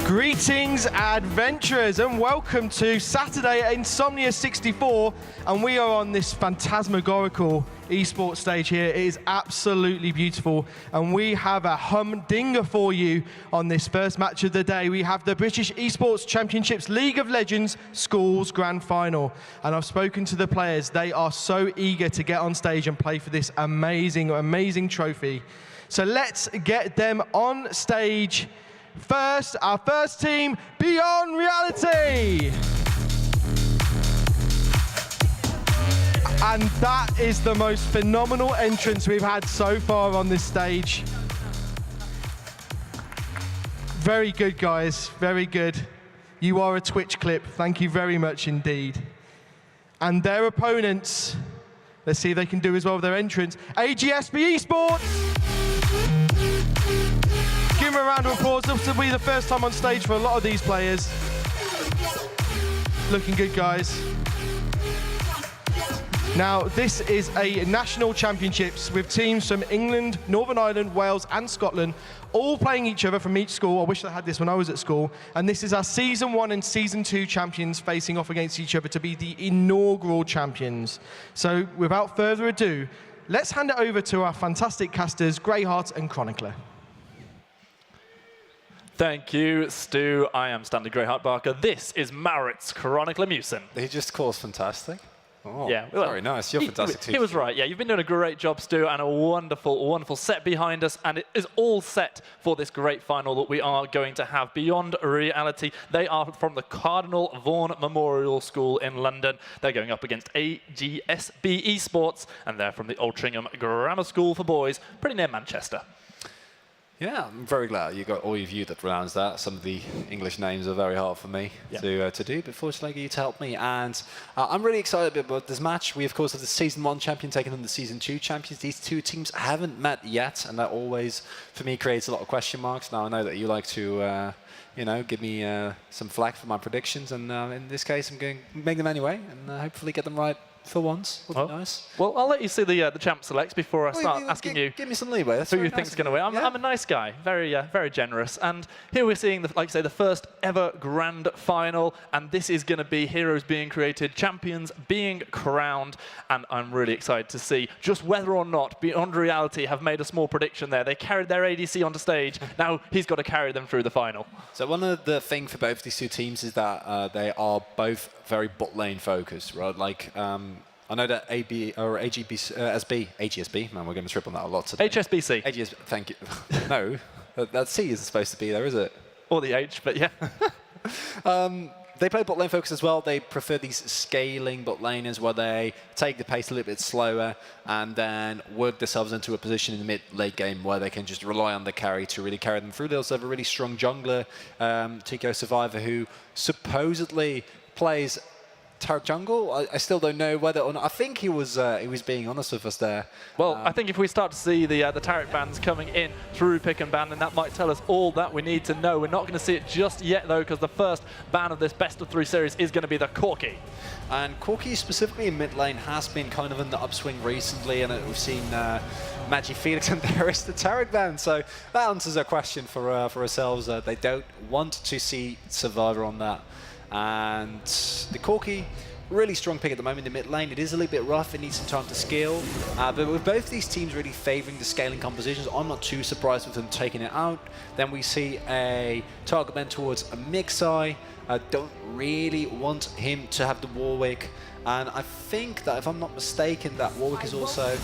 Greetings, adventurers, and welcome to Saturday at Insomnia 64. And we are on this phantasmagorical esports stage here. It is absolutely beautiful. And we have a humdinger for you on this first match of the day. We have the British Esports Championships League of Legends Schools Grand Final. And I've spoken to the players. They are so eager to get on stage and play for this amazing, amazing trophy. So let's get them on stage. First, our first team, Beyond Reality. And that is the most phenomenal entrance we've had so far on this stage. Very good, guys, very good. You are a Twitch clip, thank you very much indeed. And their opponents, let's see if they can do as well with their entrance. AGSB Esports. Give them a round of applause. This will be the first time on stage for a lot of these players. Looking good, guys. Now, this is a national championships with teams from England, Northern Ireland, Wales, and Scotland, all playing each other from each school. I wish I had this when I was at school. And this is our Season 1 and Season 2 champions facing off against each other to be the inaugural champions. So, without further ado, let's hand it over to our fantastic casters, Greyheart and Chronicler. Thank you, Stu. I am Stanley Greyheart Barker. This is Maritz Chronicler Mewson. He just calls fantastic. Oh, yeah, well, very nice. You're fantastic too. He was right. Yeah, you've been doing a great job, Stu, and a wonderful, wonderful set behind us. And it is all set for this great final that we are going to have. Beyond Reality, they are from the Cardinal Vaughan Memorial School in London. They're going up against AGSB Esports, and they're from the Altrincham Grammar School for Boys, pretty near Manchester. Yeah, I'm very glad you got all of you that pronounced that. Some of the English names are very hard for me to do, but fortunately you to help me. And I'm really excited about this match. We, of course, have the Season 1 champion taking on the Season 2 champions. These two teams haven't met yet, and that always, for me, creates a lot of question marks. Now, I know that you like to, you know, give me some flack for my predictions, and in this case, I'm going to make them anyway, and hopefully get them right for once. Would be nice. Well, I'll let you see the champ selects before I start asking you. Give me some leeway. That's who you think's going to win. I'm a nice guy, very very generous. And here we're seeing, like I say, the first ever grand final. And this is going to be heroes being created, champions being crowned. And I'm really excited to see just whether or not Beyond Reality have made a small prediction there. They carried their ADC onto stage. Now he's got to carry them through the final. So one of the things for both these two teams is that they are both very bot lane focused, right? Like, I know that AGSB, man, we're going to trip on that a lot today. HSBC. AGSB, thank you. No, that C isn't supposed to be there, is it? Or the H, but yeah. They play bot lane focus as well. They prefer these scaling bot laners where they take the pace a little bit slower and then work themselves into a position in the mid-late game where they can just rely on the carry to really carry them through. They also have a really strong jungler, Tico Survivor, who supposedly plays Turret jungle. I still don't know whether or not. I think he was being honest with us there. Well, I think if we start to see the turret bans coming in through pick and ban, then that might tell us all that we need to know. We're not going to see it just yet, though, because the first ban of this best of 3 series is going to be the Corki. And Corki, specifically in mid lane, has been kind of in the upswing recently, and we've seen Magi Felix and there is the turret ban. So that answers our question for ourselves. They don't want to see Survivor on that And the Corki, really strong pick at the moment in the mid lane. It is a little bit rough, it needs some time to scale. But with both these teams really favouring the scaling compositions, I'm not too surprised with them taking it out. Then we see a target bent towards a Mixai. I don't really want him to have the Warwick. And I think that, if I'm not mistaken, that Warwick is also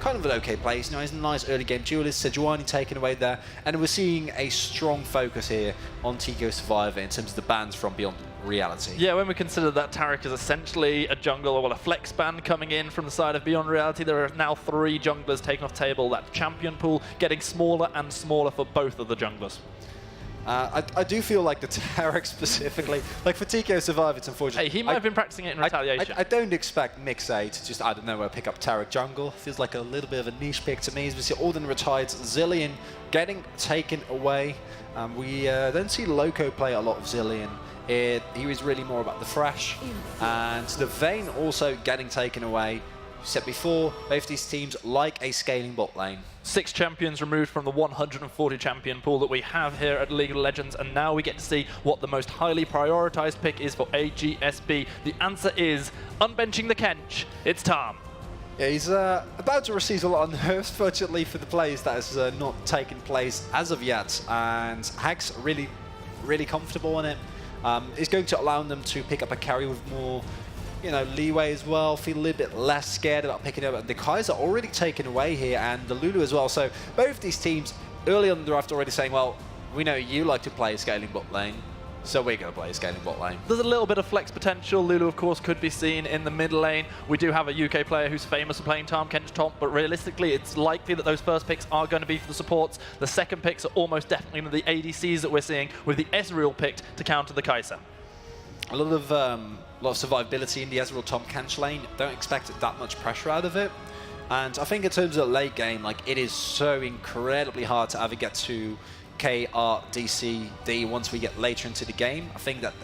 kind of an okay place. You know, he's a nice early game duelist. Sejuani taken away there. And we're seeing a strong focus here on Tico Survivor in terms of the bans from Beyond Reality. Yeah, when we consider that Taric is essentially a jungle, or well, a flex ban coming in from the side of Beyond Reality, there are now 3 junglers taken off table. That champion pool getting smaller and smaller for both of the junglers. I do feel like the Taric specifically, like for TKO Survive, it's unfortunate. Hey, he might have been practicing it in retaliation. I don't expect Mixay to just out of nowhere pick up Taric jungle. Feels like a little bit of a niche pick to me. As we see Alden retired, Zillion getting taken away. We don't see Loco play a lot of Zillion. He was really more about the Thresh. And the Vayne also getting taken away. Said before, both these teams like a scaling bot lane. 6 champions removed from the 140 champion pool that we have here at League of Legends, and now we get to see what the most highly prioritized pick is for AGSB. The answer is unbenching the Kench. It's Tom. Yeah, he's about to receive a lot of nerfs, fortunately for the players. That has not taken place as of yet, and Hack's really comfortable on it. It's going to allow them to pick up a carry with more, you know, leeway as well, feel a little bit less scared about picking up. The Kaiser already taken away here, and the Lulu as well. So both these teams early on in the draft already saying, well, we know you like to play a scaling bot lane, so we're going to play a scaling bot lane. There's a little bit of flex potential. Lulu, of course, could be seen in the mid lane. We do have a UK player who's famous for playing Tahm Kench top, but realistically, it's likely that those first picks are going to be for the supports. The second picks are almost definitely the ADCs that we're seeing, with the Ezreal picked to counter the Kai'Sa. A lot of survivability in the Ezreal Tahm Kench lane. Don't expect that much pressure out of it. And I think in terms of late game, like, it is so incredibly hard to ever get to KRDCD once we get later into the game. I think that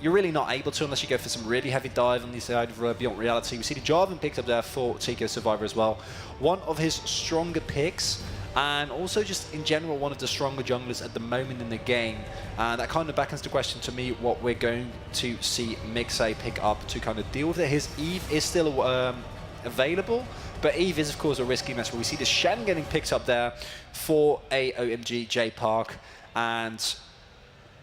you're really not able to unless you go for some really heavy dive on the side of Beyond Reality. We see the Jarvan picked up there for TK Survivor as well. One of his stronger picks, and also just in general one of the stronger junglers at the moment in the game. And that kind of beckons the question to me what we're going to see Mixay pick up to kind of deal with it. His Eve is still available, but Eve is of course a risky mess. We see the Shen getting picked up there for a OMG J Park, and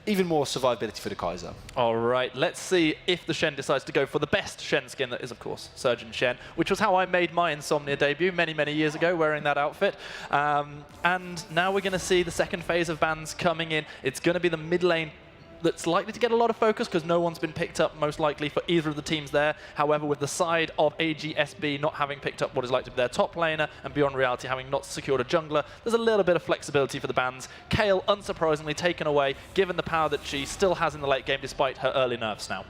even more survivability for the Kai'Sa. All right, let's see if the Shen decides to go for the best Shen skin, that is, of course, Surgeon Shen, which was how I made my Insomnia debut many, many years ago, wearing that outfit. And now we're going to see the second phase of bans coming in. It's going to be the mid lane that's likely to get a lot of focus because no one's been picked up, most likely, for either of the teams there. However, with the side of AGSB not having picked up what is likely to be their top laner, and Beyond Reality having not secured a jungler, there's a little bit of flexibility for the bans. Kayle, unsurprisingly, taken away, given the power that she still has in the late game despite her early nerfs now.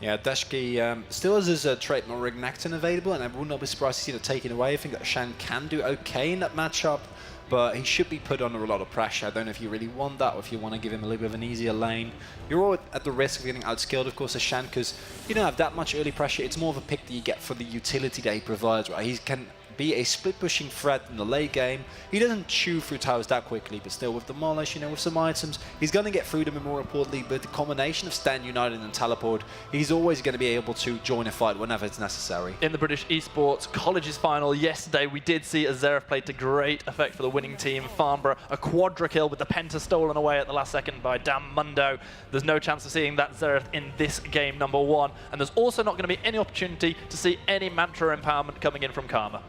Yeah, Dashki still has his trait Morignacton available, and I would not be surprised to see that taken away. I think that Shan can do okay in that matchup, but he should be put under a lot of pressure. I don't know if you really want that, or if you want to give him a little bit of an easier lane. You're all at the risk of getting outskilled, of course, as Shan, because you don't have that much early pressure. It's more of a pick that you get for the utility that he provides, right? He can be a split-pushing threat in the late game. He doesn't chew through towers that quickly, but still with Demolish, you know, with some items, he's going to get through them, and more importantly, but the combination of Stand United and Teleport, he's always going to be able to join a fight whenever it's necessary. In the British Esports Colleges final yesterday, we did see a Xerath play to great effect for the winning team, Farnborough, a quadra kill with the Penta stolen away at the last second by Damn Mundo. There's no chance of seeing that Xerath in this game number 1, and there's also not going to be any opportunity to see any Mantra empowerment coming in from Karma.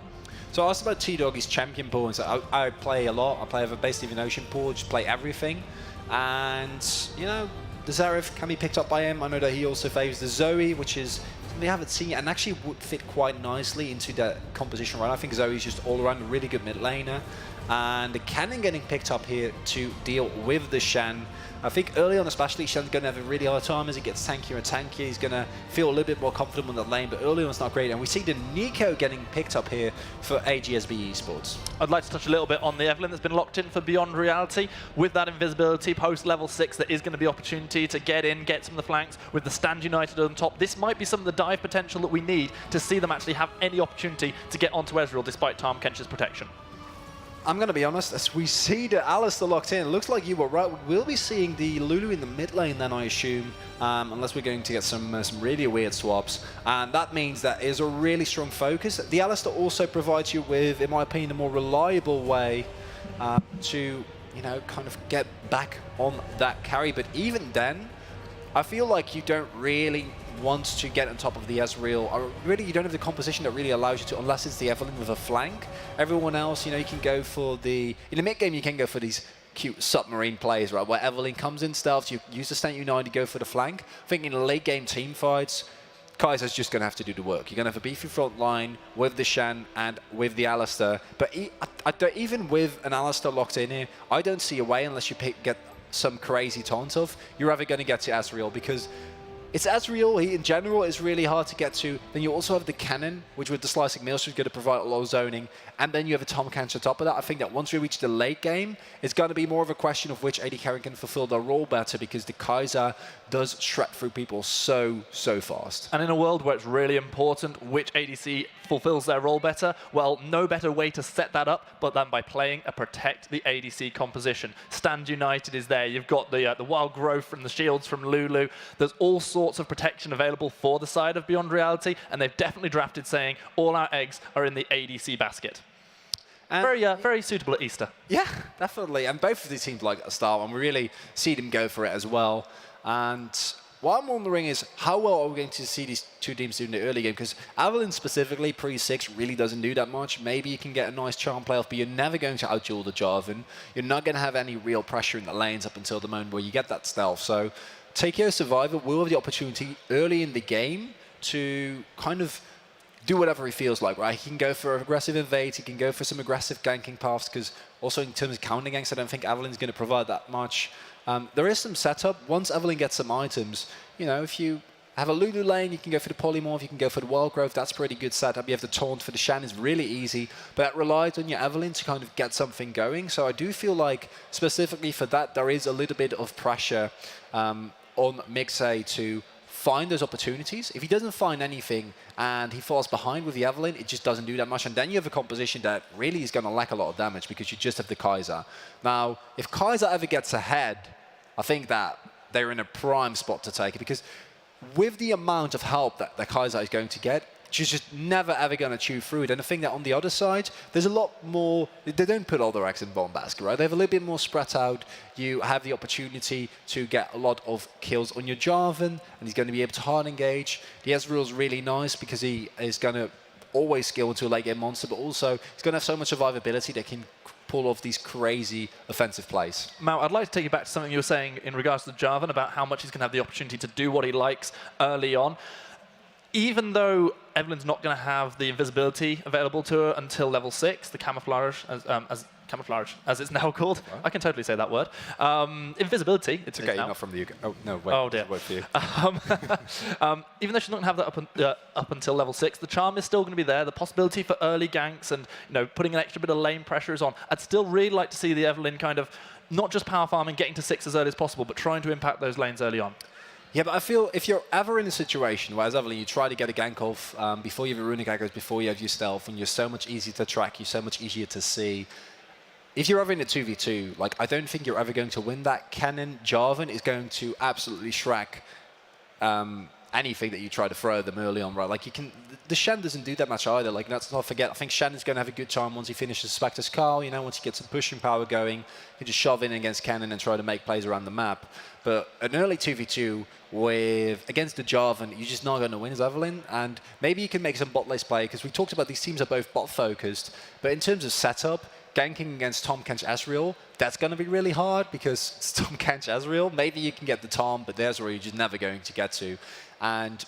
So I asked about T-Doggy's champion pool, and so I play a lot. I play over basically an ocean pool, just play everything. And, you know, the Xerath can be picked up by him. I know that he also favors the Zoe, which is something we haven't seen, and actually would fit quite nicely into the composition right. I think Zoe is just all around a really good mid laner. And the Cannon getting picked up here to deal with the Shan. I think early on especially, Shan's going to have a really hard time as he gets tankier and tankier. He's going to feel a little bit more comfortable in the lane, but early on it's not great. And we see the Nico getting picked up here for AGSB Esports. I'd like to touch a little bit on the Evelynn that's been locked in for Beyond Reality. With that invisibility post level 6, there is going to be opportunity to get in, get some of the flanks with the Stand United on top. This might be some of the dive potential that we need to see them actually have any opportunity to get onto Ezreal despite Tahm Kench's protection. I'm going to be honest, as we see the Alistar locked in, it looks like you were right. We'll be seeing the Lulu in the mid lane then, I assume, unless we're going to get some really weird swaps. And that means that is a really strong focus. The Alistar also provides you with, in my opinion, a more reliable way to, kind of get back on that carry. But even then, I feel like you don't really want to get on top of the Ezreal, or really you don't have the composition that really allows you to, unless it's the Evelynn with a flank. Everyone else, you can go for the, in the mid game you can go for these cute submarine plays, right, where Evelynn comes in stealth, you use the Stand United to go for the flank. I think in late game team fights, Kai'Sa's just going to have to do the work. You're going to have a beefy front line with the Shen and with the Alistar, but even with an Alistar locked in here, I don't see a way unless you get some crazy taunt off, you're ever going to get to Ezreal, because it's Ezreal, he in general is really hard to get to. Then you also have the cannon, which with the slicing maelstrom is going to provide a lot of zoning. And then you have a Tahm Kench on top of that. I think that once we reach the late game, it's going to be more of a question of which AD carry can fulfill their role better, because the Kai'Sa does shred through people so fast. And in a world where it's really important which ADC fulfills their role better, well, no better way to set that up but than by playing a protect the ADC composition. Stand United is there. You've got the wild growth from the shields from Lulu. There's all sorts of protection available for the side of Beyond Reality, and they've definitely drafted saying all our eggs are in the ADC basket. Very suitable at Easter. Yeah, definitely. And both of these teams like a style, and we really see them go for it as well. And what I'm wondering is, how well are we going to see these two teams do in the early game? Because Evelynn specifically, pre-6, really doesn't do that much. Maybe you can get a nice charm playoff, but you're never going to outduel the Jarvan. You're not going to have any real pressure in the lanes up until the moment where you get that stealth. So TKO Survivor will have the opportunity early in the game to kind of do whatever he feels like, right? He can go for aggressive invades, he can go for some aggressive ganking paths, because also in terms of counter ganks, I don't think Evelynn's going to provide that much. There is some setup. Once Evelynn gets some items, if you have a Lulu lane, you can go for the Polymorph, you can go for the Wild Growth, that's pretty good setup. You have the Taunt for the Shan, is really easy, but that relies on your Evelynn to kind of get something going. So I do feel like, specifically for that, there is a little bit of pressure on Mixay to find those opportunities. If he doesn't find anything and he falls behind with the Evelynn, it just doesn't do that much. And then you have a composition that really is going to lack a lot of damage, because you just have the Kai'Sa. Now, if Kai'Sa ever gets ahead, I think that they're in a prime spot to take it, because with the amount of help that the Kai'Sa is going to get, she's just never ever going to chew through it. And I think that on the other side, there's a lot more, they don't put all their eggs in one basket, right? They have a little bit more spread out. You have the opportunity to get a lot of kills on your Jarvan, and he's going to be able to hard engage. The Ezreal's really nice because he is going to always skill into a late game monster, but also he's going to have so much survivability that can pull off these crazy offensive plays. Mal, I'd like to take you back to something you were saying in regards to Jarvan about how much he's going to have the opportunity to do what he likes early on. Even though Evelynn's not going to have the invisibility available to her until level 6, the camouflage, as it's now called. What? I can totally say that word. Invisibility. It's okay, you're not from the UK. Oh, no, wait. Oh, dear. Wait for you. Even though she's not going to have that up until level 6, the charm is still going to be there. The possibility for early ganks and putting an extra bit of lane pressure is on. I'd still really like to see the Evelynn kind of not just power farming, getting to 6 as early as possible, but trying to impact those lanes early on. Yeah, but I feel if you're ever in a situation where, as Evelynn, you try to get a gank off before you have a runic aggros, before you have your stealth, and you're so much easier to track, you're so much easier to see. If you're ever in a 2v2, like, I don't think you're ever going to win that. Cannon Jarvan is going to absolutely Shrek anything that you try to throw them early on, right? Like, the Shen doesn't do that much either. Like, let's not forget, I think Shen is going to have a good time once he finishes Spectre's Carl, once he gets some pushing power going, he can just shove in against Cannon and try to make plays around the map. But an early 2v2 against the Jarvan, you're just not going to win as Evelynn. And maybe you can make some bot lane play, because we talked about these teams are both bot focused. But in terms of setup, ganking against Tahm Kench Ezreal, that's going to be really hard, because it's Tahm Kench Ezreal. Maybe you can get the Tahm, but there's where you're just never going to get to. And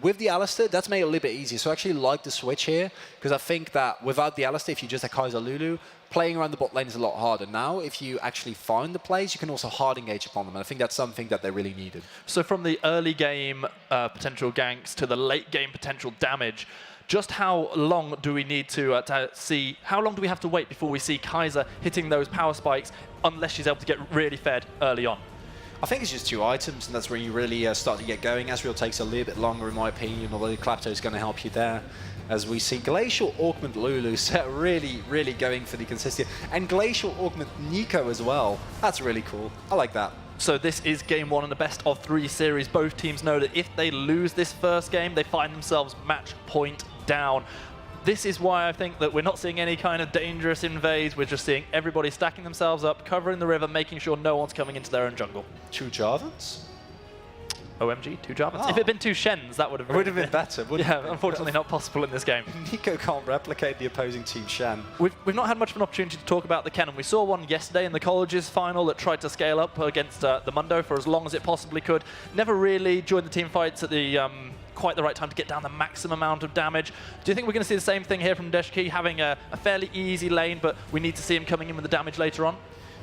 with the Alistar, that's made it a little bit easier. So I actually like the switch here, because I think that without the Alistar, if you just have Kai'Sa Lulu, playing around the bot lane is a lot harder. Now, if you actually find the plays, you can also hard engage upon them. And I think that's something that they really needed. So from the early game potential ganks to the late game potential damage, just how long do we need to see, how long do we have to wait before we see Kai'Sa hitting those power spikes, unless she's able to get really fed early on? I think it's just 2 items, and that's where you really start to get going. Ezreal takes a little bit longer, in my opinion, although Clapto is going to help you there. As we see Glacial Augment Lulu really going for the consistency. And Glacial Augment Nico as well. That's really cool. I like that. So this is game 1 in the best of 3 series. Both teams know that if they lose this first game, they find themselves match point down. This is why I think that we're not seeing any kind of dangerous invades. We're just seeing everybody stacking themselves up, covering the river, making sure no one's coming into their own jungle. 2 Jarvans? OMG, 2 Jarvans. Oh. If it had been 2 Shens, that would have been better, wouldn't it? Yeah, unfortunately not possible in this game. Nico can't replicate the opposing team Shen. We've not had much of an opportunity to talk about the Kennen. We saw one yesterday in the colleges final that tried to scale up against the Mundo for as long as it possibly could. Never really joined the team fights at the quite the right time to get down the maximum amount of damage. Do you think we're going to see the same thing here from Deshki, having a fairly easy lane, but we need to see him coming in with the damage later on?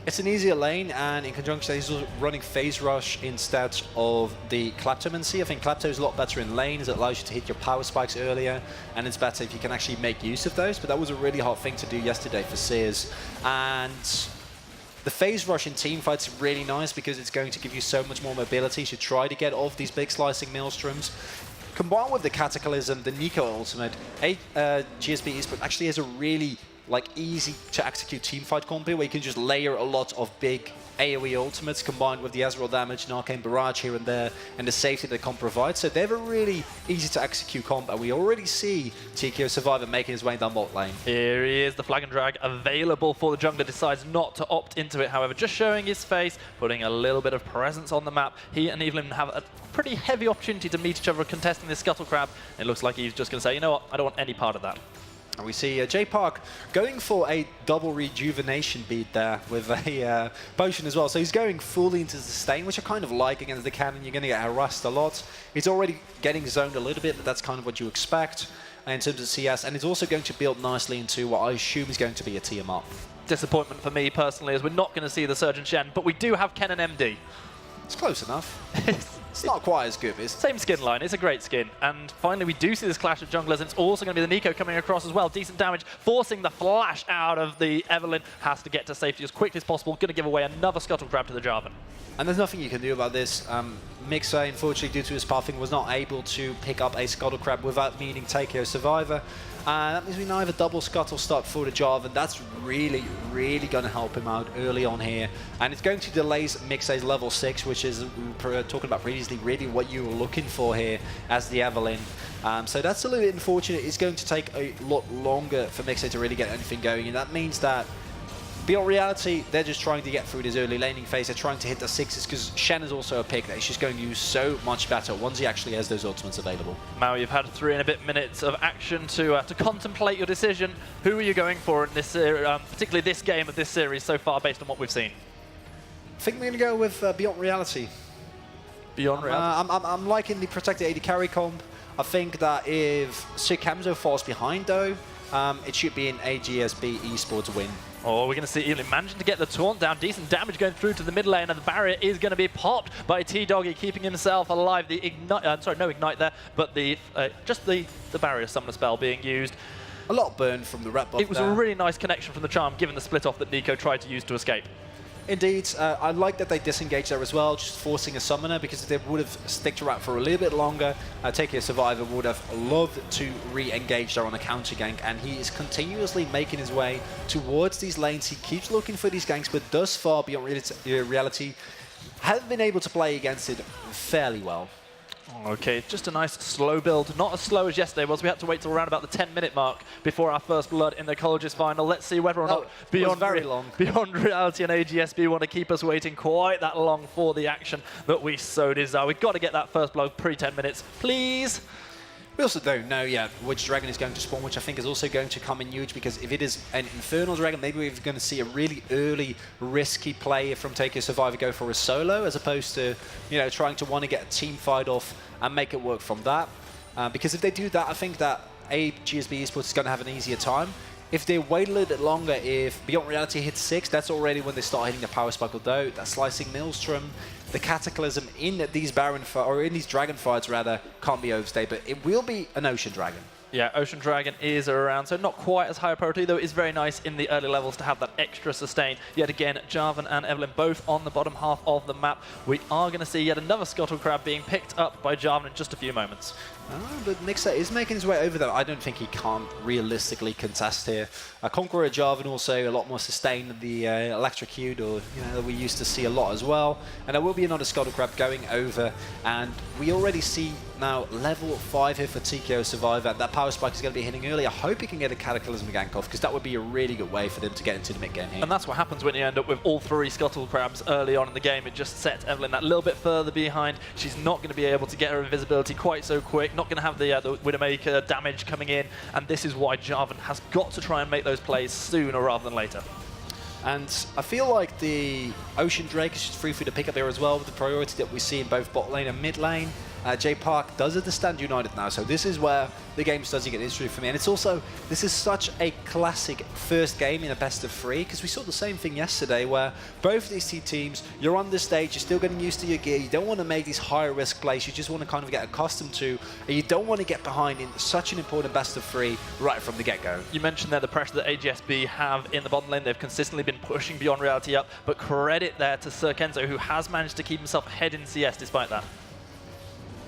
It's an easier lane, and in conjunction, he's running Phase Rush instead of the Kleptomancy. I think Klepto is a lot better in lanes. It allows you to hit your power spikes earlier, and it's better if you can actually make use of those. But that was a really hard thing to do yesterday for Sears. And the Phase Rush in team fights is really nice because it's going to give you so much more mobility to try to get off these big slicing maelstroms. Combined with the Cataclysm, the Nico ultimate, AGSB Esports actually has a really easy to execute teamfight combo where you can just layer a lot of big AoE ultimates combined with the Ezreal damage and Arcane Barrage here and there and the safety they can provide. So they have a really easy to execute combo. We already see TKO Survivor making his way down bot lane. Here he is, the Flag and Drag available for the jungler, decides not to opt into it, however, just showing his face, putting a little bit of presence on the map. He and Evelyn have a pretty heavy opportunity to meet each other contesting this Scuttle Crab. It looks like he's just going to say, you know what, I don't want any part of that. And we see J Park going for a double rejuvenation bead there with a potion as well. So he's going fully into sustain, which I kind of like against the cannon. You're going to get harassed a lot. He's already getting zoned a little bit, but that's kind of what you expect in terms of CS. And it's also going to build nicely into what I assume is going to be a TM up. Disappointment for me personally, as we're not going to see the Surgeon Shen, but we do have Kennen MD. It's close enough. It's not quite as good, but it's same skin line. It's a great skin. And finally, we do see this clash of junglers. And it's also going to be the Nico coming across as well. Decent damage, forcing the flash out of the Evelyn. Has to get to safety as quickly as possible. Going to give away another Scuttle Crab to the Jarvan. And there's nothing you can do about this. Mixer, unfortunately, due to his pathing, was not able to pick up a Scuttle Crab without meaning TKO Survivor. That means we now have a double Scuttle start for the Jarvan. That's really going to help him out early on here. And it's going to delay Mixer's level 6, which is, we were talking about previously, really what you were looking for here as the Evelyn. So that's a little bit unfortunate. It's going to take a lot longer for Mixer to really get anything going. And that means that Beyond Reality, they're just trying to get through this early laning phase. They're trying to hit the 6s because Shen is also a pick that he's just going to use so much better once he actually has those ultimates available. Mao, you've had 3 and a bit minutes of action to contemplate your decision. Who are you going for in this, particularly this game of this series so far, based on what we've seen? I think we're going to go with Beyond Reality. Beyond Reality? I'm liking the Protected AD carry comp. I think that if Kamzo falls behind, though, it should be an AGSB Esports win. Oh, we're going to see Evelyn managing to get the taunt down. Decent damage going through to the mid lane, and the barrier is going to be popped by T-Doggy, keeping himself alive. The Ignite, sorry, no Ignite there, but just the barrier summoner spell being used. A lot burned from the red buff. It was a really nice connection from the charm, given the split off that Nico tried to use to escape. Indeed, I like that they disengaged there as well, just forcing a summoner, because if they would have sticked around for a little bit longer, TKO Survivor would have loved to re-engage there on a counter gank, and he is continuously making his way towards these lanes. He keeps looking for these ganks, but thus far, Beyond Reality, have been able to play against it fairly well. Okay, just a nice slow build. Not as slow as yesterday was. We had to wait till around about the 10-minute mark before our first blood in the colleges final. Let's see whether or not Beyond Reality and AGSB want to keep us waiting quite that long for the action that we so desire. We've got to get that first blood pre-10 minutes, please. We also don't know yet which dragon is going to spawn, which I think is also going to come in huge, because if it is an Infernal Dragon, maybe we're going to see a really early, risky play from TKO Survivor go for a solo, as opposed to, you know, trying to want to get a team fight off and make it work from that. Because if they do that, I think that AGSB Esports is going to have an easier time. If they wait a little bit longer, if Beyond Reality hits 6, that's already when they start hitting the power spike. Although that slicing Maelstrom, the Cataclysm in these dragon fights rather can't be overstayed, but it will be an Ocean Dragon. Yeah, Ocean Dragon is around, so not quite as high a priority, though it is very nice in the early levels to have that extra sustain. Yet again, Jarvan and Evelyn both on the bottom half of the map. We are going to see yet another Scuttle Crab being picked up by Jarvan in just a few moments. But Mixer is making his way over there. I don't think he can't realistically contest here. Conqueror Jarvan also a lot more sustained than the Electrocute, or that we used to see a lot as well. And there will be another Scuttle Crab going over, and we already see now level 5 here for TKO Survivor. That power spike is going to be hitting early. I hope he can get a Cataclysm gank off, because that would be a really good way for them to get into the mid game here. And that's what happens when you end up with all 3 Scuttle Crabs early on in the game. It just sets Evelyn that little bit further behind. She's not going to be able to get her invisibility quite so quick, not going to have the Widowmaker damage coming in, and this is why Jarvan has got to try and make those plays sooner rather than later. And I feel like the Ocean Drake is just free to pick up here as well, with the priority that we see in both bot lane and mid lane. J Park does understand United now, so this is where the game starts to get interesting for me. And it's also, this is such a classic first game in a best of 3, because we saw the same thing yesterday, where both of these two teams, you're on the stage, you're still getting used to your gear, you don't want to make these higher risk plays, you just want to kind of get accustomed to, and you don't want to get behind in such an important best of 3 right from the get-go. You mentioned there the pressure that AGSB have in the bottom lane. They've consistently been pushing Beyond Reality up, but credit there to Sir Kenzo, who has managed to keep himself ahead in CS despite that.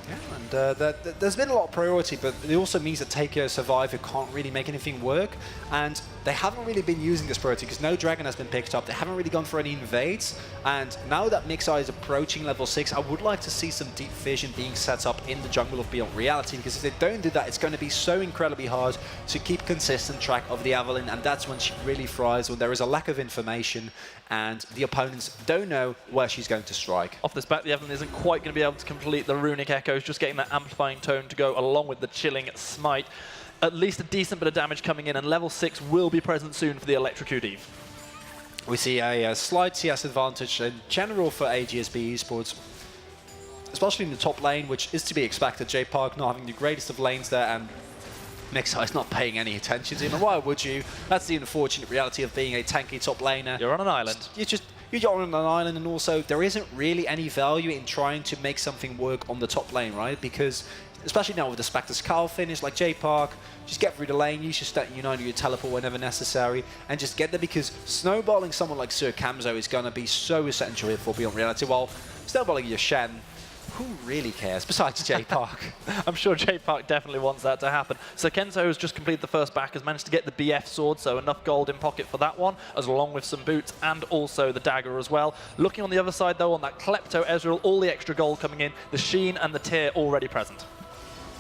Yeah, and there's been a lot of priority, but it also means that TKO Survivor can't really make anything work, and they haven't really been using this priority because no Dragon has been picked up. They haven't really gone for any invades, and now that Mixeye is approaching level 6, I would like to see some deep vision being set up in the jungle of Beyond Reality, because if they don't do that, it's going to be so incredibly hard to keep consistent track of the Evelyn, and that's when she really thrives, when there is a lack of information and the opponents don't know where she's going to strike. Off this back, the Evelyn isn't quite going to be able to complete the Runic Echoes, just getting that amplifying tone to go along with the chilling smite. At least a decent bit of damage coming in, and level 6 will be present soon for the Electrocute Eve. We see a slight CS advantage in general for AGSB Esports, especially in the top lane, which is to be expected. J Park not having the greatest of lanes there, and Mixeye's not paying any attention to him. And why would you? That's the unfortunate reality of being a tanky top laner. You're on an island. You're on an island, and also there isn't really any value in trying to make something work on the top lane, right? Because especially now with the Spectre's Carl finish, like J Park, just get through the lane, use your stat United, your teleport whenever necessary, and just get there, because snowballing someone like Sir Camzo is going to be so essential here for Beyond Reality, while snowballing your Shen, who really cares besides J Park? I'm sure J Park definitely wants that to happen. So Kenzo has just completed the first back, has managed to get the BF sword, so enough gold in pocket for that one, as along with some boots and also the dagger as well. Looking on the other side though, on that Klepto Ezreal, all the extra gold coming in, the Sheen and the Tear already present.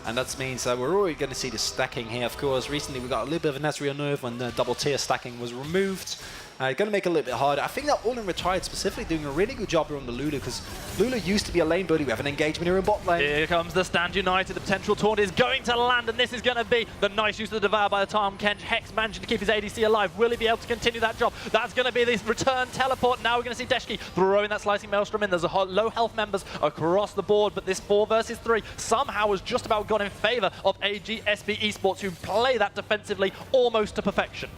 And that means that we're already going to see the stacking here. Of course, recently we got a little bit of an Ezreal nerf when the double tier stacking was removed. Going to make it a little bit harder. I think that All-In Retired specifically doing a really good job here on the Lulu, because Lulu used to be a lane buddy. We have an engagement here in bot lane. Here comes the Stand United. The potential taunt is going to land, and this is going to be the nice use of the Devour by the Tom Kench. Hex managing to keep his ADC alive. Will he be able to continue that job? That's going to be this return teleport. Now we're going to see Deshki throwing that Slicing Maelstrom in. There's a low health members across the board, but this 4 versus 3 somehow has just about gone in favor of AGSB Esports, who play that defensively almost to perfection.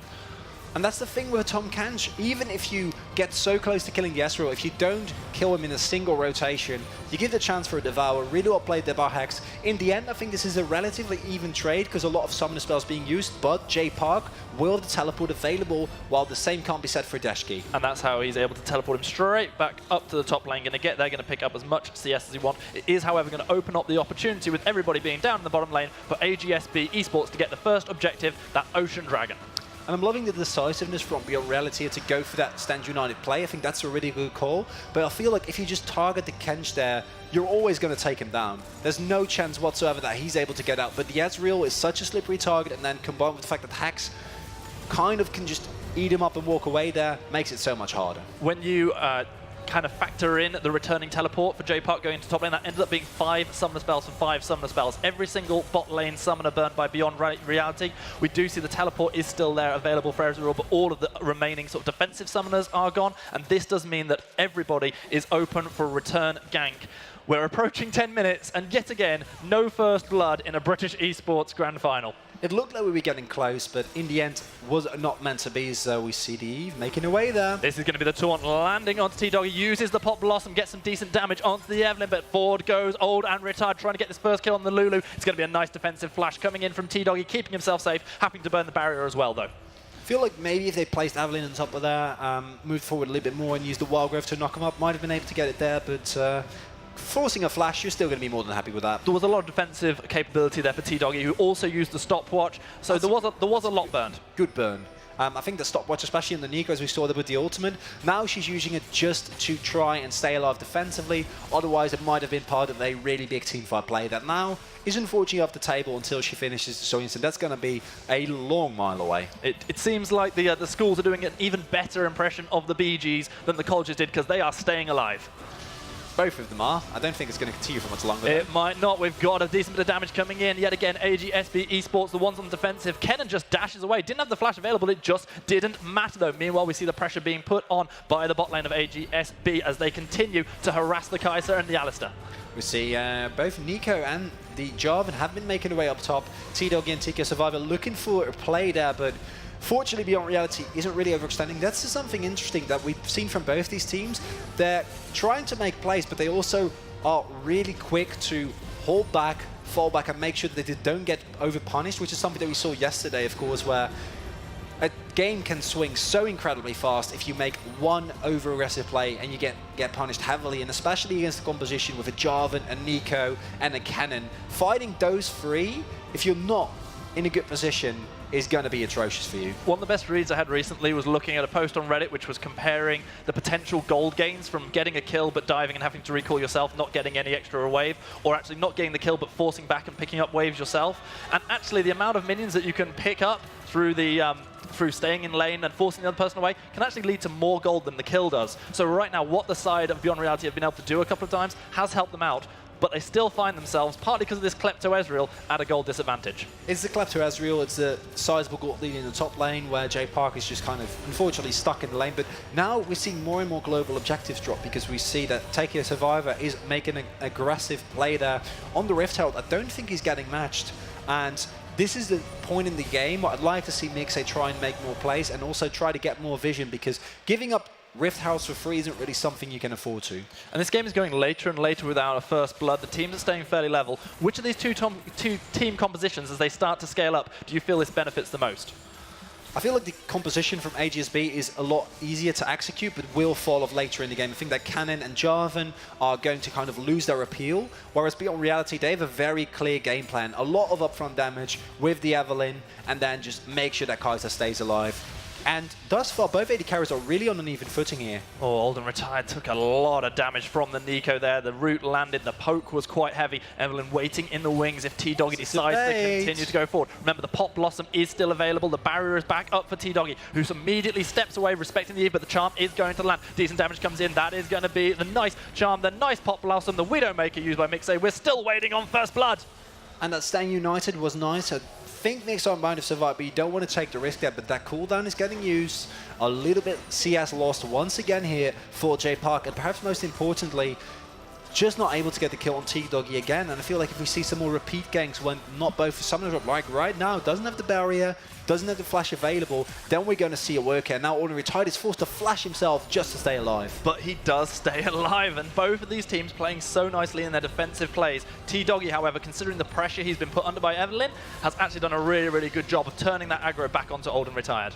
And that's the thing with Tom Kench. Even if you get so close to killing the Ezreal, if you don't kill him in a single rotation, you give the chance for a Devour, really well played there by Hex. In the end, I think this is a relatively even trade, because a lot of summoner spells being used, but J Park will have the teleport available, while the same can't be said for Deshki. And that's how he's able to teleport him straight back up to the top lane. Going to get there, going to pick up as much CS as he wants. It is, however, going to open up the opportunity, with everybody being down in the bottom lane, for AGSB Esports to get the first objective, that Ocean Dragon. And I'm loving the decisiveness from Beyond Reality to go for that Stand United play. I think that's a really good call. But I feel like if you just target the Kench there, you're always going to take him down. There's no chance whatsoever that he's able to get out. But the Ezreal is such a slippery target, and then combined with the fact that Hex kind of can just eat him up and walk away there, makes it so much harder. When you kind of factor in the returning teleport for J Park going to top lane, that ended up being 5 summoner spells for 5 summoner spells. Every single bot lane summoner burned by Beyond Reality. We do see the teleport is still there available for Ezreal, but all of the remaining sort of defensive summoners are gone, and this does mean that everybody is open for a return gank. We're approaching 10 minutes, and yet again, no first blood in a British esports grand final. It looked like we were getting close, but in the end, was not meant to be, so we see the Eve making her way there. This is going to be the taunt landing onto T-Doggy, uses the Pop Blossom, gets some decent damage onto the Evelyn, but forward goes Old and Retired, trying to get this first kill on the Lulu. It's going to be a nice defensive flash coming in from T-Doggy, keeping himself safe, having to burn the barrier as well, though. I feel like maybe if they placed Evelyn on top of there, moved forward a little bit more and used the Wild Growth to knock him up, might have been able to get it there, but forcing a flash, you're still going to be more than happy with that. There was a lot of defensive capability there for T-Doggy, who also used the stopwatch, so there was a lot burned. Good burn. I think the stopwatch, especially in the Nico, as we saw there with the ultimate, now she's using it just to try and stay alive defensively. Otherwise, it might have been part of a really big teamfight play that now is unfortunately off the table until she finishes the Soyuz, and that's going to be a long mile away. It seems like the schools are doing an even better impression of the BGs than the colleges did, because they are staying alive. Both of them are. I don't think it's going to continue for much longer. It might not. We've got a decent bit of damage coming in. Yet again, AGSB Esports, the ones on the defensive. Kennen just dashes away. Didn't have the flash available. It just didn't matter, though. Meanwhile, we see the pressure being put on by the bot lane of AGSB as they continue to harass the Kaiser and the Alistair. We see both Nico and the Jarvan have been making their way up top. T-Doggy and TK Survivor looking for a play there, but fortunately, Beyond Reality isn't really overextending. That's just something interesting that we've seen from both these teams. They're trying to make plays, but they also are really quick to hold back, fall back, and make sure that they don't get over-punished, which is something that we saw yesterday, of course, where a game can swing so incredibly fast if you make one over-aggressive play and you get punished heavily, and especially against the composition with a Jarvan, a Nico, and a Kennen. Fighting those three, if you're not in a good position, is going to be atrocious for you. One of the best reads I had recently was looking at a post on Reddit which was comparing the potential gold gains from getting a kill but diving and having to recall yourself, not getting any extra wave, or actually not getting the kill but forcing back and picking up waves yourself. And actually the amount of minions that you can pick up through the through staying in lane and forcing the other person away can actually lead to more gold than the kill does. So right now what the side of Beyond Reality have been able to do a couple of times has helped them out, but they still find themselves, partly because of this Klepto Ezreal, at a gold disadvantage. It's the Klepto Ezreal, it's a sizable gold lead in the top lane where Jay Park is just kind of, unfortunately, stuck in the lane. But now we're seeing more and more global objectives drop because we see that Take a Survivor is making an aggressive play there on the Rift Herald. I don't think he's getting matched. And this is the point in the game where I'd like to see Mixay try and make more plays and also try to get more vision, because giving up Rift House for free isn't really something you can afford to. And this game is going later and later without a first blood. The teams are staying fairly level. Which of these two team compositions, as they start to scale up, do you feel this benefits the most? I feel like the composition from AGSB is a lot easier to execute, but will fall off later in the game. I think that Kennen and Jarvan are going to kind of lose their appeal, whereas Beyond Reality, they have a very clear game plan. A lot of upfront damage with the Evelyn, and then just make sure that Kaiser stays alive. And thus far, both AD carries are really on an even footing here. Oh, Old and Retired took a lot of damage from the Nico there. The root landed, the poke was quite heavy. Evelyn waiting in the wings if T-Doggy decides to continue to go forward. Remember, the Pop Blossom is still available. The barrier is back up for T-Doggy, who immediately steps away, respecting the Eve, but the charm is going to land. Decent damage comes in. That is going to be the nice charm, the nice Pop Blossom, the Widowmaker used by Mixay. We're still waiting on first blood. And that staying united was nice. I think Mixay might have survived, but you don't want to take the risk there. But that cooldown is getting used. A little bit CS lost once again here for Jay Park, and perhaps most importantly, just not able to get the kill on T-Doggy again. And I feel like if we see some more repeat ganks when not both summoners up, like right now, doesn't have the barrier, doesn't have the flash available, then we're going to see a work here. Now Ordinary Tide is forced to flash himself just to stay alive. But he does stay alive, and both of these teams playing so nicely in their defensive plays. T-Doggy, however, considering the pressure he's been put under by Evelyn, has actually done a really, really good job of turning that aggro back onto Old and Retired.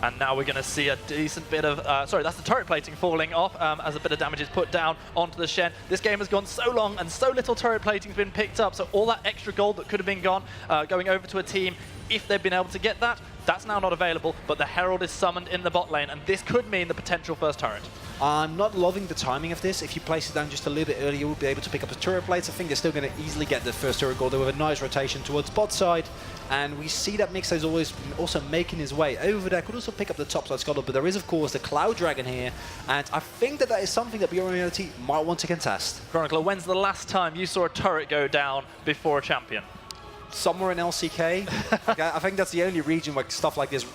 And now we're going to see a decent bit of, sorry, that's the turret plating falling off as a bit of damage is put down onto the Shen. This game has gone so long and so little turret plating's been picked up, so all that extra gold that could have been gone, going over to a team, if they've been able to get that, that's now not available, but the Herald is summoned in the bot lane, and this could mean the potential first turret. I'm not loving the timing of this. If you place it down just a little bit earlier, you'll be able to pick up the turret plates. I think they're still going to easily get the first turret gold. They have a nice rotation towards bot side, and we see that Mixay is always also making his way over there. Could also pick up the top side scuttle, but there is, of course, the Cloud Dragon here, and I think that that is something that Beyond Reality might want to contest. Chronicler, when's the last time you saw a turret go down before a champion? Somewhere in LCK. I think that's the only region where stuff like this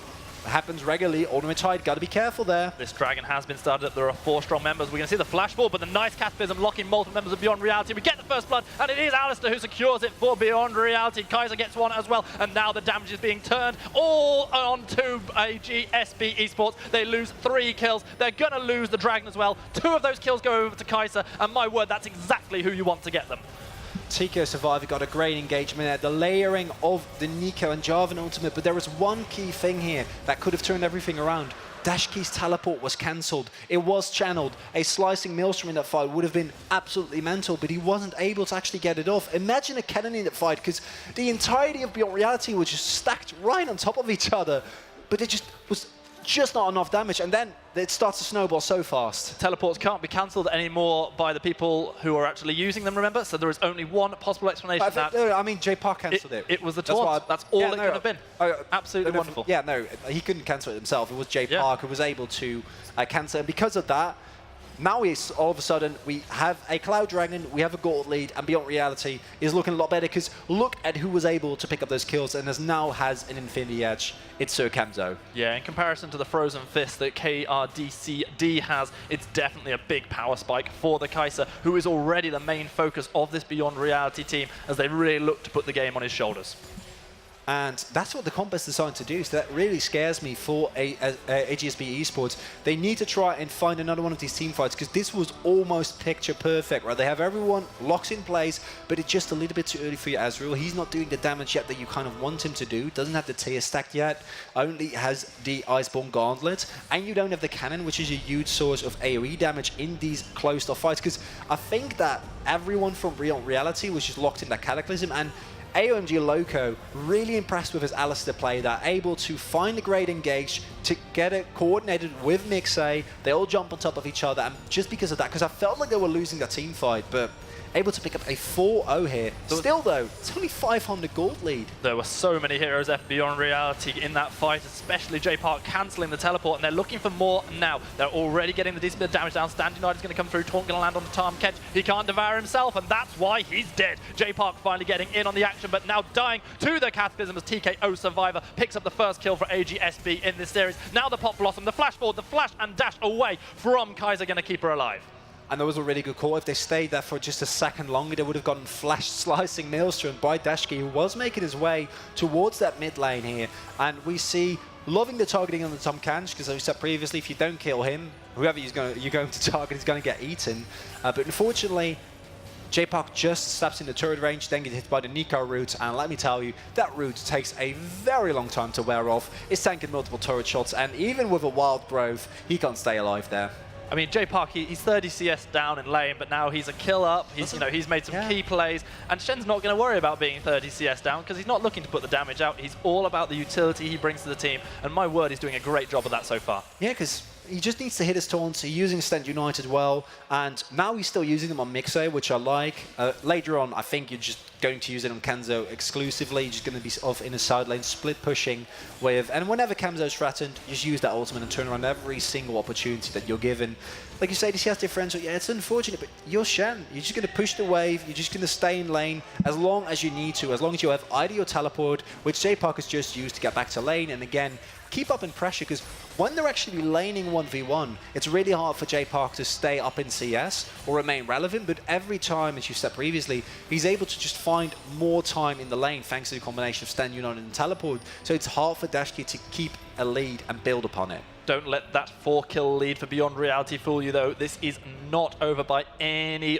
happens regularly. Ultimate Tide, got to be careful there. This Dragon has been started up. There are 4 strong members. We're going to see the flashball, but the nice Cataclysm locking multiple members of Beyond Reality. We get the first blood, and it is Alistair who secures it for Beyond Reality. Kaiser gets one as well, and now the damage is being turned all onto AGSB Esports. They lose 3 kills. They're going to lose the Dragon as well. 2 of those kills go over to Kaiser, and my word, that's exactly who you want to get them. TKO Survivor got a great engagement there. The layering of the Nico and Jarvan ultimate, but there was one key thing here that could have turned everything around. Dashkey's teleport was cancelled. It was channeled. A slicing Maelstrom in that fight would have been absolutely mental, but he wasn't able to actually get it off. Imagine a cannon in that fight, because the entirety of Beyond Reality was just stacked right on top of each other, but it just was not enough damage, and then it starts to snowball so fast. Teleports can't be cancelled anymore by the people who are actually using them, remember? So there is only one possible explanation. I mean, J Park cancelled it. It was the taunt. That's all it could have been. Absolutely wonderful. Yeah, no, he couldn't cancel it himself. It was J Park who was able to cancel it. And because of that, now all of a sudden, we have a Cloud Dragon, we have a gold lead, and Beyond Reality is looking a lot better, because look at who was able to pick up those kills and now has an Infinity Edge. It's Sir Kemzo. Yeah, in comparison to the Frozen Fist that KRDCD has, it's definitely a big power spike for the Kaiser, who is already the main focus of this Beyond Reality team, as they really look to put the game on his shoulders. And that's what the comp is designed to do, so that really scares me for AGSB Esports. They need to try and find another one of these team fights, because this was almost picture perfect, right? They have everyone locked in place, but it's just a little bit too early for your Azrael. He's not doing the damage yet that you kind of want him to do. Doesn't have the tier stacked yet, only has the Iceborne Gauntlet, and you don't have the cannon, which is a huge source of AoE damage in these closed-off fights, because I think that everyone from Beyond Reality was just locked in that Cataclysm, and AOMG Loco, really impressed with his Alistair play there, able to find a great engage, to get it coordinated with Mixay. They all jump on top of each other, and just because of that, because I felt like they were losing their team fight, but able to pick up a 4-0 here. Still though, it's only 500 gold lead. There were so many heroes left Beyond Reality in that fight, especially J Park cancelling the teleport, and they're looking for more now. They're already getting the decent bit of damage down. Stand United's going to come through. Taunt going to land on Tom Kedge. He can't devour himself, and that's why he's dead. J Park finally getting in on the action, but now dying to the Cataclysm as TKO Survivor picks up the first kill for AGSB in this series. Now the Pop Blossom, the flash forward, the flash and dash away from Kaiser, going to keep her alive. And that was a really good call. If they stayed there for just a second longer, they would have gotten flash slicing Maelstrom by Dashkey, who was making his way towards that mid lane here. And we see loving the targeting on the Tom Kanj, because as we said previously, if you don't kill him, whoever you're going to target is going to get eaten. But unfortunately, J Park just steps in the turret range, then gets hit by the Nico root, and let me tell you, that root takes a very long time to wear off. It's tanking multiple turret shots, and even with a wild growth, he can't stay alive there. I mean, J Park, he's 30 CS down in lane, but now he's a kill up. He's, he's made some key plays, and Shen's not going to worry about being 30 CS down, because he's not looking to put the damage out. He's all about the utility he brings to the team, and my word, he's doing a great job of that so far. Yeah, because he just needs to hit his taunts. He's using Stand United well, and now he's still using them on Mixay, which I like. Later on, I think you're just going to use it on Kenzo exclusively. You're just going to be off in a side lane, split pushing with, and whenever Kenzo's threatened, just use that ultimate and turn around every single opportunity that you're given. Like you say, this has differential. Yeah, it's unfortunate, but you're Shen. You're just going to push the wave. You're just going to stay in lane as long as you need to, as long as you have either your teleport, which J Park has just used to get back to lane, and again, keep up in pressure, because when they're actually laning 1v1, it's really hard for J Park to stay up in CS or remain relevant, but every time, as you said previously, he's able to just find more time in the lane thanks to the combination of Stand United and teleport, so it's hard for Dashkey to keep a lead and build upon it. Don't let that 4-kill lead for Beyond Reality fool you, though. This is not over by any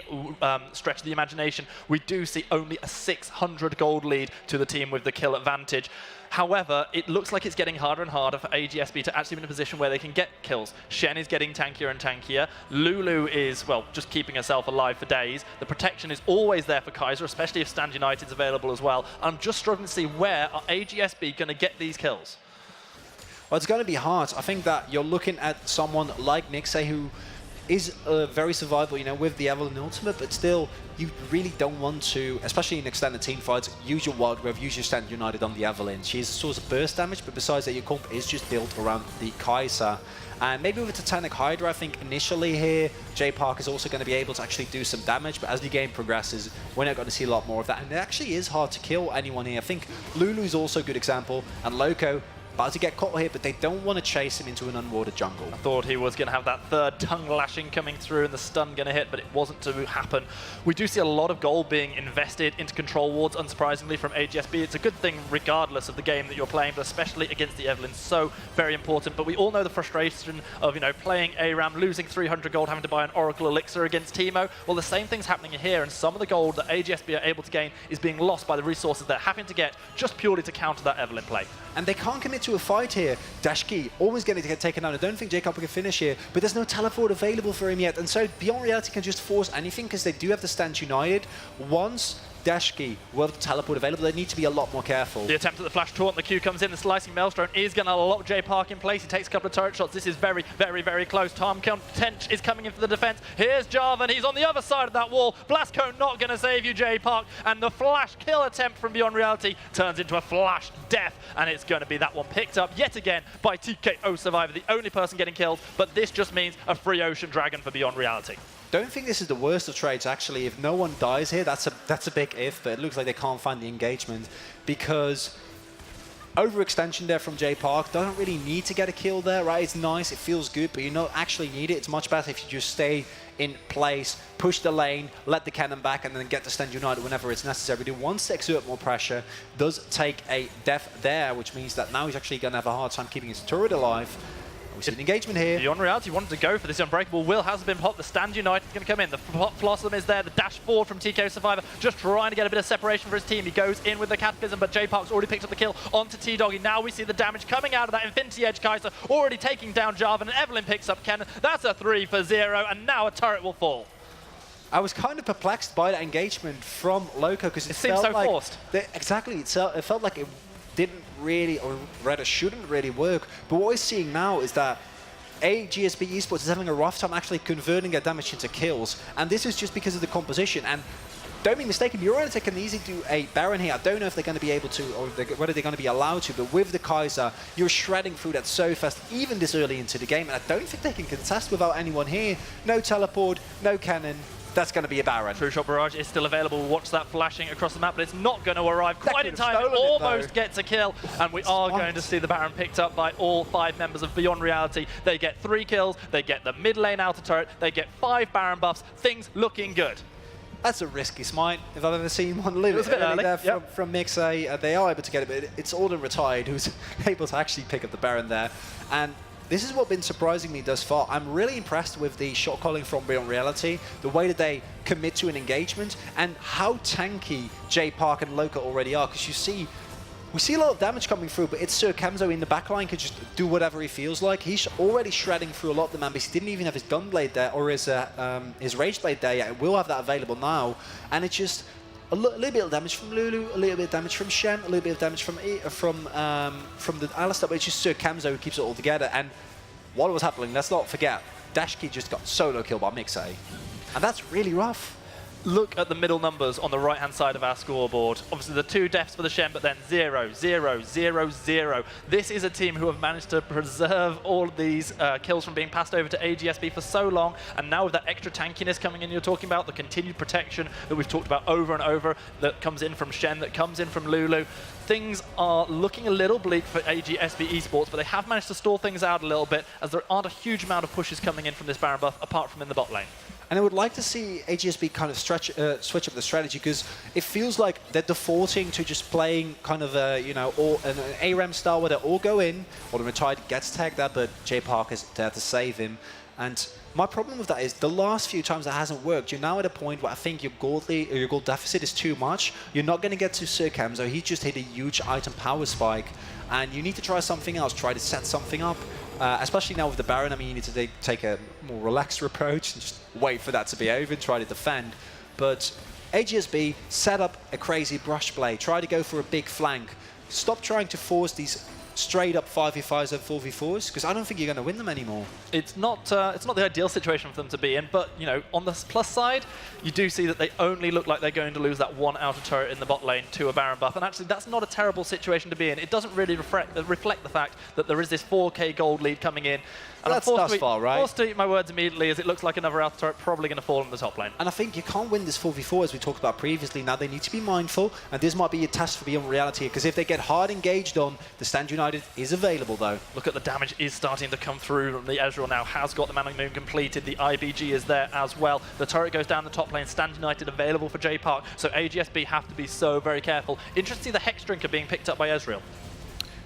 stretch of the imagination. We do see only a 600 gold lead to the team with the kill advantage. However, it looks like it's getting harder and harder for AGSB to actually be in a position where they can get kills. Shen is getting tankier and tankier. Lulu is, well, just keeping herself alive for days. The protection is always there for Kaiser, especially if Stand United's available as well. I'm just struggling to see where are AGSB going to get these kills. Well, it's going to be hard. I think that you're looking at someone like Mixay, who is very survivable, with the Evelyn ultimate, but still, you really don't want to, especially in extended team fights, use your Wild Grove, use your Stand United on the Evelyn. She's a source of burst damage, but besides that, your comp is just built around the Kaiser. And maybe with the Titanic Hydra, I think initially here, J Park is also going to be able to actually do some damage, but as the game progresses, we're not going to see a lot more of that. And it actually is hard to kill anyone here. I think Lulu's also a good example, and Loco, about to get caught here, but they don't want to chase him into an unwatered jungle. I thought he was going to have that third tongue lashing coming through and the stun going to hit, but it wasn't to happen. We do see a lot of gold being invested into control wards, unsurprisingly, from AGSB. It's a good thing regardless of the game that you're playing, but especially against the Evelyn, so very important. But we all know the frustration of, you know, playing ARAM, losing 300 gold, having to buy an Oracle Elixir against Teemo. Well, the same thing's happening here, and some of the gold that AGSB are able to gain is being lost by the resources they're having to get just purely to counter that Evelyn play. And they can't commit to a fight here. Dashki always going to get taken down. I don't think Jacob can finish here, but there's no teleport available for him yet. And so Beyond Reality can just force anything because they do have the Stand United. Once Dashki will have the teleport available, they need to be a lot more careful. The attempt at the flash taunt, the Q comes in, the slicing Maelstrom is going to lock J Park in place. He takes a couple of turret shots. This is very, very, very close. Tom Tench is coming in for the defense. Here's Jarvan, he's on the other side of that wall. Blast Cone not going to save you, J Park, and the flash kill attempt from Beyond Reality turns into a flash death, and it's going to be that one picked up yet again by TKO Survivor, the only person getting killed, but this just means a free Ocean Dragon for Beyond Reality. Don't think this is the worst of trades, actually. If no one dies here, that's a big if, but it looks like they can't find the engagement because overextension there from J Park. Don't really need to get a kill there, right? It's nice, it feels good, but you don't actually need it. It's much better if you just stay in place, push the lane, let the cannon back, and then get the Stand United whenever it's necessary. But once they exert more pressure, does take a death there, which means that now he's actually going to have a hard time keeping his turret alive. We see an engagement here. Beyond Reality wanted to go for this Unbreakable. Will has been popped. The Stand United is going to come in. The Blossom is there. The dash forward from TKO Survivor. Just trying to get a bit of separation for his team. He goes in with the Cataclysm, but J Park's already picked up the kill onto T-Doggy. Now we see the damage coming out of that Infinity Edge Kaiser, already taking down Jarvan, and Evelyn picks up Cannon. That's a 3 for 0, and now a turret will fall. I was kind of perplexed by that engagement from Loco because it seems so like forced. Exactly. It felt like it didn't really, or rather shouldn't really work. But what we're seeing now is that AGSB Esports is having a rough time actually converting their damage into kills, and this is just because of the composition. And don't be mistaken, Neurotic can easily do a Baron here. I don't know if they're going to be able to, or whether they're going to be allowed to, but with the Kaiser, you're shredding through that so fast, even this early into the game, and I don't think they can contest without anyone here. No teleport, no cannon. That's going to be a Baron. True Shot Barrage is still available. Watch that flashing across the map, but it's not going to arrive quite in time. It almost gets a kill, and we are going to see the Baron picked up by all 5 members of Beyond Reality. They get 3 kills, they get the mid lane outer turret, they get 5 Baron buffs. Things looking good. That's a risky smite, if I've ever seen one. A little bit early there from Mixay. They are able to get it, but it's Alden Retired who's able to actually pick up the Baron there. And this is what's been surprising me thus far. I'm really impressed with the shot calling from Beyond Reality, the way that they commit to an engagement, and how tanky J Park and Loca already are. Because we see a lot of damage coming through, but it's Sir Kemzo in the backline can just do whatever he feels like. He's already shredding through a lot of the members. He didn't even have his Gunblade there, or his Rage Blade there yet. We'll have that available now. And it's just a little bit of damage from Lulu, a little bit of damage from Shen, a little bit of damage from the Alistar, but it's just Sir Kemzo who keeps it all together. And what was happening, let's not forget, Dashki just got solo killed by Mixay. And that's really rough. Look at the middle numbers on the right-hand side of our scoreboard. Obviously, the 2 deaths for the Shen, but then 0, 0, 0, 0. This is a team who have managed to preserve all of these kills from being passed over to AGSB for so long, and now with that extra tankiness coming in, you're talking about the continued protection that we've talked about over and over that comes in from Shen, that comes in from Lulu. Things are looking a little bleak for AGSB Esports, but they have managed to stall things out a little bit, as there aren't a huge amount of pushes coming in from this Baron buff, apart from in the bot lane. And I would like to see AGSB kind of switch up the strategy, because it feels like they're defaulting to just playing kind of a, an ARAM style where they all go in, or the Retired gets tagged out, but J Park is there to save him. And my problem with that is the last few times that hasn't worked. You're now at a point where I think your gold deficit is too much. You're not going to get to Sir Kemzo. He just hit a huge item power spike, and you need to try something else. Try to set something up. Especially now with the Baron, I mean, you need to take a more relaxed approach and just wait for that to be over and try to defend. But AGSB set up a crazy brush play, try to go for a big flank. Stop trying to force these straight up 5v5s and 4v4s, because I don't think you're going to win them anymore. It's not the ideal situation for them to be in, but on the plus side, you do see that they only look like they're going to lose that 1 outer turret in the bot lane to a Baron buff, and actually that's not a terrible situation to be in. It doesn't really reflect the fact that there is this 4k gold lead coming in. And that's thus far, right? Forced to eat my words immediately, as it looks like another outer turret probably going to fall in the top lane. And I think you can't win this 4v4 as we talked about previously. Now they need to be mindful, and this might be a test for Beyond Reality, because if they get hard engaged on, the Stand United United is available, though. Look at the damage is starting to come through. The Ezreal now has got the Man on the Moon completed. The IBG is there as well. The turret goes down the top lane. Stand United available for J Park. So AGSB have to be so very careful. Interesting to see the Hex Drinker being picked up by Ezreal.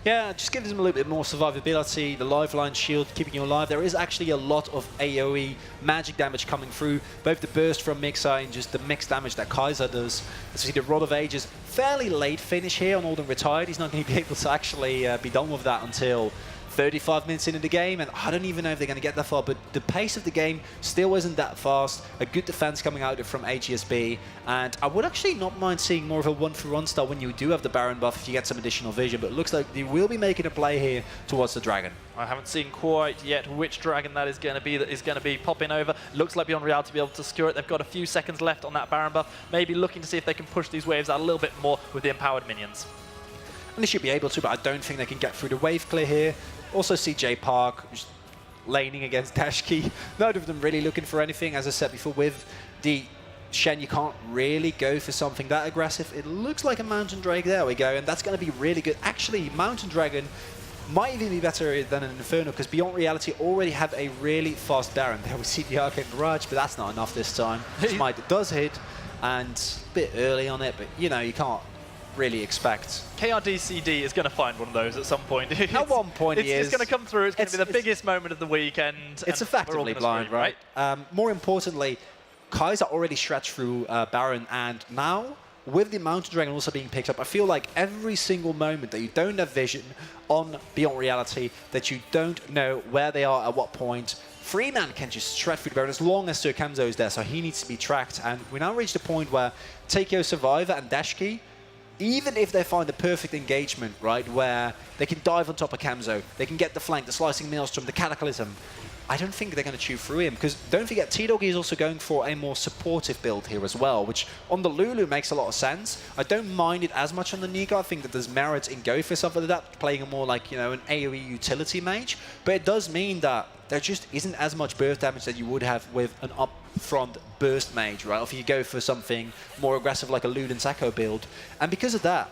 Yeah, just gives them a little bit more survivability, the lifeline shield keeping you alive. There is actually a lot of AoE magic damage coming through, both the burst from Mixer and just the mixed damage that Kaiser does. As we see the Rod of Ages, fairly late finish here on Alden Retired. He's not going to be able to actually be done with that until 35 minutes into the game, and I don't even know if they're going to get that far, but the pace of the game still isn't that fast. A good defense coming out from AGSB, and I would actually not mind seeing more of a one-for-one style when you do have the Baron buff if you get some additional vision, but it looks like they will be making a play here towards the Dragon. I haven't seen quite yet which Dragon that is going to be popping over. Looks like Beyond Reality to be able to secure it. They've got a few seconds left on that Baron buff, maybe looking to see if they can push these waves out a little bit more with the empowered minions. And they should be able to, but I don't think they can get through the wave clear here. Also see J Park just laning against Dashkey. Neither of them really looking for anything. As I said before, with the Shen, you can't really go for something that aggressive. It looks like a Mountain Drake. There we go. And that's going to be really good. Actually, Mountain Dragon might even be better than an Inferno, because Beyond Reality already have a really fast Baron. There we see the Arcane Barrage, but that's not enough this time. Smite does hit, and a bit early on it, but you know, you can't really expect. KRDCD is going to find one of those at some point. At one point it's going to come through. It's going to be the biggest moment of the weekend. It's effectively blind, scream, right? More importantly, Kaiser already stretched through Baron, and now with the Mountain Dragon also being picked up, I feel like every single moment that you don't have vision on Beyond Reality, that you don't know where they are at what point, Freeman can just shred through the Baron as long as Sir Kamzo is there, so he needs to be tracked. And we now reached a point where Takeo Survivor and Dashkey, even if they find the perfect engagement, right, where they can dive on top of Kamzo, they can get the flank, the Slicing Maelstrom, the Cataclysm, I don't think they're going to chew through him, because don't forget, T-Dog is also going for a more supportive build here as well, which on the Lulu makes a lot of sense. I don't mind it as much on the Nika. I think that there's merit in going for something like that, playing a more like, you know, an AoE utility mage, but it does mean that there just isn't as much burst damage that you would have with an upfront burst mage, right? Or if you go for something more aggressive like a Luden Sacco build. And because of that,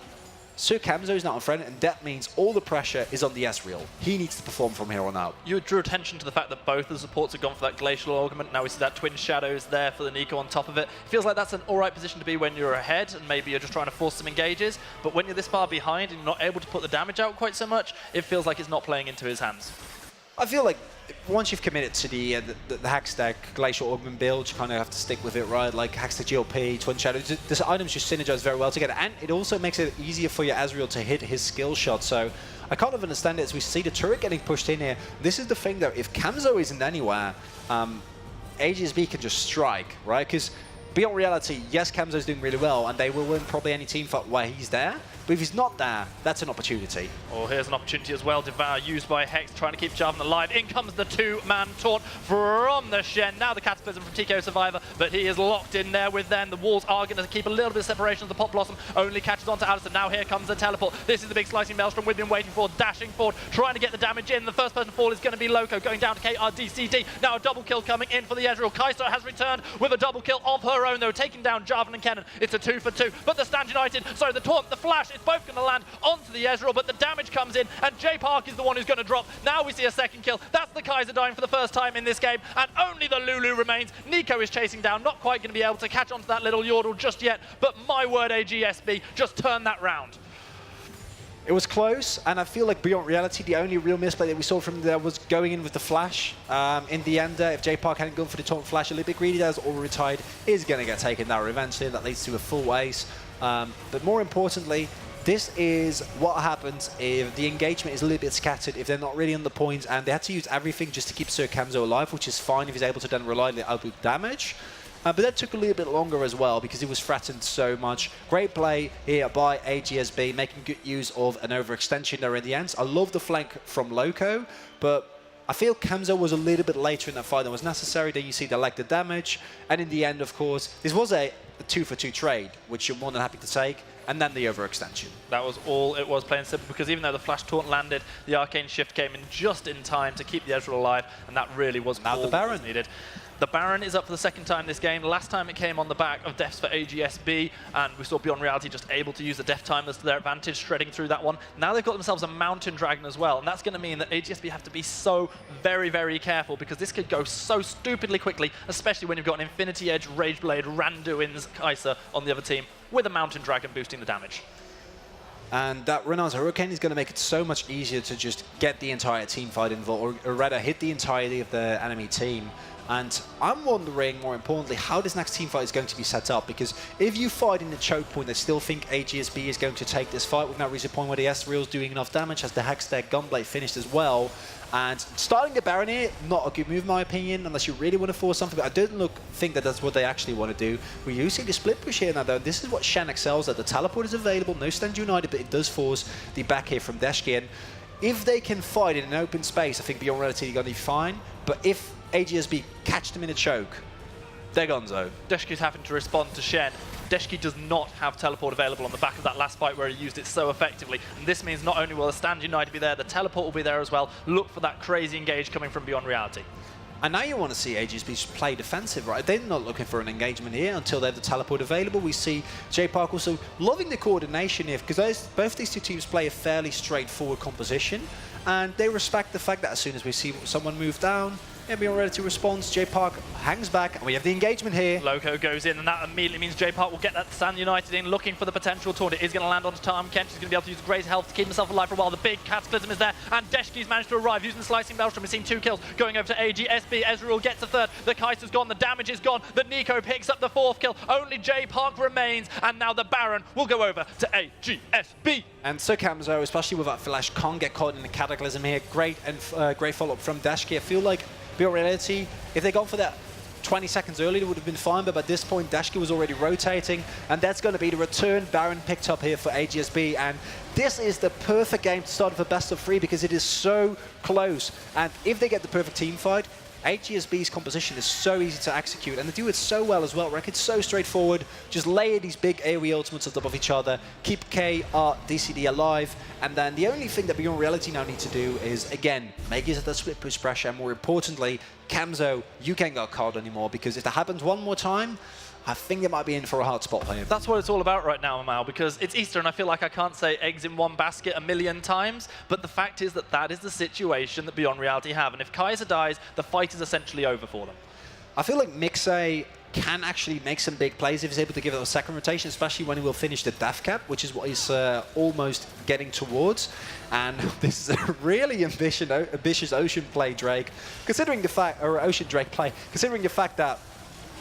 Sir Kamzo is not on front, and that means all the pressure is on the Ezreal. He needs to perform from here on out. You drew attention to the fact that both the supports have gone for that Glacial Augment. Now we see that Twin Shadows there for the Nico on top of it. Feels like that's an alright position to be when you're ahead, and maybe you're just trying to force some engages. But when you're this far behind and you're not able to put the damage out quite so much, it feels like it's not playing into his hands. I feel like once you've committed to the Hackstack Glacial Augment build, you kind of have to stick with it, right? Like Hackstack GLP, Twin Shadows, this items just synergize very well together, and it also makes it easier for your Ezreal to hit his skill shot. So I kind of understand it as we see the turret getting pushed in here. This is the thing though, if Kamzo isn't anywhere, AGSB can just strike, right? Because Beyond Reality, yes, Kamzo's doing really well, and they will win probably any team fight where he's there. But if he's not there, that's an opportunity. Oh, here's an opportunity as well. Devour used by Hex, trying to keep Jarvan alive. In comes the two-man taunt from the Shen. Now the Cataclysm from TKO Survivor, but he is locked in there with them. The walls are going to keep a little bit of separation of the Pot Blossom. Only catches onto Alisson. Now here comes the teleport. This is the big Slicing Maelstrom we've been waiting for. Dashing forward, trying to get the damage in. The first person to fall is going to be Loco, going down to KRDCD. Now a double kill coming in for the Ezreal. Kai'Sa has returned with a double kill of her own, though, taking down Jarvan and Kennen. It's a 2-for-2, but the Stand United, sorry, the taunt, the flash, it's both going to land onto the Ezreal, but the damage comes in, and J Park is the one who's going to drop. Now we see a second kill. That's the Kai'Sa dying for the first time in this game, and only the Lulu remains. Nico is chasing down, not quite going to be able to catch onto that little Yordle just yet, but my word, AGSB, just turn that round. It was close, and I feel like Beyond Reality, the only real misplay that we saw from there was going in with the flash. In the end, if J Park hadn't gone for the taunt flash a little bit greedy, as All Retired is going to get taken down eventually. That leads to a full ace. But more importantly, this is what happens if the engagement is a little bit scattered, if they're not really on the points, and they had to use everything just to keep Sir Kamzo alive, which is fine if he's able to then reliably output damage. But that took a little bit longer as well because he was threatened so much. Great play here by AGSB, making good use of an overextension there in the end. I love the flank from Loco, but I feel Kamzo was a little bit later in that fight than was necessary. Then you see they lack the damage. And in the end, of course, this was a 2-for-2 trade, which you're more than happy to take. and then the overextension. That was all it was, plain and simple, because even though the Flash Taunt landed, the Arcane Shift came in just in time to keep the Ezreal alive, and that really was all that was needed. The Baron is up for the second time this game. Last time it came on the back of deaths for AGSB, and we saw Beyond Reality just able to use the death timers to their advantage, shredding through that one. Now they've got themselves a Mountain Dragon as well, and that's going to mean that AGSB have to be so very, very careful, because this could go so stupidly quickly, especially when you've got an Infinity Edge, Rageblade, Randuin's Kai'Sa on the other team, with a Mountain Dragon boosting the damage. And that Renar's Hurricane is going to make it so much easier to just get the entire team fight involved, or rather hit the entirety of the enemy team. And I'm wondering, more importantly, how this next team fight is going to be set up. Because if you fight in the choke point, I still think AGSB is going to take this fight. We've now reached a point where the Ezreal's doing enough damage, has the Hextech Gunblade finished as well. And starting the Baron here, not a good move in my opinion, unless you really want to force something. But I don't think that that's what they actually want to do. We're using the split push here now, though. This is what Shen excels at. The teleport is available, no stand united, but it does force the back here from Deshki. And if they can fight in an open space, I think Beyond Reality are going to be fine. But if AGSB catch them in a choke, they're gonzo. Deshki's having to respond to Shen. Deshki does not have teleport available on the back of that last fight where he used it so effectively. And this means not only will the stand united be there, the teleport will be there as well. Look for that crazy engage coming from Beyond Reality. And now you want to see AGSB play defensive, right? They're not looking for an engagement here until they have the teleport available. We see J-Park also loving the coordination here, because both these two teams play a fairly straightforward composition, and they respect the fact that as soon as we see someone move down, Beyond Reality responds, J-Park hangs back, and we have the engagement here. Loco goes in, and that immediately means J-Park will get that Stand United in, looking for the potential taunt. It is going to land onto Tom. Kent is going to be able to use Grey's health to keep himself alive for a while. The big Cataclysm is there, and Deshki's managed to arrive using the Slicing Maelstrom. We've seen 2 kills going over to AGSB. Ezreal gets a 3rd. The Kai'Sa's gone. The damage is gone. The Nico picks up the 4th kill. Only J-Park remains, and now the Baron will go over to AGSB. And so Camzo, especially with that Flash, can't get caught in the Cataclysm here. Great follow-up from Deshki. I feel like Beyond Reality, if they gone for that 20 seconds earlier, it would have been fine, but by this point, Deshki was already rotating, and that's going to be the return Baron picked up here for AGSB, and this is the perfect game to start with a best of 3 because it is so close, and if they get the perfect team fight, AGSB's composition is so easy to execute, and they do it so well as well, right? It's so straightforward. Just layer these big AoE ultimates on top of each other, keep K, R, DCD alive, and then the only thing that Beyond Reality now need to do is, again, make use of the split push pressure, and more importantly, Camzo, you can't get caught anymore, because if that happens one more time, I think they might be in for a hard spot for him. That's what it's all about right now, Amal, because it's Easter and I feel like I can't say eggs in one basket a million times, but the fact is that that is the situation that Beyond Reality have, and if Kai'Sa dies, the fight is essentially over for them. I feel like Mixay can actually make some big plays if he's able to give it a second rotation, especially when he will finish the death cap, which is what he's almost getting towards. And this is a really ambitious Ocean play, Drake, considering the fact, or Ocean Drake play, considering the fact that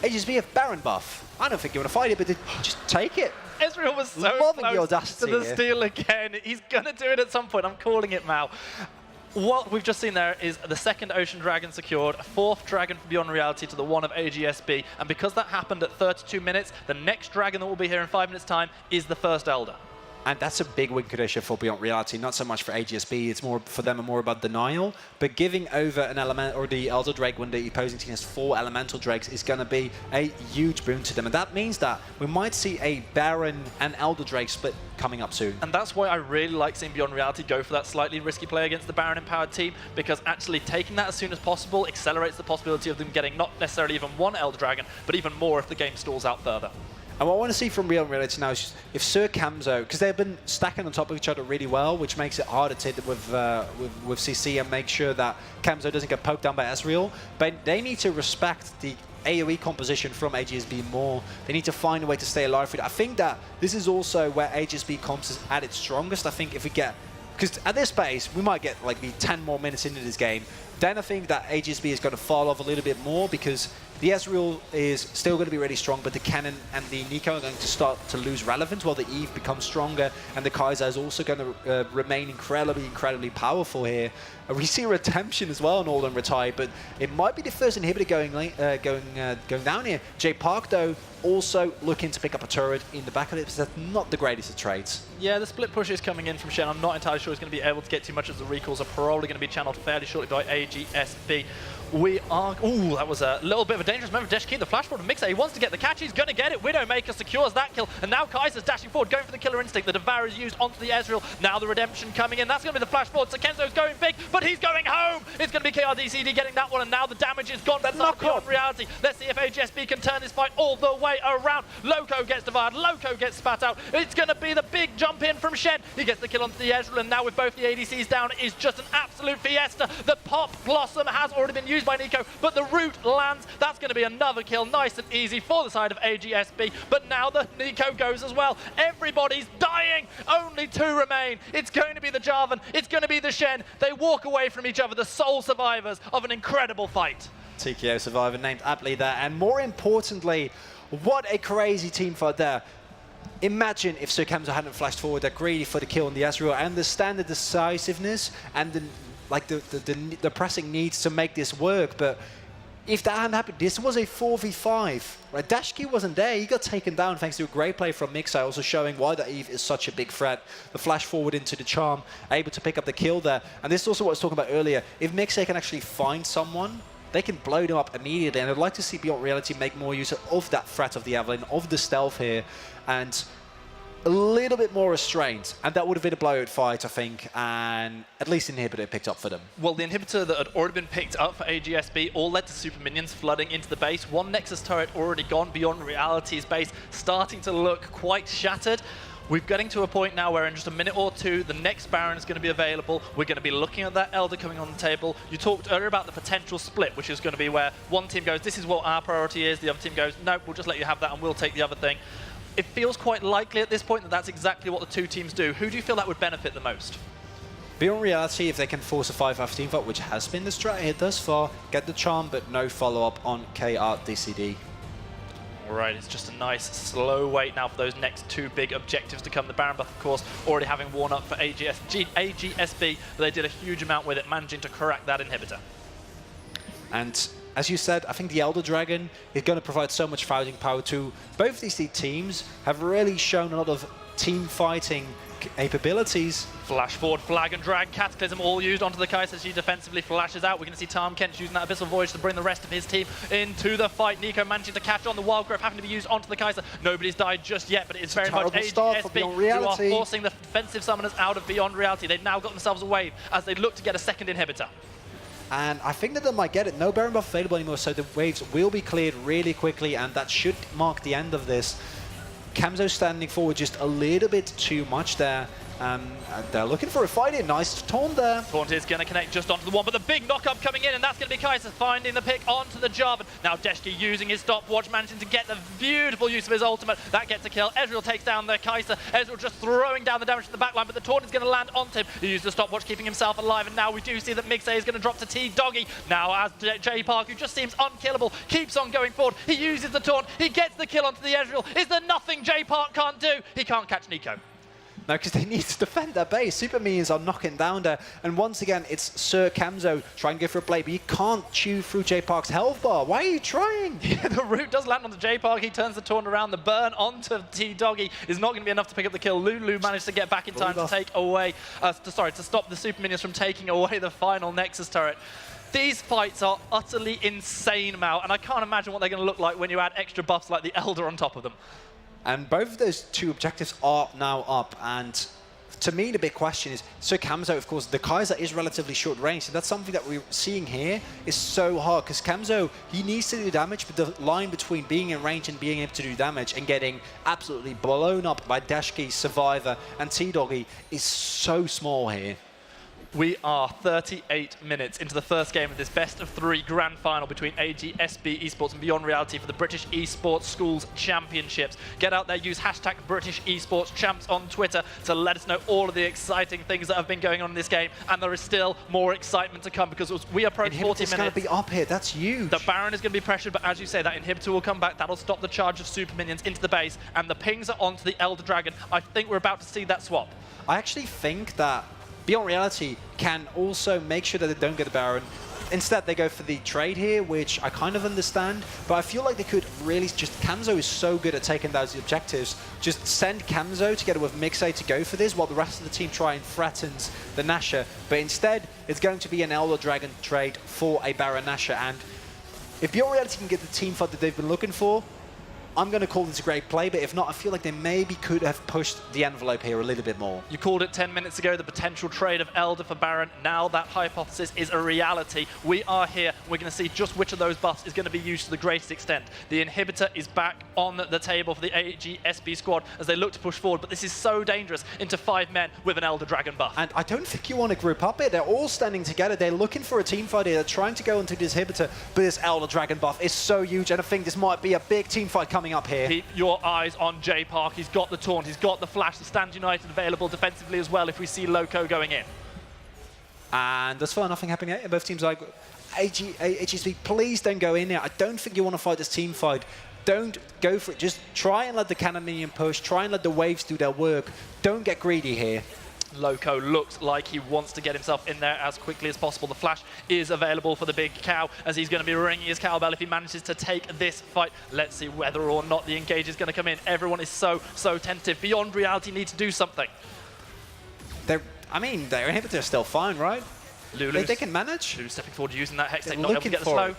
AGSB have Baron buff. I don't think you want to fight it, but just take it. Ezreal was so Loving the close audacity to the here. steal again. He's going to do it at some point. I'm calling it, Mal. What we've just seen there is the 2nd Ocean Dragon secured, a 4th Dragon from Beyond Reality to the 1 of AGSB. And because that happened at 32 minutes, the next Dragon that will be here in 5 minutes' time is the 1st Elder. And that's a big win condition for Beyond Reality, not so much for AGSB, it's more for them more about denial. But giving over an element, or the Elder Drake when the opposing team has 4 Elemental Drakes is going to be a huge boon to them. And that means that we might see a Baron and Elder Drake split coming up soon. And that's why I really like seeing Beyond Reality go for that slightly risky play against the Baron empowered team, because actually taking that as soon as possible accelerates the possibility of them getting not necessarily even 1 Elder Dragon, but even more if the game stalls out further. And what I want to see from Beyond Reality now is just if Sir Camzo, because they've been stacking on top of each other really well, which makes it harder to hit with CC and make sure that Camzo doesn't get poked down by Ezreal. But they need to respect the AoE composition from AGSB more. They need to find a way to stay alive for it. I think that this is also where AGSB comps is at its strongest. I think if we get, because at this pace, we might get like the 10 more minutes into this game. Then I think that AGSB is going to fall off a little bit more, because the Ezreal is still going to be really strong, but the Cannon and the Nico are going to start to lose relevance while the Eve becomes stronger, and the Kai'Sa is also going to remain incredibly powerful here. We see Redemption as well on All and Retire, but it might be the first inhibitor going down here. J-Park, though, also looking to pick up a turret in the back of it, because that's not the greatest of trades. Yeah, the split push is coming in from Shen. I'm not entirely sure he's going to be able to get too much, as the recalls are probably going to be channeled fairly shortly by AGSB. We are... Ooh, that was a little bit of a dangerous moment of Deshki, the flash forward of Mixer. He wants to get the catch, he's going to get it. Widowmaker secures that kill, and now Kaiser's dashing forward, going for the killer instinct. The Devour is used onto the Ezreal. Now the Redemption coming in. That's going to be the flash forward. So Kenzo's going big, but he's going home. It's going to be KRDCD getting that one, and now the damage is gone. That's not beyond reality. Let's see if AGSB can turn this fight all the way around. Loco gets devoured, Loco gets spat out. It's going to be the big jump in from Shen. He gets the kill onto the Ezreal, and now with both the ADCs down, it is just an absolute fiesta. The Pop Blossom has already been used by Nico, but the root lands. That's going to be another kill, nice and easy for the side of AGSB, but now the Nico goes as well. Everybody's dying, only 2 remain. It's going to be the Jarvan, it's going to be the Shen. They walk away from each other, the sole survivors of an incredible fight. TKO survivor named aptly there, and more importantly, what a crazy team fight there. Imagine if Kamzo hadn't flashed forward that greedy for the kill on the Ezreal, and the standard decisiveness and the pressing needs to make this work. But if that hadn't happened, this was a 4v5. Right? Dashki wasn't there. He got taken down thanks to a great play from Mixer, also showing why the Eve is such a big threat. The flash forward into the Charm, able to pick up the kill there. And this is also what I was talking about earlier. If Mixer can actually find someone, they can blow them up immediately. And I'd like to see Beyond Reality make more use of that threat of the Evelyn, of the stealth here, and a little bit more restraint, and that would have been a blowout fight, I think, and at least the inhibitor picked up for them. Well, the inhibitor that had already been picked up for AGSB all led to super minions flooding into the base. One Nexus turret already gone. Beyond Reality's base starting to look quite shattered. We're getting to a point now where in just a minute or two, the next Baron is going to be available. We're going to be looking at that Elder coming on the table. You talked earlier about the potential split, which is going to be where one team goes, this is what our priority is. The other team goes, no, we'll just let you have that and we'll take the other thing. It feels quite likely at this point that that's exactly what the 2 teams do. Who do you feel that would benefit the most? Beyond Reality, if they can force a 5-15 fight, which has been the strat here thus far, get the Charm, but no follow-up on KRDCD. All right, it's just a nice slow wait now for those next 2 big objectives to come. The Baron buff, of course, already having worn up for AGSB, but they did a huge amount with it, managing to crack that inhibitor. And as you said, I think the Elder Dragon is going to provide so much fighting power too. Both these teams have really shown a lot of team fighting capabilities. Flash forward, flag and drag, Cataclysm all used onto the Kai'Sa. She defensively flashes out. We're going to see Tom Kent using that Abyssal Voyage to bring the rest of his team into the fight. Nico managing to catch on the Wild Growth, having to be used onto the Kai'Sa. Nobody's died just yet, but it is very much AGSB who are forcing the defensive summoners out of Beyond Reality. They've now got themselves a wave as they look to get a second inhibitor. And I think that they might get it. No Baron buff available anymore, so the waves will be cleared really quickly, and that should mark the end of this. Kamzo standing forward just a little bit too much there. They're looking for a fight here. Nice taunt there. Taunt is going to connect just onto the one, but the big knock-up coming in, and that's going to be Kai'Sa finding the pick onto the Jarvan. Now Deshki using his stopwatch, managing to get the beautiful use of his ultimate. That gets a kill. Ezreal takes down the Kai'Sa. Ezreal just throwing down the damage to the backline, but the taunt is going to land onto him. He used the stopwatch, keeping himself alive, and now we do see that Mixer is going to drop to T-Doggy. Now as J Park, who just seems unkillable, keeps on going forward. He uses the taunt. He gets the kill onto the Ezreal. Is there nothing J Park can't do? He can't catch Nico. No, because they need to defend their base. Super minions are knocking down there. And once again, it's Sir Kamzo trying to go for a play, but you can't chew through J Park's health bar. Why are you trying? Yeah, the root does land onto J Park. He turns the taunt around. The burn onto T-Doggy is not going to be enough to pick up the kill. Lulu managed to get back in time to take away, to stop the super minions from taking away the final Nexus turret. These fights are utterly insane, Mal, and I can't imagine what they're going to look like when you add extra buffs like the Elder on top of them. And both of those 2 objectives are now up, and to me the big question is, so Kamzo, of course, the Kai'Sa is relatively short range, so that's something that we're seeing here is so hard, because Kamzo, he needs to do damage, but the line between being in range and being able to do damage and getting absolutely blown up by Dashki, Survivor, and T-Doggy is so small here. We are 38 minutes into the first game of this best-of-3 grand final between AGSB Esports and Beyond Reality for the British Esports Schools Championships. Get out there, use hashtag British Esports Champs on Twitter to let us know all of the exciting things that have been going on in this game, and there is still more excitement to come because we approach 40 minutes. It's going to be up here, that's huge. The Baron is going to be pressured, but as you say, that inhibitor will come back. That'll stop the charge of super minions into the base, and the pings are onto the Elder Dragon. I think we're about to see that swap. I actually think that Beyond Reality can also make sure that they don't get the Baron. Instead, they go for the trade here, which I kind of understand, but I feel like they could really just... Kamzo is so good at taking those objectives. Just send Kamzo together with Mixer to go for this, while the rest of the team try and threatens the Nashor. But instead, it's going to be an Elder Dragon trade for a Baron Nashor, and If Beyond Reality can get the team fight that they've been looking for, I'm going to call this a great play, but if not, I feel like they maybe could have pushed the envelope here a little bit more. You called it 10 minutes ago, the potential trade of Elder for Baron. Now that hypothesis is a reality. We are here. We're going to see just which of those buffs is going to be used to the greatest extent. The inhibitor is back on the table for the AGSB squad as they look to push forward, but this is so dangerous into 5 men with an Elder Dragon buff. And I don't think you want to group up here. They're all standing together. They're looking for a team fight here. They're trying to go into this inhibitor, but this Elder Dragon buff is so huge, and I think this might be a big team fight coming up here. Keep your eyes on J Park. He's got the taunt, he's got the flash, the Stand United available defensively as well if we see Loco going in. And thus far, nothing happening here. Both teams like AGSB, please don't go in here. I don't think you want to fight this team fight. Don't go for it. Just try and let the cannon minion push. Try and let the waves do their work. Don't get greedy here. Loco looks like he wants to get himself in there as quickly as possible. The flash is available for the big cow as he's going to be ringing his cowbell if he manages to take this fight. Let's see whether or not the engage is going to come in. Everyone is so tentative. Beyond Reality needs to do something. Their inhibitor is still fine, right? Lulu, they can manage. Lulu stepping forward, using that hex, They're not able to get the slow.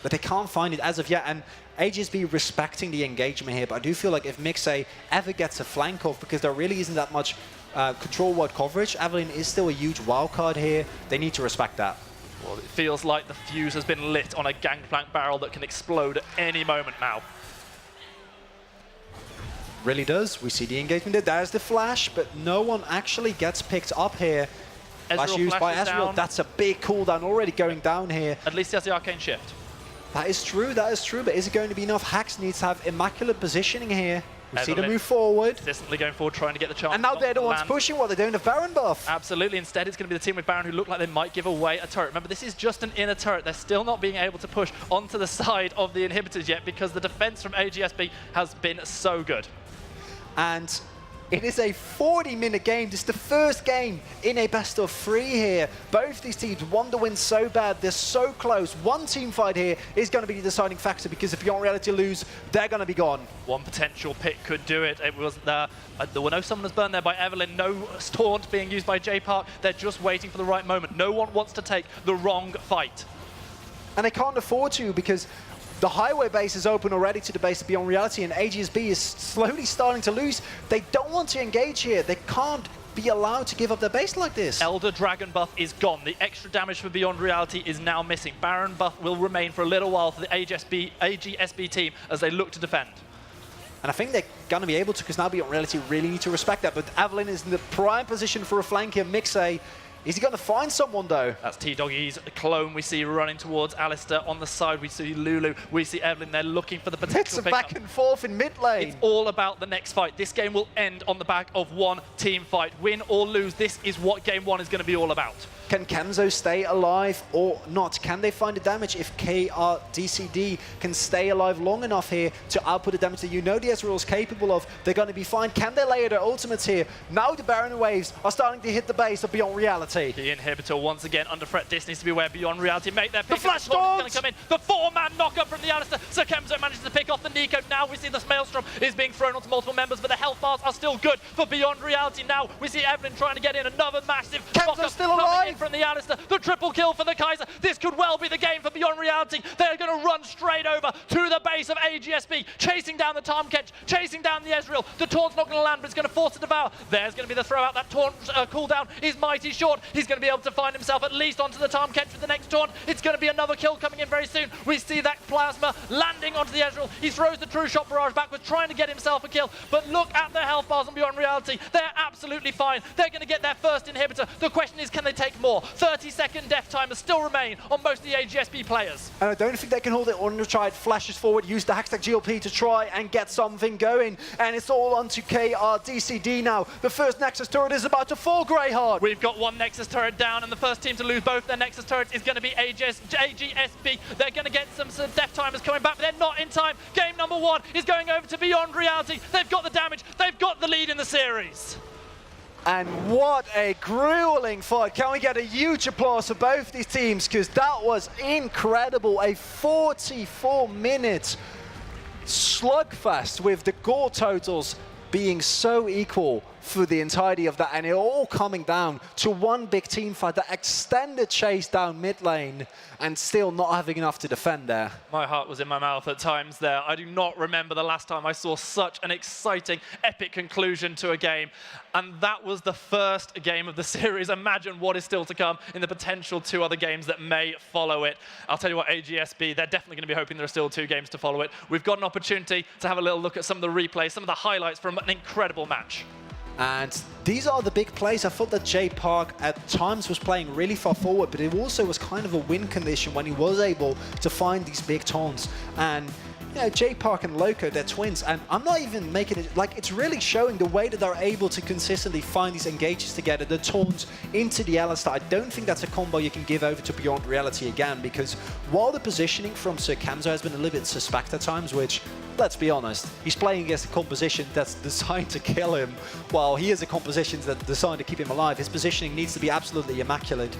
But they can't find it as of yet, and AGSB respecting the engagement here, but I do feel like if Mixay ever gets a flank off, because there really isn't that much control-wide coverage, Evelyn is still a huge wildcard here. They need to respect that. Well, it feels like the fuse has been lit on a gangplank barrel that can explode at any moment now. Really does. We see the engagement there. There's the flash, but no one actually gets picked up here. Flash used by Ezreal. That's a big cooldown already going down here. At least he has the arcane shift. That is true, but is it going to be enough? Hax needs to have immaculate positioning here. We see them move forward. Consistently going forward, trying to get the chance. And now they're the ones pushing what they're doing, the Baron buff. Absolutely. Instead, it's going to be the team with Baron who look like they might give away a turret. Remember, this is just an inner turret. They're still not being able to push onto the side of the inhibitors yet because the defense from AGSB has been so good. And it is a 40-minute game. This is the first game in a best-of-3 here. Both these teams want to win so bad. They're so close. One team fight here is going to be the deciding factor because if Beyond Reality lose, they're going to be gone. One potential pick could do it. It was there were no summoners burned there by Evelyn, no taunt being used by J Park. They're just waiting for the right moment. No one wants to take the wrong fight. And they can't afford to because the highway base is open already to the base of Beyond Reality, and AGSB is slowly starting to lose. They don't want to engage here. They can't be allowed to give up their base like this. Elder Dragon buff is gone. The extra damage for Beyond Reality is now missing. Baron buff will remain for a little while for the AGSB team as they look to defend. And I think they're going to be able to, because now Beyond Reality really need to respect that. But Evelyn is in the prime position for a flank here. Mixay, is he going to find someone, though? That's T-Doggy's clone we see running towards Alistair. On the side, we see Lulu. We see Evelyn. They're looking for the potential It's a back and forth in mid lane. It's all about the next fight. This game will end on the back of one team fight. Win or lose, this is what game one is going to be all about. Can Kenzo stay alive or not? Can they find the damage if KRDCD can stay alive long enough here to output the damage that you know the Ezreal is capable of? They're going to be fine. Can they layer their ultimates here? Now the Baron waves are starting to hit the base of Beyond Reality. The inhibitor once again under threat. This needs to be where Beyond Reality make their pick. The flash going to come in. The 4-man knockup from the Alistair. So Kenzo manages to pick off the Nico. Now we see the Maelstrom is being thrown onto multiple members, but the health bars are still good for Beyond Reality. Now we see Evelyn trying to get in another massive Kenzo's still alive from the Alistair. The triple kill for the Kaiser. This could well be the game for Beyond Reality. They're going to run straight over to the base of AGSB, chasing down the Tom Ketch, chasing down the Ezreal. The taunt's not going to land, but it's going to force a devour. There's going to be the throw out. That taunt cooldown is mighty short. He's going to be able to find himself at least onto the Tom Ketch with the next taunt. It's going to be another kill coming in very soon. We see that plasma landing onto the Ezreal. He throws the true shot barrage backwards, trying to get himself a kill. But look at their health bars on Beyond Reality. They're absolutely fine. They're going to get their first inhibitor. The question is, can they take more? 30-second death timers still remain on most of the AGSB players. And I don't think they can hold it on the try. It flashes forward, use the hashtag GLP to try and get something going. And it's all onto KRDCD now. The first Nexus turret is about to fall, Greyheart. We've got one Nexus turret down, and the first team to lose both their Nexus turrets is going to be AGSB. They're going to get some death timers coming back, but they're not in time. Game number one is going over to Beyond Reality. They've got the damage. They've got the lead in the series. And what a grueling fight. Can we get a huge applause for both these teams? Because that was incredible. A 44-minute slugfest with the gore totals being so equal. for the entirety of that, and it all coming down to one big team fight, that extended chase down mid lane, and still not having enough to defend there. My heart was in my mouth at times there. I do not remember the last time I saw such an exciting, epic conclusion to a game. And that was the first game of the series. Imagine what is still to come in the potential 2 other games that may follow it. I'll tell you what, AGSB, they're definitely going to be hoping there are still 2 games to follow it. We've got an opportunity to have a little look at some of the replays, some of the highlights from an incredible match. And these are the big plays. I thought that Jay Park at times was playing really far forward, but it also was kind of a win condition when he was able to find these big taunts. And you know, Jay Park and Loco, they're twins, and I'm not even making it, like, it's really showing the way that they're able to consistently find these engages together, the taunts into the Alistair. I don't think that's a combo you can give over to Beyond Reality again, because while the positioning from Sir Kamzo has been a little bit suspect at times, which, let's be honest, he's playing against a composition that's designed to kill him, while he has a composition that's designed to keep him alive. His positioning needs to be absolutely immaculate,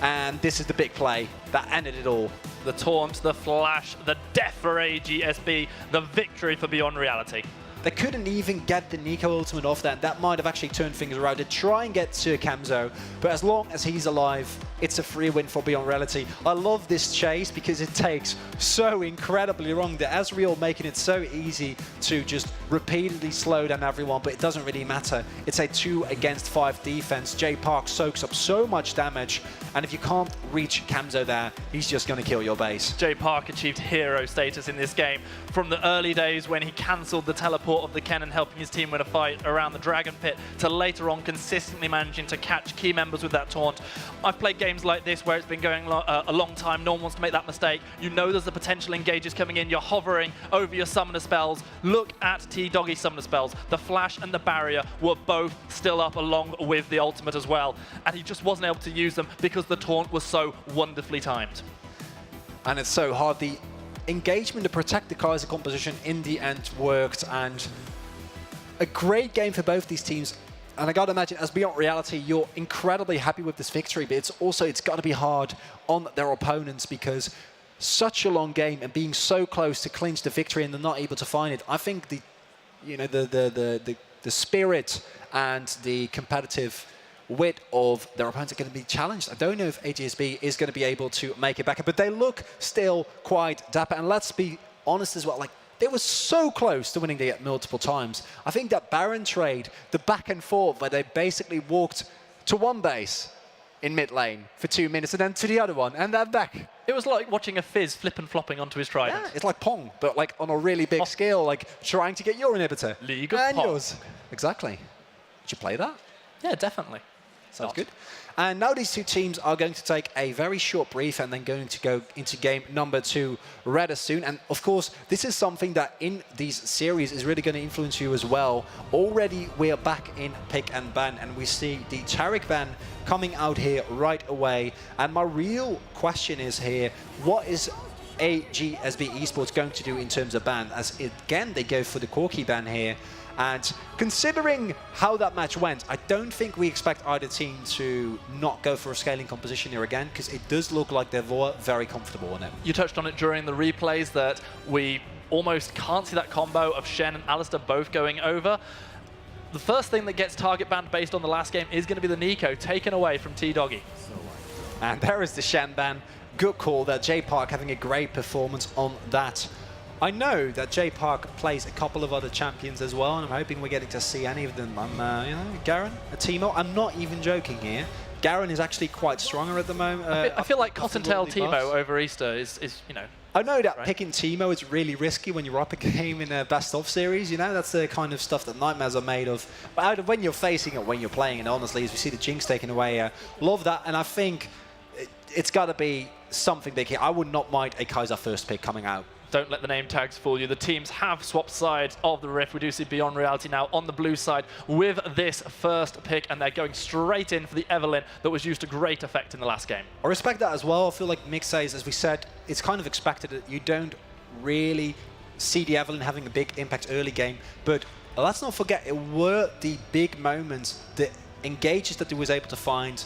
and this is the big play that ended it all. The taunt, the flash, the death for AGSB, the victory for Beyond Reality. They couldn't even get the Nico ultimate off that. That might have actually turned things around to try and get Sir Kamzo, but as long as he's alive, it's a free win for Beyond Reality. I love this chase because it takes so incredibly long. The Ezreal making it so easy to just repeatedly slow down everyone, but it doesn't really matter. It's a 2 against 5 defense. Jay Park soaks up so much damage, and if you can't reach Kamzo there, he's just going to kill your base. Jay Park achieved hero status in this game from the early days when he cancelled the teleport of the Kennen, helping his team win a fight around the Dragon Pit, to later on consistently managing to catch key members with that taunt. I've played games like this where it's been going a long time, no one wants to make that mistake. You know there's the potential engages coming in, you're hovering over your summoner spells. Look at T-Doggy's summoner spells. The flash and the barrier were both still up along with the ultimate as well, and he just wasn't able to use them because the taunt was so wonderfully timed. And it's so hard. The engagement to protect the Kaiser composition in the end worked, and a great game for both these teams. And I gotta imagine, as Beyond Reality, you're incredibly happy with this victory, but it's gotta be hard on their opponents, because such a long game and being so close to clinch the victory and they're not able to find it. I think the spirit and the competitive wit of their opponents are going to be challenged. I don't know if AGSB is going to be able to make it back, but they look still quite dapper. And let's be honest as well, like, they were so close to winning the game multiple times. I think that Baron trade, the back and forth, where they basically walked to one base in mid lane for 2 minutes and then to the other one and then back. It was like watching a Fizz flip and flopping onto his trident. Yeah, it's like Pong, but like on a really big scale, like trying to get your inhibitor. League of Pong. Yours. Exactly. Did you play that? Yeah, definitely. Sounds good. And now these 2 teams are going to take a very short brief and then going to go into game number 2 rather soon. And of course, this is something that in these series is really going to influence you as well. Already we are back in pick and ban, and we see the Taric ban coming out here right away. And my real question is here, what is AGSB Esports going to do in terms of ban? As again, they go for the Corki ban here. And considering how that match went, I don't think we expect either team to not go for a scaling composition here again, because it does look like they're very comfortable in it. You touched on it during the replays that we almost can't see that combo of Shen and Alistair both going over. The first thing that gets target banned based on the last game is going to be the Nico, taken away from T-Doggy. And there is the Shen ban. Good call there. Jay Park having a great performance on that. I know that Jay Park plays a couple of other champions as well, and I'm hoping we're getting to see any of them. You know, Garen, a Teemo. I'm not even joking here. Garen is actually quite stronger at the moment. I feel like Cottontail Teemo over Easter is, you know. I know that right? Picking Teemo is really risky when you're up a game in a best-of series. You know, that's the kind of stuff that nightmares are made of. But out of when you're facing it, when you're playing, and honestly, as we see the Jinx taken away, love that. And I think it's got to be something big here. I would not mind a Kaiser first pick coming out. Don't let the name tags fool you. The teams have swapped sides of the Rift. We do see Beyond Reality now on the blue side with this first pick, and they're going straight in for the Evelynn that was used to great effect in the last game. I respect that as well. I feel like Mixays, as we said, it's kind of expected that you don't really see the Evelynn having a big impact early game, but let's not forget, it were the big moments, the engages that he was able to find.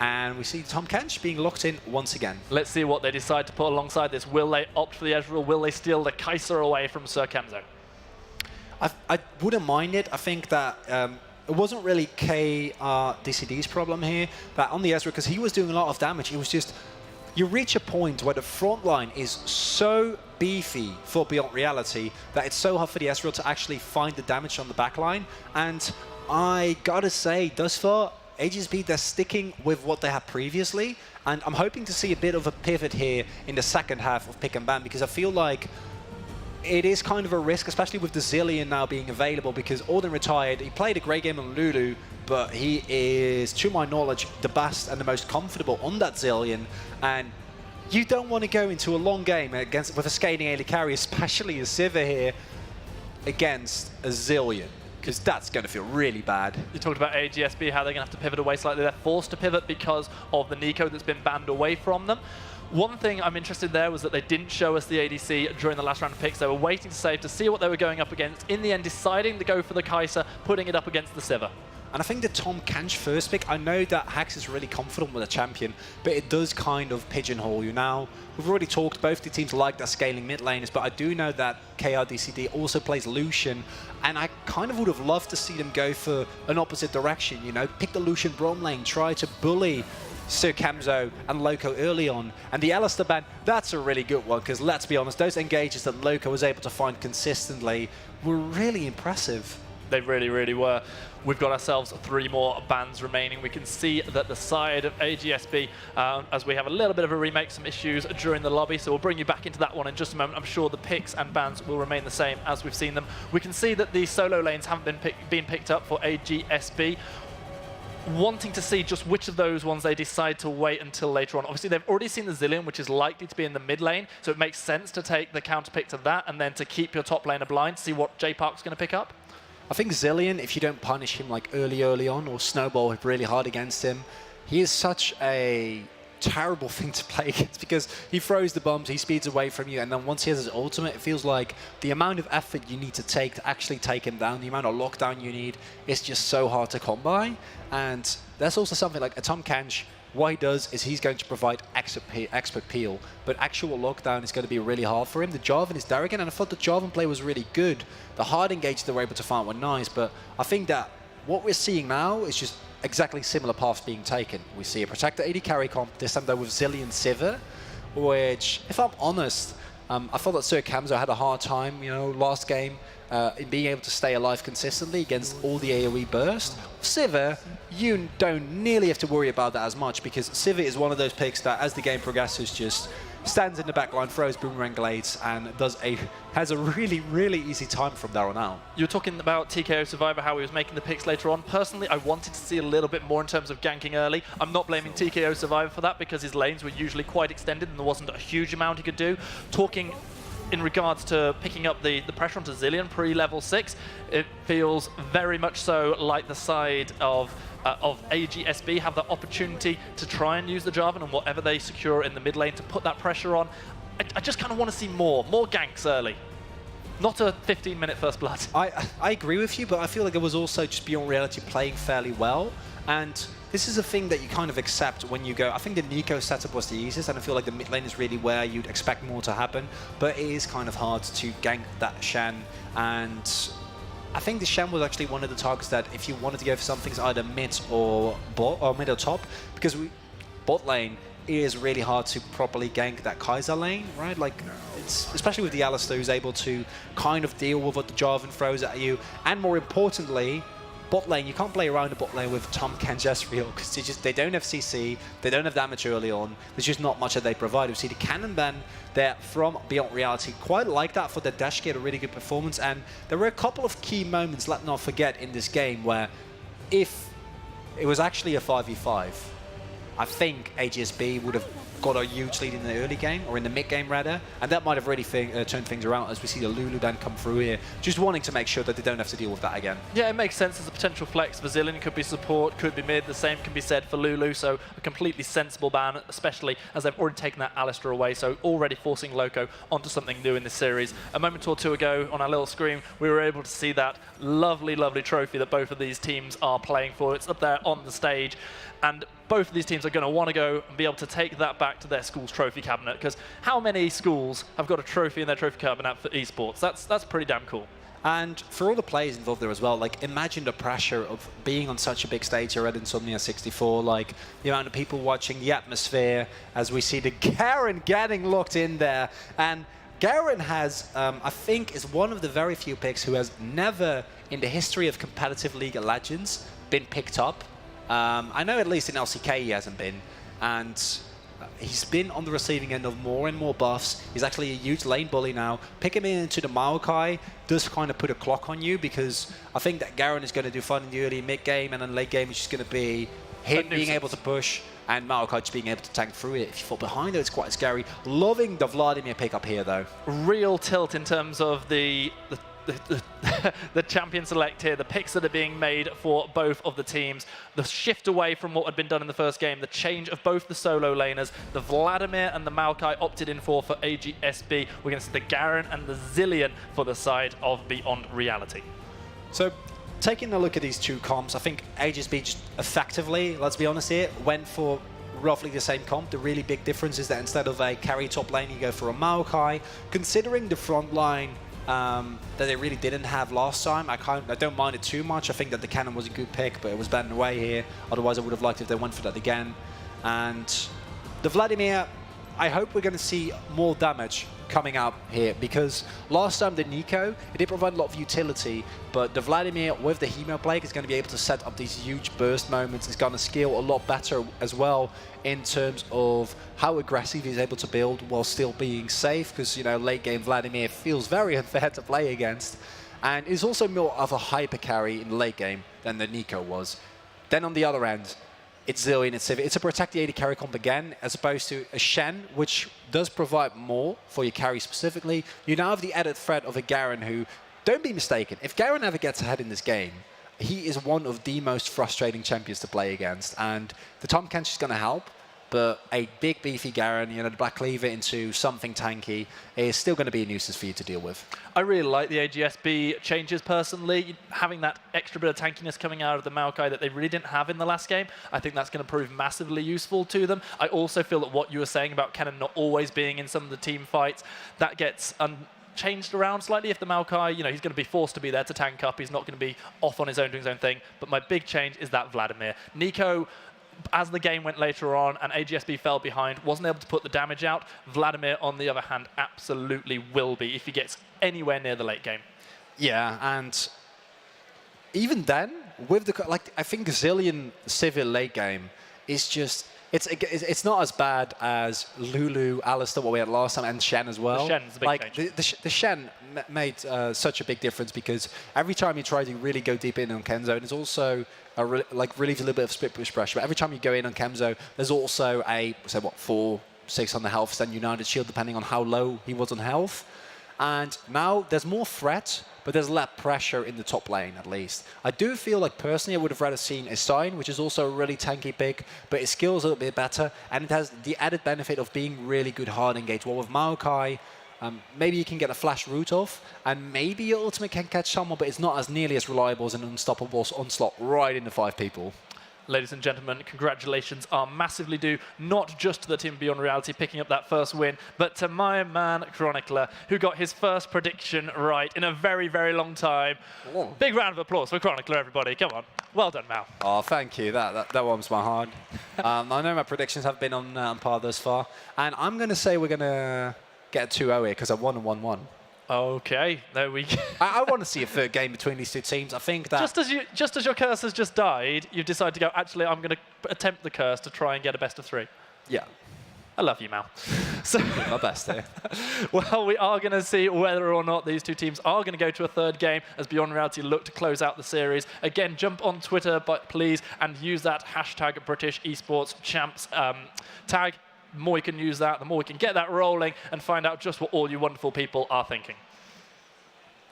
And we see Tahm Kench being locked in once again. Let's see what they decide to put alongside this. Will they opt for the Ezreal? Will they steal the Kaiser away from Sir Kamzo? I wouldn't mind it. I think that it wasn't really KDCD's problem here, but on the Ezreal, because he was doing a lot of damage, it was just, you reach a point where the front line is so beefy for Beyond Reality that it's so hard for the Ezreal to actually find the damage on the back line. And I gotta say, thus far, AGSB, they're sticking with what they had previously, and I'm hoping to see a bit of a pivot here in the second half of Pick and Ban, because I feel like it is kind of a risk, especially with the Zilean now being available, because Auden retired. He played a great game on Lulu, but he is, to my knowledge, the best and the most comfortable on that Zilean, and you don't want to go into a long game against with a scaling early carry, especially a Sivir here, against a Zilean, because that's going to feel really bad. You talked about AGSB, how they're going to have to pivot away slightly. They're forced to pivot because of the Nico that's been banned away from them. One thing I'm interested in there was that they didn't show us the ADC during the last round of picks. They were waiting to save to see what they were going up against. In the end, deciding to go for the Kai'Sa, putting it up against the Sivir. And I think the Tom Kanch first pick, I know that Hax is really confident with a champion, but it does kind of pigeonhole you. Now, we've already talked, both the teams like their scaling mid laners, but I do know that KRDCD also plays Lucian, and I kind of would have loved to see them go for an opposite direction, you know, pick the Lucian Brom lane, try to bully Sir Camzo and Loco early on. And the Alistair ban, that's a really good one, because let's be honest, those engages that Loco was able to find consistently were really impressive. They really, really were. We've got ourselves 3 more bans remaining. We can see that the side of AGSB, as we have a little bit of a remake, some issues during the lobby, so we'll bring you back into that one in just a moment. I'm sure the picks and bans will remain the same as we've seen them. We can see that the solo lanes haven't been picked up for AGSB. Wanting to see just which of those ones they decide to wait until later on. Obviously, they've already seen the Zilean, which is likely to be in the mid lane, so it makes sense to take the counter pick to that and then to keep your top laner blind, see what J-Park's going to pick up. I think Zilean, if you don't punish him like early on or snowball really hard against him, he is such a terrible thing to play against, because he throws the bombs, he speeds away from you, and then once he has his ultimate, it feels like the amount of effort you need to take to actually take him down, the amount of lockdown you need, is just so hard to come by. And there's also something like a Tom Kanch. What he does is he's going to provide expert peel, but actual lockdown is going to be really hard for him. The Jarvan is Darrigan, and I thought the Jarvan play was really good. The hard engage they were able to find were nice, but I think that what we're seeing now is just exactly similar paths being taken. We see a Protector AD carry comp, this time though with Zilean Sivir, which, if I'm honest, I thought that Sir Camzo had a hard time, you know, last game, in being able to stay alive consistently against all the AoE burst. Sivir, you don't nearly have to worry about that as much, because Sivir is one of those picks that, as the game progresses, just stands in the backline, throws boomerang blades, and has a really, really easy time from there on out. You were talking about TKO Survivor, how he was making the picks later on. Personally, I wanted to see a little bit more in terms of ganking early. I'm not blaming TKO Survivor for that, because his lanes were usually quite extended and there wasn't a huge amount he could do. Talking in regards to picking up the pressure onto Zilean pre-level 6, it feels very much so like the side of AGSB have the opportunity to try and use the Jarvan and whatever they secure in the mid lane to put that pressure on. I just kind of want to see more ganks early. Not a 15-minute first blood. I agree with you, but I feel like it was also just Beyond Reality playing fairly well. And this is a thing that you kind of accept when you go. I think the Nico setup was the easiest, and I feel like the mid lane is really where you'd expect more to happen. But it is kind of hard to gank that Shen, and I think the Shen was actually one of the targets that if you wanted to go for something, it's either mid or bot, or mid or top, because bot lane is really hard to properly gank that Kai'Sa lane, right? Like, it's especially with the Alistair, who's able to kind of deal with what the Jarvan throws at you, and more importantly, bot lane, you can't play around the bot lane with Tom Kanch Ezreal, because they don't have CC, they don't have damage early on, there's just not much that they provide. We see the cannon ban there from Beyond Reality, quite like that for the dash get a really good performance, and there were a couple of key moments, let's not forget, in this game where if it was actually a 5v5, I think AGSB would have got a huge lead in the early game, or in the mid game rather, and that might have really turned things around as we see the Lulu ban come through here, just wanting to make sure that they don't have to deal with that again. Yeah, it makes sense as a potential flex for Zilean. Could be support, could be mid, the same can be said for Lulu, so a completely sensible ban, especially as they've already taken that Alistair away, so already forcing Loco onto something new in this series. A moment or two ago on our little screen, we were able to see that lovely, lovely trophy that both of these teams are playing for. It's up there on the stage, and both of these teams are going to want to go and be able to take that back to their school's trophy cabinet, because how many schools have got a trophy in their trophy cabinet for esports? That's pretty damn cool. And for all the players involved there as well, like imagine the pressure of being on such a big stage here at Insomnia 64, like the amount of people watching, the atmosphere, as we see the Garen getting locked in there. And Garen has, I think, is one of the very few picks who has never in the history of competitive League of Legends been picked up. I know at least in LCK he hasn't been, and he's been on the receiving end of more and more buffs. He's actually a huge lane bully now. Picking him into the Maokai does kind of put a clock on you, because I think that Garen is going to do fun in the early mid game, and then late game is just going to be him being able to push and Maokai just being able to tank through it. If you fall behind, though, it's quite scary. Loving the Vladimir pickup here, though. Real tilt in terms of the champion select here, the picks that are being made for both of the teams, the shift away from what had been done in the first game, the change of both the solo laners, the Vladimir and the Maokai opted in for AGSB. We're going to see the Garen and the Zillion for the side of Beyond Reality. So, taking a look at these two comps, I think AGSB just effectively, let's be honest here, went for roughly the same comp. The really big difference is that instead of a carry top lane, you go for a Maokai. Considering the front line that they really didn't have last time, I don't mind it too much. I think that the cannon was a good pick, but it was banned away here. Otherwise, I would have liked if they went for that again. And the Vladimir, I hope we're going to see more damage coming up here, because last time the Nico, it did provide a lot of utility, but the Vladimir with the Hemo Plague is going to be able to set up these huge burst moments. It's going to scale a lot better as well in terms of how aggressive he's able to build while still being safe, because, you know, late game Vladimir feels very unfair to play against, and is also more of a hyper carry in late game than the Nico was. Then on the other end, it's Zillion, it's Civic. It's a protect the AD carry comp again, as opposed to a Shen, which does provide more for your carry specifically. You now have the added threat of a Garen who, don't be mistaken, if Garen ever gets ahead in this game, he is one of the most frustrating champions to play against. And the Tom Kench is going to help, but a big beefy Garen, you know, the Black Cleaver into something tanky is still going to be a nuisance for you to deal with. I really like the AGSB changes personally, having that extra bit of tankiness coming out of the Maokai that they really didn't have in the last game. I think that's going to prove massively useful to them. I also feel that what you were saying about Kennen not always being in some of the team fights, that gets changed around slightly. If the Maokai, you know, he's going to be forced to be there to tank up. He's not going to be off on his own doing his own thing. But my big change is that Vladimir. Nico, as the game went later on and AGSB fell behind, wasn't able to put the damage out. Vladimir, on the other hand, absolutely will be if he gets anywhere near the late game. Yeah, and even then, with the, like, I think Zillion Civil late game is just, it's not as bad as Lulu, Alistair, what we had last time, and Shen as well. The Shen's a big change. The Shen made such a big difference, because every time you try to really go deep in on Kenzo, and it's also relieves a little bit of split push pressure. But every time you go in on Kenzo, there's also a, say what, 4-6 on the health, then United Shield, depending on how low he was on health. And now there's more threat, but there's less pressure in the top lane, at least. I do feel like, personally, I would have rather seen a Stein, which is also a really tanky pick, but his skills are a little bit better, and it has the added benefit of being really good hard engaged. Well, with Maokai, maybe you can get a flash root off, and maybe your ultimate can catch someone, but it's not as nearly as reliable as an unstoppable onslaught right into 5 people. Ladies and gentlemen, congratulations are massively due, not just to the team Beyond Reality picking up that first win, but to my man Chronicler, who got his first prediction right in a very, very long time. Oh. Big round of applause for Chronicler, everybody. Come on. Well done, Mal. Oh, thank you. That warms my heart. I know my predictions have been on par thus far, and I'm going to say we're going to get a 2-0 here, because I won a 1-1. Okay, there we go. I want to see a third game between these two teams. I think that... Just as your curse has just died, you've decided to go, actually, I'm going to attempt the curse to try and get a best of 3. Yeah. I love you, Mal. So, my best here. Well, we are going to see whether or not these two teams are going to go to a third game as Beyond Reality look to close out the series. Again, jump on Twitter, please, and use that hashtag British Esports Champs tag. The more we can use that, the more we can get that rolling and find out just what all you wonderful people are thinking.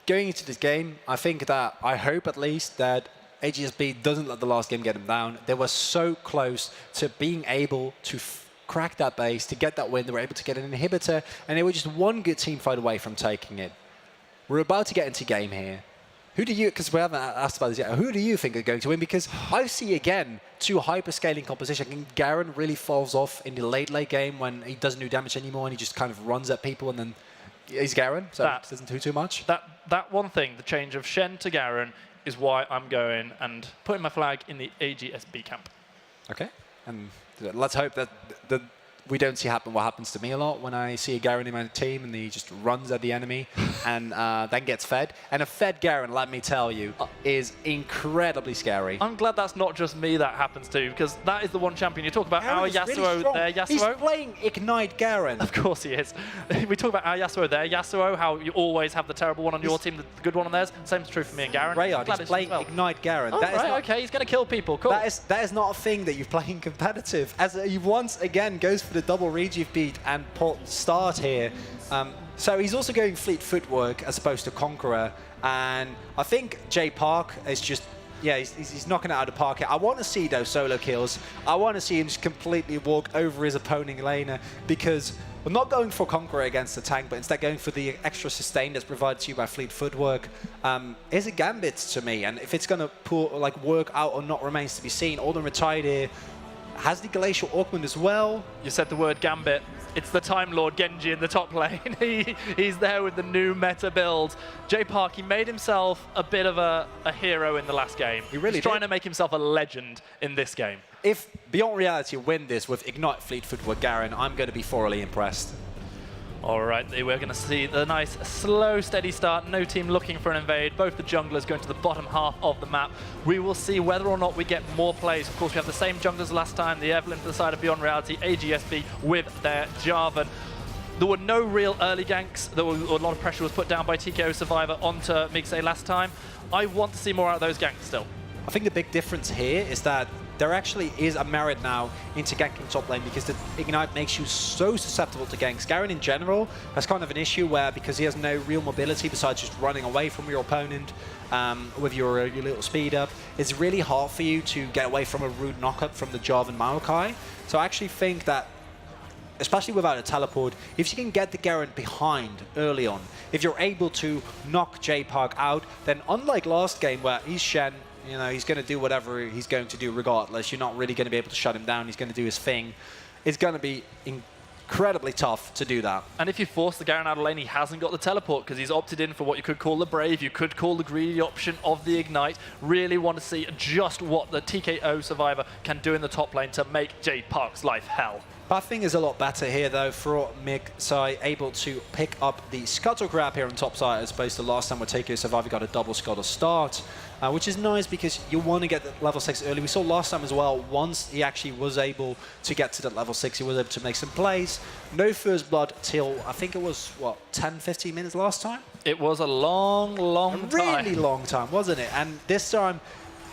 Going into this game, I think that, I hope at least, that AGSB doesn't let the last game get them down. They were so close to being able to crack that base, to get that win. They were able to get an inhibitor, and they were just one good team fight away from taking it. We're about to get into game here. Who do you, because we haven't asked about this yet, who do you think are going to win? Because I see, again, 2 hyper-scaling composition. I think Garen really falls off in the late game when he doesn't do damage anymore and he just kind of runs at people and then He's Garen, so That- it doesn't do too much. That one thing, the change of Shen to Garen, is why I'm going and putting my flag in the AGSB camp. Okay, and let's hope that we don't see what happens to me a lot when I see a Garen in my team and he just runs at the enemy and then gets fed. And a fed Garen, let me tell you, is incredibly scary. I'm glad that's not just me that happens to, because that is the one champion. You talk about our Garen's really Yasuo strong. there, Yasuo. He's playing Ignite Garen. Of course he is. We talk about our Yasuo there, Yasuo, how you always have the terrible one on your team, the good one on theirs. Same's true for me and Garen. Rayard, Glad he's it's playing well. Ignite Garen. Oh, That is right, not- okay, he's going to kill people. Cool. That is not a thing that you play in competitive. As he once again goes for the double Regif beat and start here. So he's also going fleet footwork as opposed to Conqueror. And I think Jay Park is just, yeah, he's knocking it out of the park here. I want to see those solo kills. I want to see him just completely walk over his opponent laner, because we're not going for Conqueror against the tank, but instead going for the extra sustain that's provided to you by fleet footwork. Is a gambit to me, and if it's going to work out or not remains to be seen. Alden retired here. Has the Glacial Augment as well. You said the word Gambit. It's the Time Lord Genji in the top lane. He's there with the new meta build. Jay Park, he made himself a bit of a hero in the last game. He really He's trying did. to make himself a legend in this game. If Beyond Reality win this with Ignite Fleet Footwork Garen, I'm going to be thoroughly impressed. All right, we're going to see the nice, slow, steady start. No team looking for an invade. Both the junglers going to the bottom half of the map. We will see whether or not we get more plays. Of course, we have the same junglers last time. The Evelyn to the side of Beyond Reality, AGSB with their Jarvan. There were no real early ganks. A lot of pressure was put down by TKO Survivor onto Migsay last time. I want to see more out of those ganks still. I think the big difference here is that there actually is a merit now into ganking top lane, because the Ignite makes you so susceptible to ganks. Garen in general has kind of an issue where, because he has no real mobility besides just running away from your opponent with your little speed up, it's really hard for you to get away from a rude knockup from the Jarvan Maokai. So I actually think that, especially without a teleport, if you can get the Garen behind early on, if you're able to knock Jay Park out, then unlike last game where he's Shen, you know, he's going to do whatever he's going to do regardless. You're not really going to be able to shut him down. He's going to do his thing. It's going to be incredibly tough to do that. And if you force the Garen out of lane, he hasn't got the teleport because he's opted in for what you could call the Brave, you could call the greedy option of the Ignite. Really want to see just what the TKO Survivor can do in the top lane to make Jay Park's life hell. Buffing is a lot better here, though, for Migsay, able to pick up the Scuttle Grab here on top side, as opposed to last time where TKO Survivor got a double Scuttle start, which is nice because you want to get the level 6 early. We saw last time as well, once he actually was able to get to that level 6, he was able to make some plays. No first blood till, I think it was, what, 10, 15 minutes last time? It was a long, long time. Really long time, wasn't it? And this time,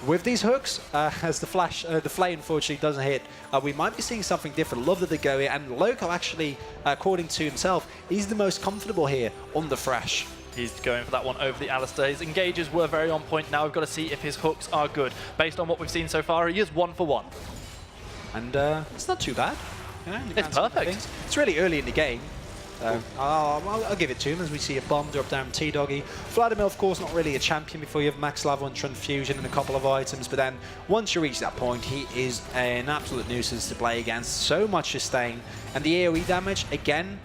with these hooks, as the flay unfortunately doesn't hit, we might be seeing something different. Love that they go here, and Loco actually, according to himself, he's the most comfortable here on the Thresh. He's going for that one over the Alistair. His engages were very on point. Now we've got to see if his hooks are good. Based on what we've seen so far, he is 1 for 1. And it's not too bad. You know, in the grand It's scheme of perfect. things. It's really early in the game. I'll give it to him as we see a bomb drop down T-Doggy. Vladimir, of course, not really a champion before you have max level and Transfusion and a couple of items, but then once you reach that point, he is an absolute nuisance to play against. So much sustain. And the AoE damage, again,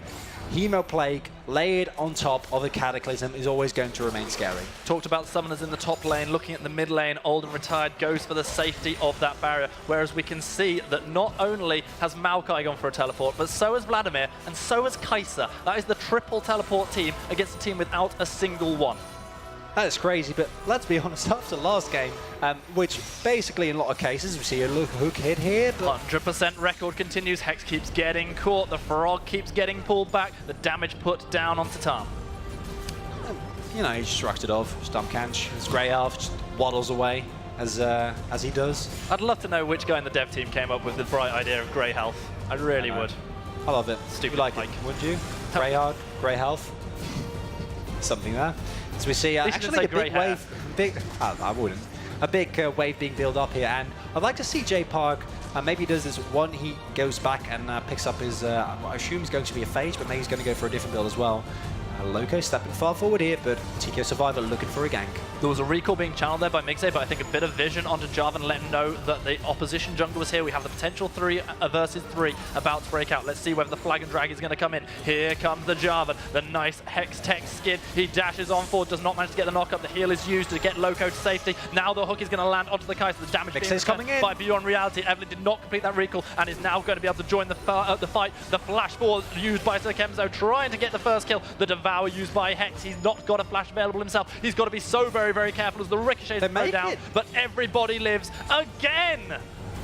Hemo Plague layered on top of a Cataclysm is always going to remain scary. Talked about summoners in the top lane, looking at the mid lane, Alden retired, goes for the safety of that barrier, whereas we can see that not only has Maokai gone for a teleport, but so has Vladimir, and so has Kai'Sa. That is the triple teleport team against a team without a single one. That is crazy, but let's be honest, after last game, which basically in a lot of cases, we see a hook hit here, but 100% record continues, Hex keeps getting caught, the Frog keeps getting pulled back, the damage put down onto Tom. you know, he just shrugged it off, Stump Canch. His Grey Elf just waddles away as he does. I'd love to know which guy in the dev team came up with the bright idea of Grey Health. I really would. I love it. Stupid You like Mike. it, wouldn't you? Grey Hard, Grey Health. Something there. So we see They should actually say a grey big hair. wave. I wouldn't. A big wave being built up here, and I'd like to see Jay Park. Maybe he does this one. He goes back and picks up his. I assume he's going to be a phage, but maybe he's going to go for a different build as well. Loco stepping far forward here, but TK Survivor looking for a gank. There was a recall being channeled there by Mixay, but I think a bit of vision onto Jarvan, let him know that the opposition jungle was here. We have the potential 3 versus 3 about to break out. Let's see whether the Flag and Drag is going to come in. Here comes the Jarvan, the nice Hex Tech skin. He dashes on forward, does not manage to get the knock up. The heal is used to get Loco to safety. Now the hook is going to land onto the Kai'Sa. The damage being coming in by Beyond Reality. Evelyn did not complete that recall and is now going to be able to join the fight. The flash forward used by Sir Kemzo trying to get the first kill. The Devour used by Hex. He's not got a flash available himself. He's got to be so very, very careful as the ricochets go down. But everybody lives again.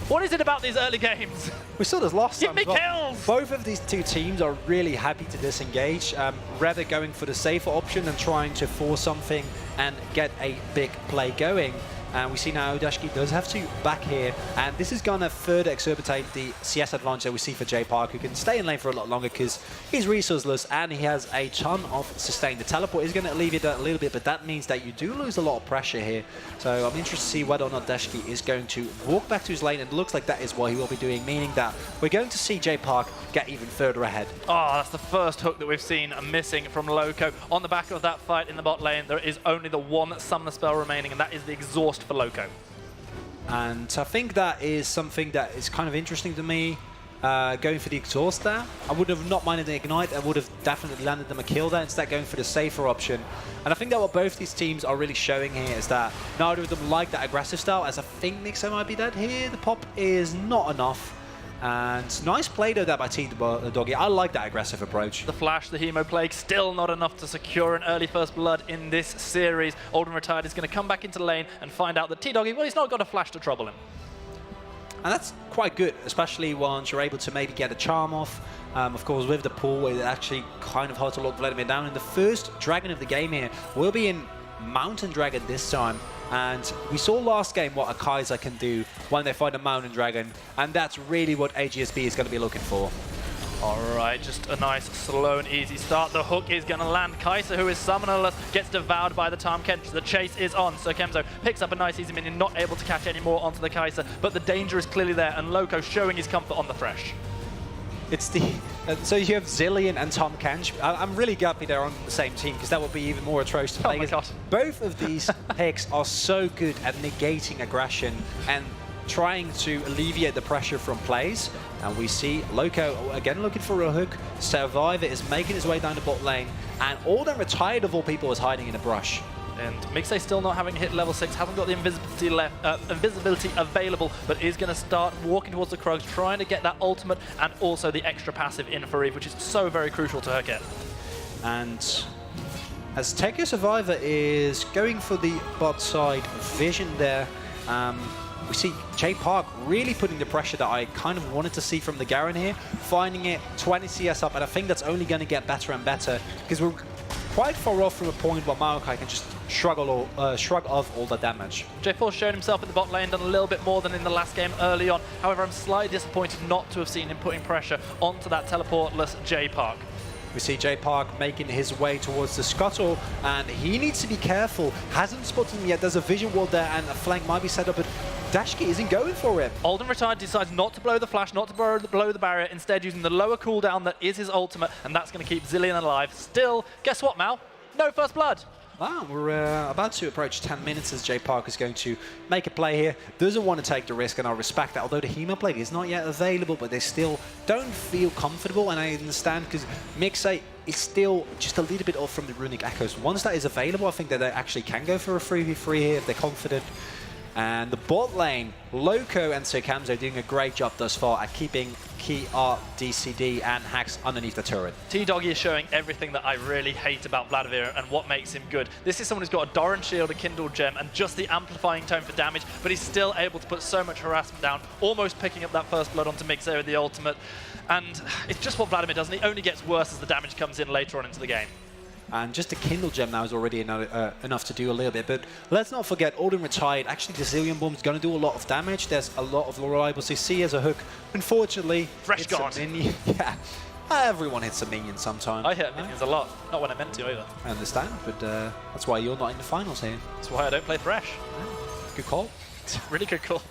What is it about these early games? We saw this last time. Give me kills! Both of these two teams are really happy to disengage, rather going for the safer option than trying to force something and get a big play going. And we see now Dashki does have to back here, and this is going to further exacerbate the CS advantage that we see for J Park, who can stay in lane for a lot longer because he's resourceless and he has a ton of sustain. The teleport is going to alleviate that a little bit, but that means that you do lose a lot of pressure here. So I'm interested to see whether or not Dashki is going to walk back to his lane, and it looks like that is what he will be doing, meaning that we're going to see J Park get even further ahead. Oh, that's the first hook that we've seen missing from Loco. On the back of that fight in the bot lane, there is only the one summoner spell remaining, and that is the exhaust for Loco. And I think that is something that is kind of interesting to me. Going for the exhaust there, I would have not minded the ignite. I would have definitely landed them a kill there, instead going for the safer option. And I think that what both these teams are really showing here is that neither of them like that aggressive style, as I think Mixer might be dead here. The pop is not enough. And nice play though there by T-Doggy. I like that aggressive approach. The flash, the Hemo Plague, still not enough to secure an early first blood in this series. Olden Retired is going to come back into lane and find out that T-Doggy, well, he's not got a flash to trouble him. And that's quite good, especially once you're able to maybe get a charm off. Of course, with the pool, it's actually kind of hard to lock Vladimir down. And the first dragon of the game here will be in Mountain Dragon this time. And we saw last game what a Kai'Sa can do when they find a Mountain Dragon. And that's really what AGSB is going to be looking for. All right, just a nice, slow and easy start. The hook is going to land. Kai'Sa, who is summonerless, gets devoured by the Tahm Kench. The chase is on. So Kemzo picks up a nice easy minion, not able to catch any more onto the Kai'Sa, but the danger is clearly there, and Loco showing his comfort on the Thresh. It's the so you have Zillion and Tahm Kench. I'm really happy they're on the same team, because that would be even more atrocious to play. Oh my God. Both of these picks are so good at negating aggression and trying to alleviate the pressure from plays. And we see Loco again looking for a hook. Survivor is making his way down the bot lane, and Olden Retired of all people is hiding in a brush. And Mixay still not having hit level 6, hasn't got the invisibility available, but is going to start walking towards the Krugs, trying to get that ultimate and also the extra passive in for Eve, which is so very crucial to her kit. And as TK Survivor is going for the bot side vision there, we see J Park really putting the pressure that I kind of wanted to see from the Garen here, finding it 20 CS up, and I think that's only going to get better and better, because we're quite far off from a point where Maokai can just shrug off all the damage. J4 shown himself in the bot lane, done a little bit more than in the last game early on. However, I'm slightly disappointed not to have seen him putting pressure onto that teleportless J Park. We see J Park making his way towards the scuttle, and he needs to be careful. Hasn't spotted him yet. There's a vision wall there, and a flank might be set up, but Dashki isn't going for it. Olden Retired decides not to blow the flash, not to blow the barrier, instead using the lower cooldown that is his ultimate, and that's going to keep Zillion alive. Still, guess what, Mal? No first blood. Wow, we're about to approach 10 minutes as J Park is going to make a play here. Doesn't want to take the risk, and I respect that. Although the Hemo Plague is not yet available, but they still don't feel comfortable, and I understand, because Mixay is still just a little bit off from the Runic Echoes. Once that is available, I think that they actually can go for a 3v3 here if they're confident. And the bot lane, Loco and Sir Kemzo doing a great job thus far at keeping Key R, DCD and Hacks underneath the turret. T-Doggy is showing everything that I really hate about Vladimir and what makes him good. This is someone who's got a Doran Shield, a Kindle Gem, and just the amplifying tone for damage, but he's still able to put so much harassment down, almost picking up that first blood onto Mixer with the ultimate. And it's just what Vladimir does, and he only gets worse as the damage comes in later on into the game. And just a Kindle Gem now is already enough to do a little bit. But let's not forget, Olden Retired, actually the Zillion Bomb is going to do a lot of damage. There's a lot of reliable CC as a hook. Unfortunately, Fresh gone. Yeah, everyone hits a minion sometime. I hit minions a lot. Not when I meant to either. I understand, but that's why you're not in the finals here. That's why I don't play Thresh. Good call. Really good call.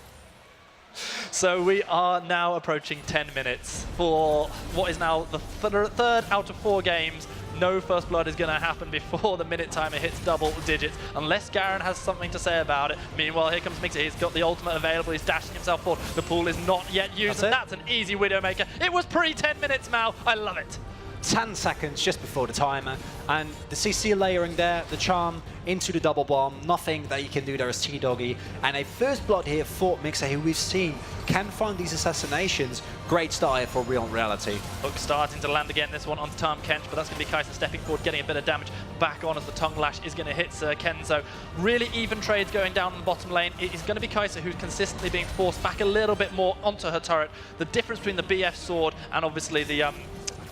So we are now approaching 10 minutes for what is now the third out of 4 games No first blood is going to happen before the minute timer hits double digits, unless Garen has something to say about it. Meanwhile, here comes Mixer. He's got the ultimate available. He's dashing himself forward. The pool is not yet used, and that's an easy Widowmaker. It was pre-10 minutes, Mao. I love it. 10 seconds just before the timer, and the CC layering there, the charm into the double bomb, nothing that you can do there as T-Doggy, and a first blood here for Mixer, who we've seen can find these assassinations. Great start here for Real Reality. Hook starting to land again, this one onto Tom Kench, but that's going to be Kaiser stepping forward, getting a bit of damage back on as the tongue lash is going to hit Sir Kenzo. Really even trades going down in the bottom lane. It is going to be Kaiser who's consistently being forced back a little bit more onto her turret. The difference between the BF sword and obviously the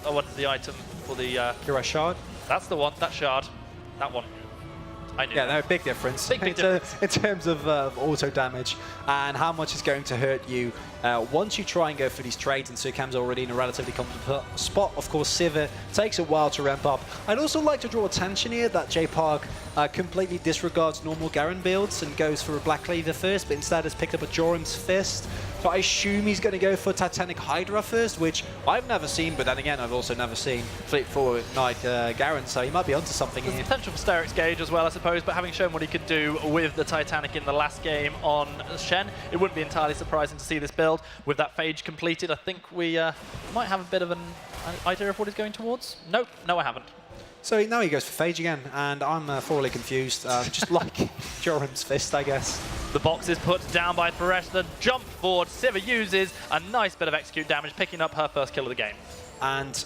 what's the item for the Hero Shard? That's the one, that shard. That one. I knew. Yeah, no, big difference. Big difference. In terms of auto damage and how much is going to hurt you once you try and go for these trades, and Surkam's already in a relatively comfortable spot. Of course, Sivir takes a while to ramp up. I'd also like to draw attention here that J Park completely disregards normal Garen builds and goes for a Black Cleaver first, but instead has picked up a Joram's Fist. So I assume he's going to go for Titanic Hydra first, which I've never seen, but then again, I've also never seen Fleet Forward Knight Garen, so he might be onto something There's here. potential for Steric's Gauge as well, I suppose, but having shown what he could do with the Titanic in the last game on Shen, it wouldn't be entirely surprising to see this build. With that phage completed, I think we might have a bit of an idea of what he's going towards. Nope, no I haven't. So now he goes for Phage again, and I'm thoroughly confused, just like Joram's Fist, I guess. The box is put down by Thresh. The jump forward, Sivir uses a nice bit of execute damage, picking up her first kill of the game. And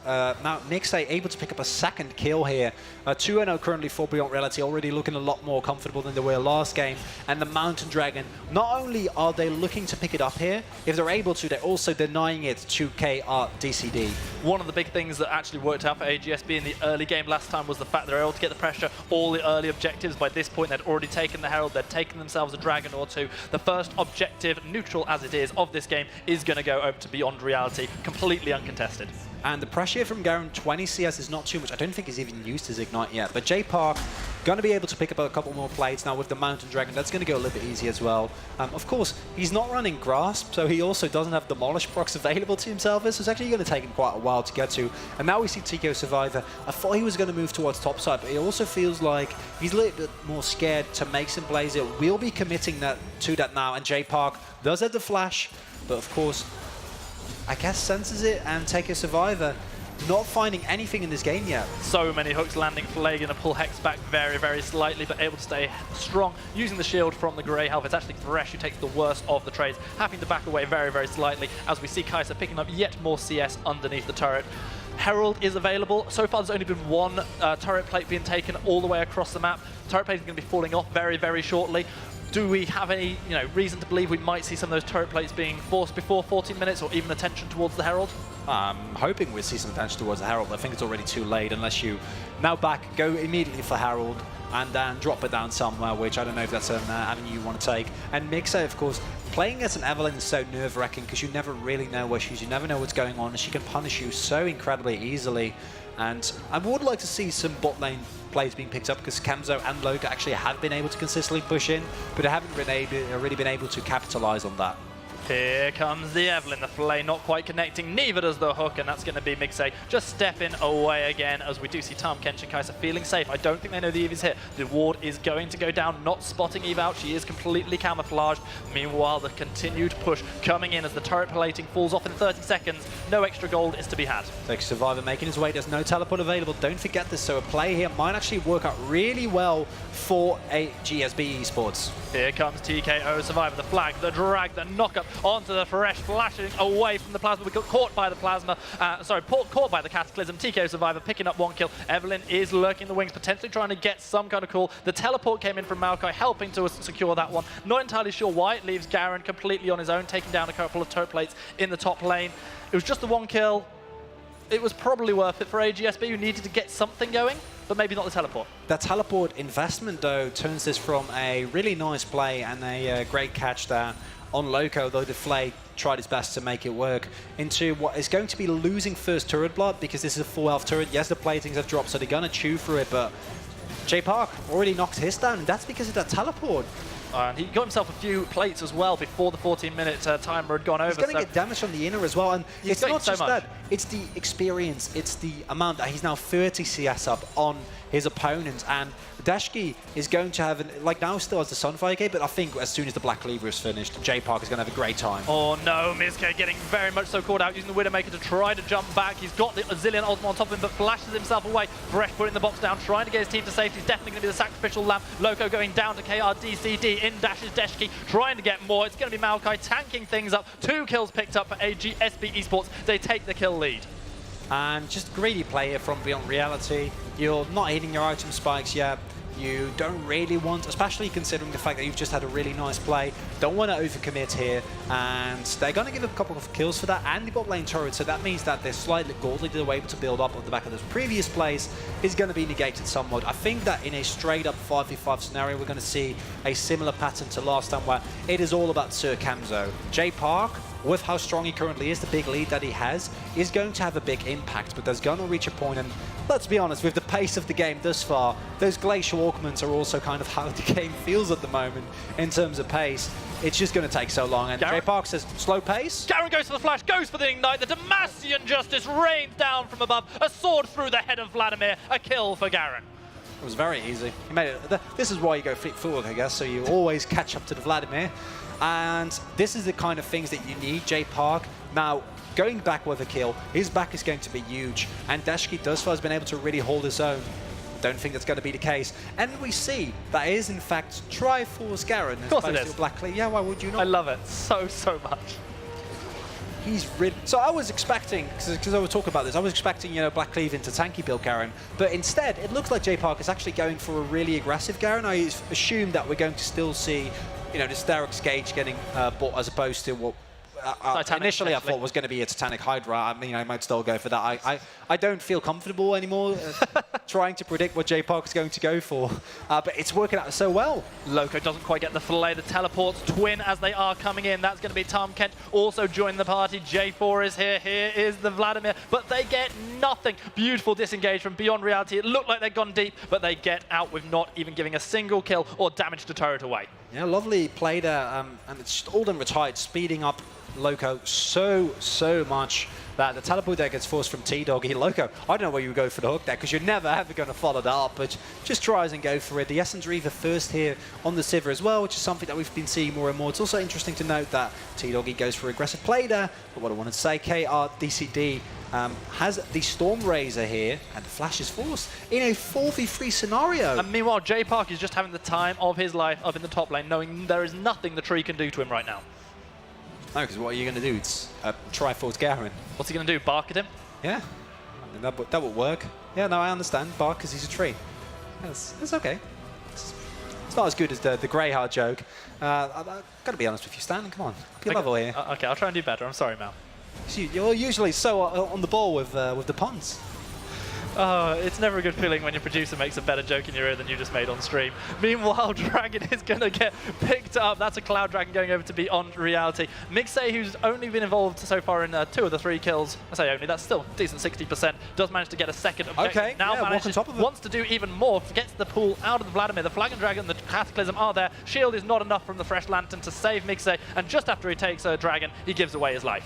now Nixay able to pick up a second kill here. 2-0 currently for Beyond Reality, already looking a lot more comfortable than they were last game. And the Mountain Dragon, not only are they looking to pick it up here, if they're able to, they're also denying it to KR DCD. One of the big things that actually worked out for AGSB in the early game last time was the fact they were able to get the pressure, all the early objectives. By this point, they'd already taken the Herald, they'd taken themselves a Dragon or two. The first objective, neutral as it is, of this game is going to go over to Beyond Reality, completely uncontested. And the pressure from Garen, 20 CS is not too much. I don't think he's even used his Ignite yet. But J Park going to be able to pick up a couple more plates now with the Mountain Dragon. That's going to go a little bit easy as well. Of course, he's not running Grasp, so he also doesn't have Demolish procs available to himself. So it's actually going to take him quite a while to get to. And now we see TKO Survivor. I thought he was going to move towards topside, but it also feels like he's a little bit more scared to make some plays. It will be committing to that now. And J Park does have the flash, but of course, I guess senses it, and TKO Survivor not finding anything in this game yet. So many hooks landing. Flay going to pull Hex back very, very slightly, but able to stay strong using the shield from the Grey Health. It's actually Thresh who takes the worst of the trades, having to back away very, very slightly as we see Kaiser picking up yet more CS underneath the turret. Herald is available. So far, there's only been one turret plate being taken all the way across the map. Turret plate is going to be falling off very, very shortly. Do we have any reason to believe we might see some of those turret plates being forced before 14 minutes, or even attention towards the Herald? I'm hoping we'll see some attention towards the Herald. I think it's already too late unless you now go immediately for Herald and then drop it down somewhere, which I don't know if that's an avenue you want to take. And Mixer, of course, playing as an Evelynn is so nerve-wracking because you never really know where she is, you never know what's going on, and she can punish you so incredibly easily. And I would like to see some bot lane plays being picked up because Camzo and Loka actually have been able to consistently push in, but they haven't really been able to capitalize on that. Here comes the Evelynn, the Flay not quite connecting, neither does the hook, and that's going to be Mixay just stepping away again as we do see Tom Kench and Kaiser feeling safe. I don't think they know the Eve is hit. The ward is going to go down, not spotting Eve out. She is completely camouflaged. Meanwhile, the continued push coming in as the turret plating falls off in 30 seconds. No extra gold is to be had. TKO Survivor making his way. There's no teleport available. Don't forget this, so a play here might actually work out really well for AGSB Esports. Here comes TKO Survivor, the flag, the drag, the knockup onto the Thresh, flashing away from the Plasma. We got caught by the Plasma, caught by the Cataclysm. TKO Survivor picking up one kill. Evelynn is lurking the wings, potentially trying to get some kind of call. The teleport came in from Maokai, helping to secure that one. Not entirely sure why. It leaves Garen completely on his own, taking down a couple of turret plates in the top lane. It was just the one kill. It was probably worth it for AGSB, who needed to get something going, but maybe not the teleport. That teleport investment, though, turns this from a really nice play and a great catch there on Loco, though the Flay tried his best to make it work, into what is going to be losing first turret blood, because this is a full health turret. Yes, the platings have dropped, so they're going to chew through it, but J Park already knocked his down, and that's because of that teleport. And he got himself a few plates as well before the 14-minute timer had gone over. He's going to get damage from the inner as well, and it's not so just much. that. It's the experience. It's the amount that he's now 30 CS up on his opponents, and Dashki is going to have, like now still has the Sunfire Gate, but I think as soon as the Black Cleaver is finished, J Park is going to have a great time. Oh no, Mizkay getting very much so caught out, using the Widowmaker to try to jump back. He's got the Zillion ultimate on top of him, but flashes himself away. Fresh putting the box down, trying to get his team to safety. He's definitely going to be the sacrificial lamb. Loco going down to KRDCD. In dashes Deshki, trying to get more. It's going to be Maokai tanking things up. 2 kills picked up for AGSB Esports. They take the kill lead. And just greedy play here from Beyond Reality. You're not hitting your item spikes yet. You don't really want, especially considering the fact that you've just had a really nice play, don't want to overcommit here, and they're going to give a couple of kills for that and the bot lane turret, so that means that their slightly gold that they were able to build up on the back of those previous plays is going to be negated somewhat. I think that in a straight up 5v5 scenario, we're going to see a similar pattern to last time where it is all about Sir Camzo. J Park, with how strong he currently is, the big lead that he has, is going to have a big impact, but there's going to reach a point, and let's be honest, with the pace of the game thus far, those glacial augments are also kind of how the game feels at the moment in terms of pace. It's just going to take so long, and J Park says slow pace. Garen goes for the flash, goes for the ignite. The Demacian Justice rains down from above. A sword through the head of Vladimir. A kill for Garen. It was very easy. He made it. This is why you go fleet forward, I guess, so you always catch up to the Vladimir. And this is the kind of things that you need, J Park. Now, going back with a kill, his back is going to be huge, and Dashki thus far has been able to really hold his own. Don't think that's going to be the case. And we see that is, in fact, Triforce Garen as opposed to Black Cleaver. Yeah, why would you not? I love it so much. He's really... So I was expecting, because I was talking about this, I was expecting, you know, Black Cleaver into tanky build Garen, but instead, it looks like J Park is actually going for a really aggressive Garen. I assume that we're going to still see, you know, this Derek's Gage getting bought as opposed to what initially I thought was going to be a Titanic Hydra. I mean, I might still go for that. I don't feel comfortable anymore trying to predict what J Park is going to go for, but it's working out so well. Loco doesn't quite get the fillet. The teleports twin as they are coming in. That's going to be Tom Kent also joining the party. J4 is here. Here is the Vladimir, but they get nothing. Beautiful disengage from Beyond Reality. It looked like they'd gone deep, but they get out with not even giving a single kill or damage to turret away. Yeah, lovely play there, and it's just all done retired, speeding up Loco so much that the teleport there gets forced from T-Doggy. Loco, I don't know where you would go for the hook there, because you're never ever going to follow that up, but just tries and go for it. The Essence Reaver first here on the Sivir as well, which is something that we've been seeing more and more. It's also interesting to note that T-Doggy goes for aggressive play there, but what I wanted to say, KRDCD has the Storm Razor here, and the Flash is forced in a 4v3 scenario. And meanwhile, J Park is just having the time of his life up in the top lane, knowing there is nothing the tree can do to him right now. No, because what are you going to do? It's Triforce Garen. What's he going to do, bark at him? Yeah, I mean, that would work. Yeah, no, I understand. Bark because he's a tree. It's okay. It's not as good as the Greyheart joke. I've got to be honest with you, Stan. Come on, be level here. Okay, I'll try and do better. I'm sorry, Mal. You're usually so on the ball with the puns. Oh, it's never a good feeling when your producer makes a better joke in your ear than you just made on stream. Meanwhile, Dragon is going to get picked up. That's a Cloud Dragon going over to Beyond Reality. Mixay, who's only been involved so far in 2 of the 3 kills, I say only, that's still decent 60%, does manage to get a second objective. Okay, now yeah, manages, on top of it. wants to do even more, gets the pool out of the Vladimir. The Flag and Dragon and the Cataclysm are there. Shield is not enough from the Fresh Lantern to save Mixay, and just after he takes a Dragon, he gives away his life.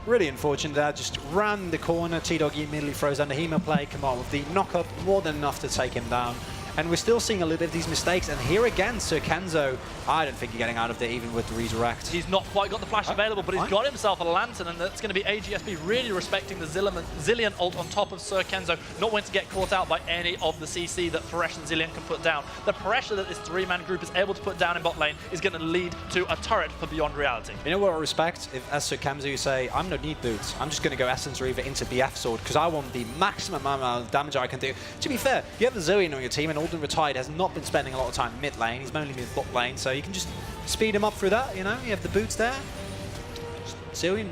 Really unfortunate there, just ran the corner. T-Doggy immediately throws under Hema play, come on with the knock-up, more than enough to take him down. And we're still seeing a little bit of these mistakes. And here again, Sir Kenzo, I don't think you're getting out of there even with the redirect. He's not quite got the flash available, but he's got himself a lantern, and that's going to be AGSB really respecting the Zillion ult on top of Sir Kenzo, not wanting to get caught out by any of the CC that Thresh and Zillion can put down. The pressure that this 3-man group is able to put down in bot lane is going to lead to a turret for Beyond Reality. You know what I respect? If as Sir Kenzo you say, I'm no need boots, I'm just going to go Essence Reaver into BF Sword because I want the maximum amount of damage I can do. To be fair, you have the Zoe on your team, and Alden Retired has not been spending a lot of time mid lane. He's mainly mid bot lane, so you can just speed him up through that, you know? You have the boots there. Zoe.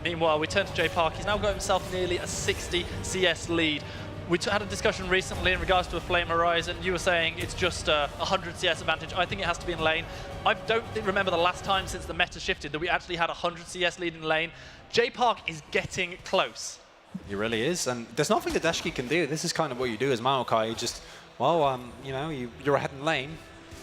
Meanwhile, we turn to J Park. He's now got himself nearly a 60 CS lead. We had a discussion recently in regards to a Flame Horizon. You were saying it's just a 100 CS advantage. I think it has to be in lane. I don't remember the last time since the meta shifted that we actually had a 100 CS lead in lane. J Park is getting close. He really is, and there's nothing that Dashki can do. This is kind of what you do as Maokai. You just, well, you know, you're ahead in lane.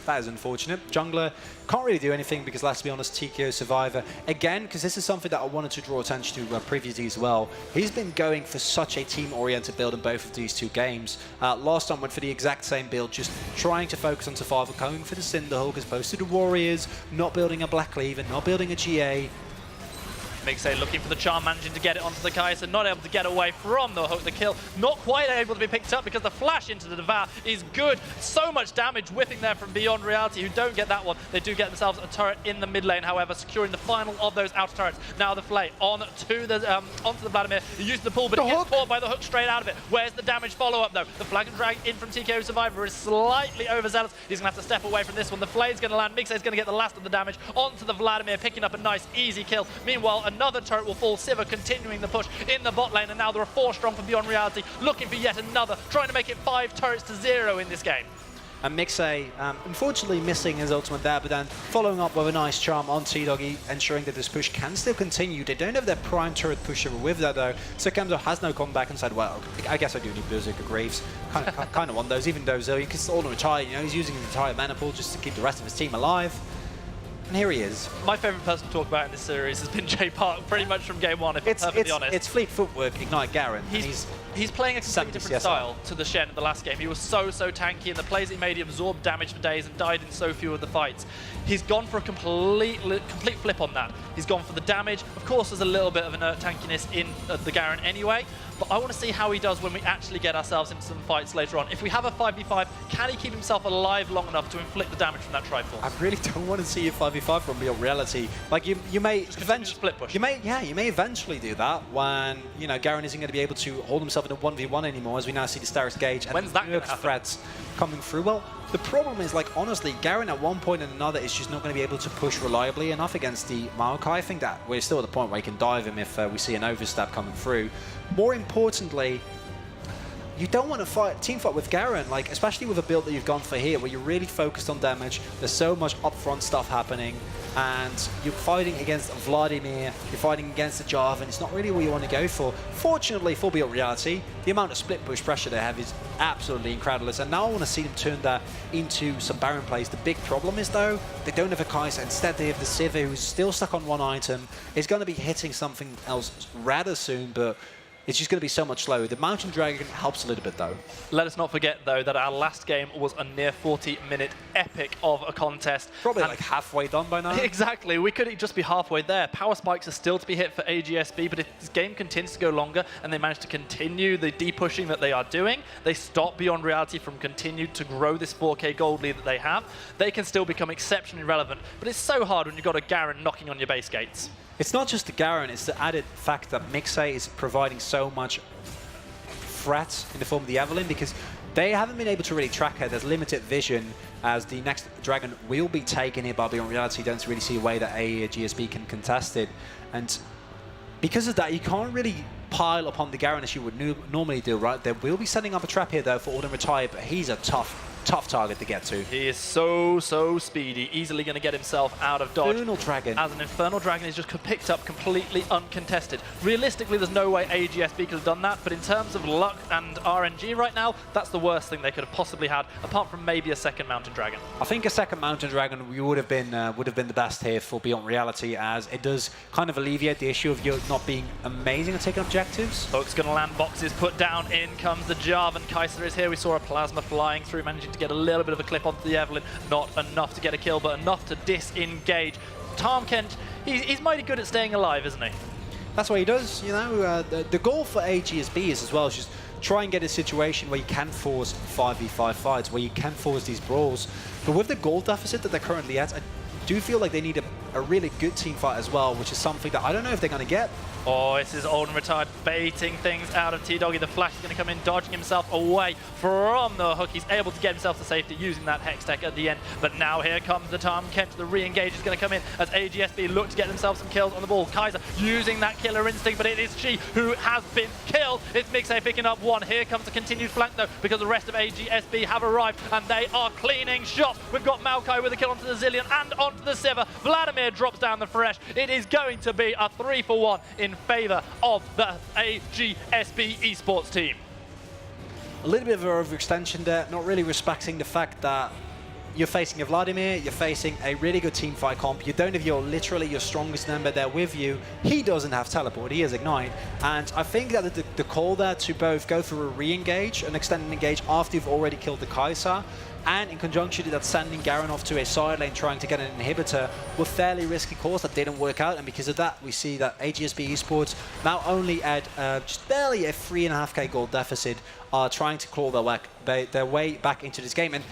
That is unfortunate. Jungler can't really do anything because, let's be honest, TKO Survivor, again, because this is something that I wanted to draw attention to previously as well, he's been going for such a team-oriented build in both of these two games. Last time went for the exact same build, just trying to focus on survival, going for the Cinderhulk as opposed to the Warriors, not building a Black Cleaver, not building a GA. Mixay looking for the charm, managing to get it onto the Kai'Sa, not able to get away from the hook. The kill not quite able to be picked up because the flash into the Devour is good. So much damage whipping there from Beyond Reality, who don't get that one. They do get themselves a turret in the mid lane, however, securing the final of those outer turrets. Now the Flay onto the Vladimir. He used the pull, but he gets caught by the hook straight out of it. Where's the damage follow-up, though? The flag and drag in from TKO Survivor is slightly overzealous. He's going to have to step away from this one. The Flay's going to land. Mixay's going to get the last of the damage onto the Vladimir, picking up a nice, easy kill. Meanwhile, another turret will fall. Sivir continuing the push in the bot lane, and now there are 4 strong from Beyond Reality, looking for yet another, trying to make it 5 turrets to 0 in this game. And Mixay, unfortunately missing his ultimate there, but then following up with a nice charm on T-Doggy, ensuring that this push can still continue. They don't have their prime turret pusher with that though, so Kemzo has now come back and said, well, I guess I do need Berserker Graves. Kind of want those, even though Zoe, because all retired, you know, he's using the entire mana pool just to keep the rest of his team alive. And here he is. My favourite person to talk about in this series has been Jay Park, pretty much from game 1, if I'm perfectly honest. It's fleet footwork, Ignite Garen. He's playing a completely different style to the Shen in the last game. He was so tanky, and the plays he made, he absorbed damage for days and died in so few of the fights. He's gone for a complete flip on that. He's gone for the damage. Of course, there's a little bit of inert tankiness in the Garen anyway, but I want to see how he does when we actually get ourselves into some fights later on. If we have a 5v5, can he keep himself alive long enough to inflict the damage from that Triforce? I really don't want to see a 5v5 from Beyond Reality. Like, you may eventually split push. You may eventually do that when, you know, Garen isn't going to be able to hold himself in a 1v1 anymore, as we now see the Starus Gauge and the threats coming through. Well, the problem is, like, honestly, Garen at one point and another is just not going to be able to push reliably enough against the Maokai. I think that we're still at the point where you can dive him if we see an overstep coming through. More importantly, you don't want to team fight with Garen, like, especially with a build that you've gone for here, where you're really focused on damage. There's so much upfront stuff happening, and you're fighting against Vladimir, you're fighting against the Jarvan. It's not really what you want to go for. Fortunately for Beyond Reality, the amount of split push pressure they have is absolutely incredible, and now I want to see them turn that into some Baron plays. The big problem is, though, they don't have a Kai'Sa. Instead, they have the Sivir, who's still stuck on one item. Is going to be hitting something else rather soon, but it's just going to be so much slower. The Mountain Dragon helps a little bit, though. Let us not forget, though, that our last game was a near 40-minute epic of a contest. Probably like halfway done by now. Exactly. We could just be halfway there. Power spikes are still to be hit for AGSB, but if this game continues to go longer and they manage to continue the de-pushing that they are doing, they stop Beyond Reality from continuing to grow this 4K gold lead that they have, they can still become exceptionally relevant. But it's so hard when you've got a Garen knocking on your base gates. It's not just the Garen, it's the added fact that Mixay is providing so much threat in the form of the Evelynn, because they haven't been able to really track her. There's limited vision, as the next Dragon will be taken here by Beyond Reality. You don't really see a way that AGSB can contest it. And because of that, you can't really pile upon the Garen as you would normally do, right? They will be setting up a trap here, though, for Alden Retire, but he's a tough target to get to. He is so speedy, easily going to get himself out of dodge. Infernal Dragon. As an Infernal Dragon is just picked up completely uncontested. Realistically, there's no way AGSB could have done that, but in terms of luck and RNG right now, that's the worst thing they could have possibly had, apart from maybe a second Mountain Dragon. I think a second Mountain Dragon would have been the best here for Beyond Reality, as it does kind of alleviate the issue of you not being amazing at taking objectives. Hook's going to land, boxes put down, in comes the Jarvan. Kai'Sa is here. We saw a Plasma flying through, managing to get a little bit of a clip onto the Evelynn. Not enough to get a kill, but enough to disengage. Tahm Kench, he's mighty good at staying alive, isn't he? That's what he does, you know. The goal for AGSB is as well is just try and get a situation where you can force 5v5 fights, where you can force these brawls. But with the gold deficit that they're currently at, I do feel like they need a really good team fight as well, which is something that I don't know if they're going to get. Oh, this is Alden Retired baiting things out of T-Doggy. The flash is going to come in, dodging himself away from the hook. He's able to get himself to safety using that Hex Tech at the end. But now here comes the Tahm Kench. The re-engage is going to come in as AGSB look to get themselves some kills on the ball. Kai'Sa using that killer instinct, but it is she who has been killed. It's Mixay picking up one. Here comes the continued flank, though, because the rest of AGSB have arrived, and they are cleaning shots. We've got Maokai with a kill onto the Zillion and onto the Sivir. Vladimir drops down the Fresh. It is going to be a 3-for-1 in favor of the AGSB Esports team. A little bit of an overextension there, not really respecting the fact that you're facing a Vladimir, you're facing a really good team fight comp. You don't have literally your strongest member there with you. He doesn't have teleport, he has ignite. And I think that the call there to both go for a re-engage, an extended engage after you've already killed the Kai'Sa, and in conjunction to that, sending Garen off to a side lane trying to get an inhibitor were fairly risky calls that didn't work out, and because of that we see that AGSB Esports now only at just barely a 3.5k gold deficit are trying to claw their way back into this game. And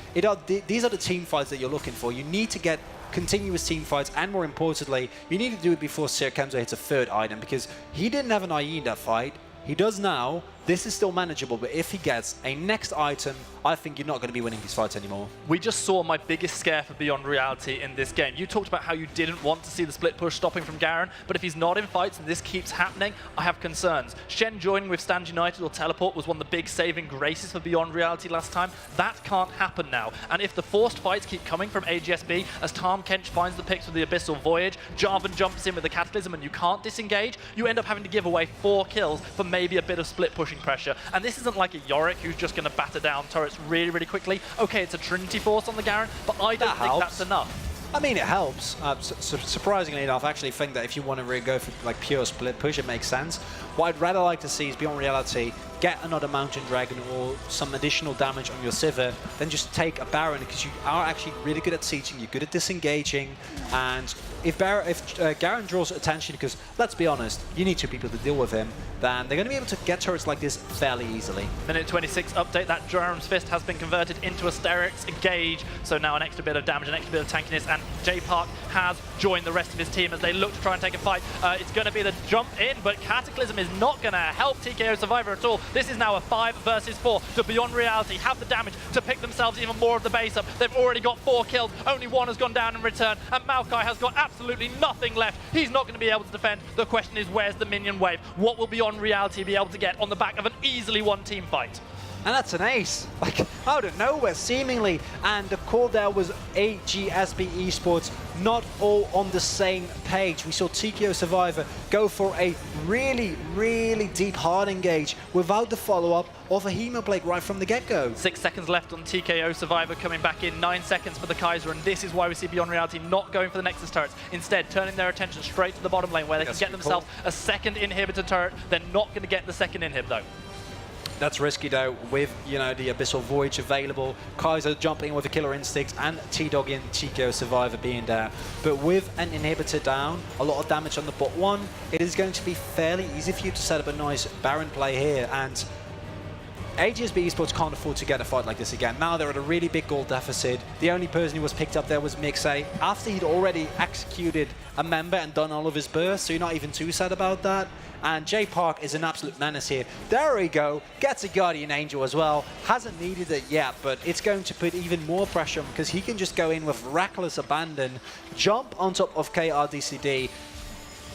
these are the team fights that you're looking for. You need to get continuous team fights, and more importantly, you need to do it before Sir Kenzo hits a third item, because he didn't have an IE in that fight. He does now. This is still manageable, but if he gets a next item, I think you're not going to be winning these fights anymore. We just saw my biggest scare for Beyond Reality in this game. You talked about how you didn't want to see the split push stopping from Garen, but if he's not in fights and this keeps happening, I have concerns. Shen joining with Stand United or Teleport was one of the big saving graces for Beyond Reality last time. That can't happen now. And if the forced fights keep coming from AGSB, as Tahm Kench finds the picks with the Abyssal Voyage, Jarvan jumps in with the Cataclysm and you can't disengage, you end up having to give away 4 kills for maybe a bit of split pushing pressure. And this isn't like a Yorick who's just going to batter down turrets really, really quickly. Okay, it's a Trinity Force on the Garen, but I don't think that's enough. I mean, it helps. Surprisingly enough, I actually think that if you want to really go for like pure split push, it makes sense. What I'd rather like to see is Beyond Reality get another Mountain Dragon or some additional damage on your Sivir, then just take a Baron, because you are actually really good at sieging, you're good at disengaging, and if Garen draws attention, because let's be honest, you need 2 people to deal with him, then they're going to be able to get turrets like this fairly easily. Minute 26 update, that Joram's Fist has been converted into a Sterix Engage, so now an extra bit of damage, an extra bit of tankiness, and J-Park has joined the rest of his team as they look to try and take a fight. It's going to be the jump in, but Cataclysm is not going to help TKO Survivor at all. This is now a 5 versus 4. To Beyond Reality have the damage to pick themselves even more of the base up. They've already got 4 killed, only 1 has gone down in return, and Maokai has got absolutely nothing left. He's not going to be able to defend. The question is, where's the minion wave? What will Beyond Reality be able to get on the back of an easily won team fight? And that's an ace, like out of nowhere, seemingly. And the call there was AGSB Esports not all on the same page. We saw TKO Survivor go for a really, really deep hard engage without the follow-up of a Hemoblade right from the get-go. 6 seconds left on TKO Survivor coming back in, 9 seconds for the Kai'Sa, and this is why we see Beyond Reality not going for the Nexus turrets. Instead, turning their attention straight to the bottom lane where they can get themselves a second inhibitor turret. They're not going to get the second inhib though. That's risky though, with the Abyssal Voyage available, Kai'Sa jumping in with a Killer Instinct, and T-Dog and TKO Survivor being there. But with an inhibitor down, a lot of damage on the bot one, it is going to be fairly easy for you to set up a nice Baron play here, and AGSB Esports can't afford to get a fight like this again. Now they're at a really big gold deficit. The only person who was picked up there was Mixay, after he'd already executed a member and done all of his bursts, so you're not even too sad about that. And J-Park is an absolute menace here. There we go, gets a Guardian Angel as well. Hasn't needed it yet, but it's going to put even more pressure on, because he can just go in with reckless abandon, jump on top of KRDCD,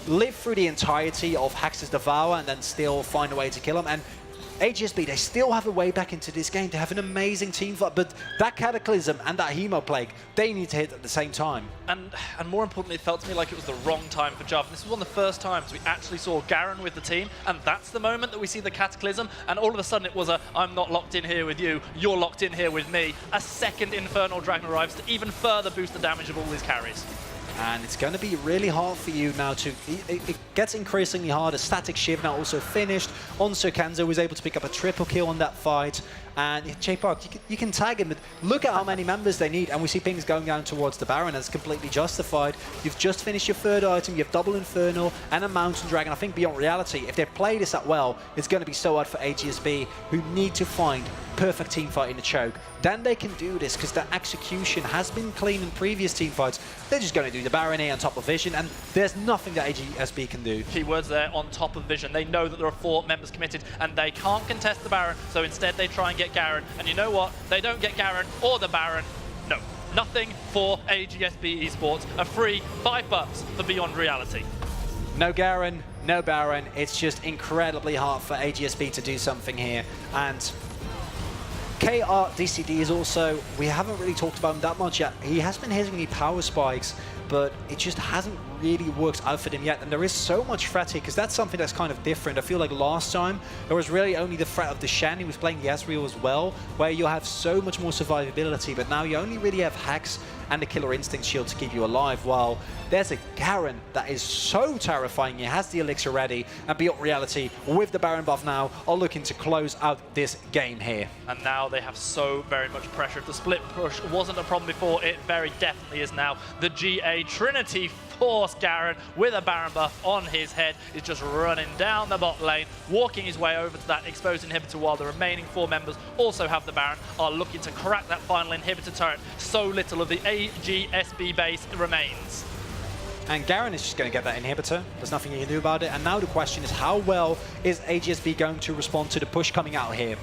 live through the entirety of Hex's Devour, and then still find a way to kill him. And AGSB, they still have a way back into this game. They have an amazing team fight, but that Cataclysm and that Hemo Plague, they need to hit at the same time. And more importantly, it felt to me like it was the wrong time for Jarvan. This was one of the first times we actually saw Garen with the team, and that's the moment that we see the Cataclysm, and all of a sudden it was a, I'm not locked in here with you, you're locked in here with me. A second Infernal Dragon arrives to even further boost the damage of all these carries. And it's going to be really hard for you now to... It gets increasingly harder. Static Shiv now also finished. On Sir Kenzo was able to pick up a triple kill on that fight. And J-Park, you can tag him, but look at how many members they need. And we see pings going down towards the Baron. That's completely justified. You've just finished your 3rd item. You have double Infernal and a Mountain Dragon. I think Beyond Reality, if they play this that well, it's going to be so hard for AGSB, who need to find perfect team fight in the choke. Then they can do this, because their execution has been clean in previous team fights. They're just going to do the Baron here on top of Vision, and there's nothing that AGSB can do. Keywords there, on top of Vision. They know that there are 4 members committed, and they can't contest the Baron, so instead they try and get Garen. And you know what? They don't get Garen or the Baron. No, nothing for AGSB Esports. A free $5 for Beyond Reality. No Garen, no Baron. It's just incredibly hard for AGSB to do something here. And KRDCD is also, we haven't really talked about him that much yet. He has been hitting the power spikes but it just hasn't really worked out for them yet. And there is so much threat here, because that's something that's kind of different. I feel like last time, there was really only the threat of the Shen. He was playing Yasriel as well, where you have so much more survivability, but now you only really have Hex and the Killer Instinct shield to keep you alive, while there's a Garen that is so terrifying. He has the Elixir ready, and Beyond Reality, with the Baron buff now, are looking to close out this game here. And now they have so very much pressure. If the split push wasn't a problem before, it very definitely is now. The GA Trinity Force Garen with a Baron buff on his head is just running down the bot lane, walking his way over to that exposed inhibitor, while the remaining 4 members also have the Baron, are looking to crack that final inhibitor turret. So little of the AGSB base remains. And Garen is just going to get that inhibitor. There's nothing you can do about it. And now the question is, how well is AGSB going to respond to the push coming out here?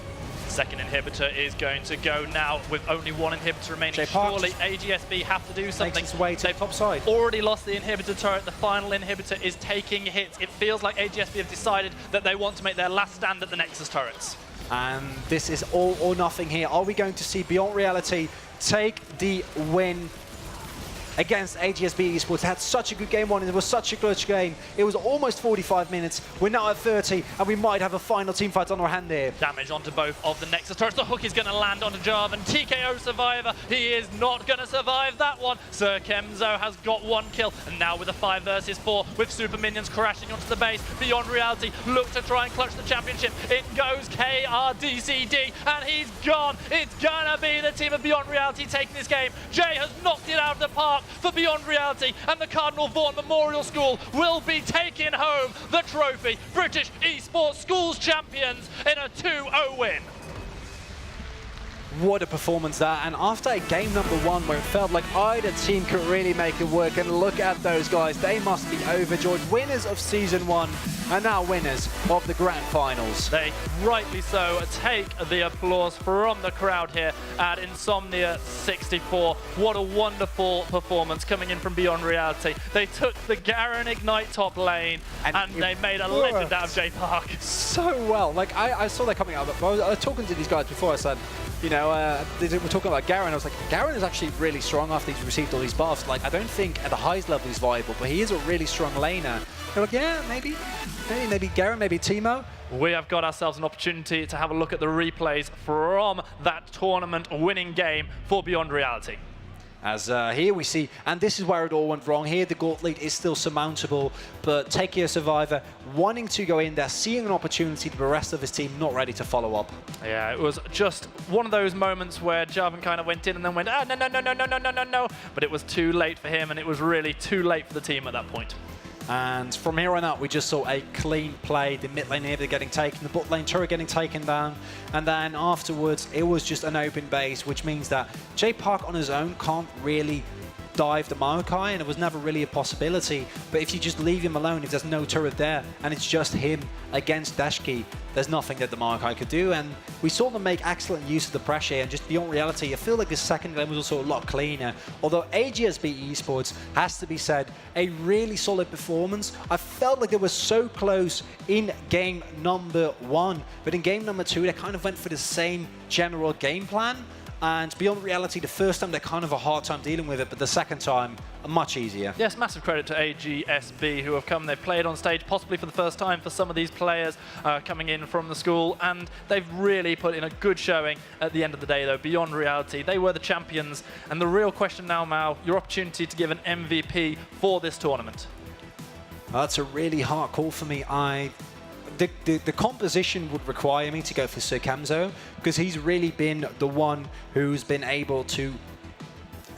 Second inhibitor is going to go now with only 1 inhibitor remaining. Surely AGSB have to do something. Makes its way to the top side. Already lost the inhibitor turret. The final inhibitor is taking hits. It feels like AGSB have decided that they want to make their last stand at the Nexus turrets. And this is all or nothing here. Are we going to see Beyond Reality take the win against AGSB Esports? They had such a good game one, and it was such a clutch game. It was almost 45 minutes. We're now at 30, and we might have a final team fight on our hand here. Damage onto both of the Nexus turrets. The hook is going to land onto Jarvan. TKO Survivor. He is not going to survive that one. Sir Kemzo has got 1 kill, and now with a 5 versus 4, with super minions crashing onto the base, Beyond Reality look to try and clutch the championship. In goes KRDCD, and he's gone. It's going to be the team of Beyond Reality taking this game. Jay has knocked it out of the park for Beyond Reality, and the Cardinal Vaughan Memorial School will be taking home the trophy. British Esports Schools champions in a 2-0 win. What a performance that, and after a game number 1 where it felt like either team could really make it work, and look at those guys, they must be overjoyed. Winners of Season 1, and now winners of the Grand Finals. They rightly so take the applause from the crowd here at Insomnia 64. What a wonderful performance coming in from Beyond Reality. They took the Garen Ignite top lane, and they made a legend out of Jay Park. So well, like I saw that coming out, but I was talking to these guys before. I said, you know, they were talking about Garen. I was like, Garen is actually really strong after he's received all these buffs. Like, I don't think at the highest level he's viable, but he is a really strong laner. They're like, yeah, maybe Garen, maybe Teemo. We have got ourselves an opportunity to have a look at the replays from that tournament winning game for Beyond Reality. As here we see, and this is where it all went wrong. Here the gold lead is still surmountable, but Take Your Survivor wanting to go in there, seeing an opportunity, but the rest of his team not ready to follow up. Yeah, it was just one of those moments where Jarvan kind of went in and then went, ah, no, but it was too late for him, and it was really too late for the team at that point. And from here on out, we just saw a clean play. The mid lane inhibitor getting taken, the bot lane turret getting taken down, and then afterwards, it was just an open base, which means that Jay Park on his own can't really dive the Maokai, and it was never really a possibility. But if you just leave him alone, if there's no turret there, and it's just him against Dashki, there's nothing that the Maokai could do. And we saw them make excellent use of the pressure, and just Beyond Reality, I feel like the second game was also a lot cleaner. Although AGSB Esports, has to be said, a really solid performance. I felt like they were so close in game number 1, but in game number 2, they kind of went for the same general game plan. And Beyond Reality, the first time, they're kind of a hard time dealing with it, but the second time, much easier. Yes, massive credit to AGSB who have come. They've played on stage possibly for the first time for some of these players coming in from the school, and they've really put in a good showing at the end of the day, though. Beyond Reality, they were the champions, and the real question now, Mao, your opportunity to give an MVP for this tournament. That's a really hard call for me. The composition would require me to go for Sir Kemzo, because he's really been the one who's been able to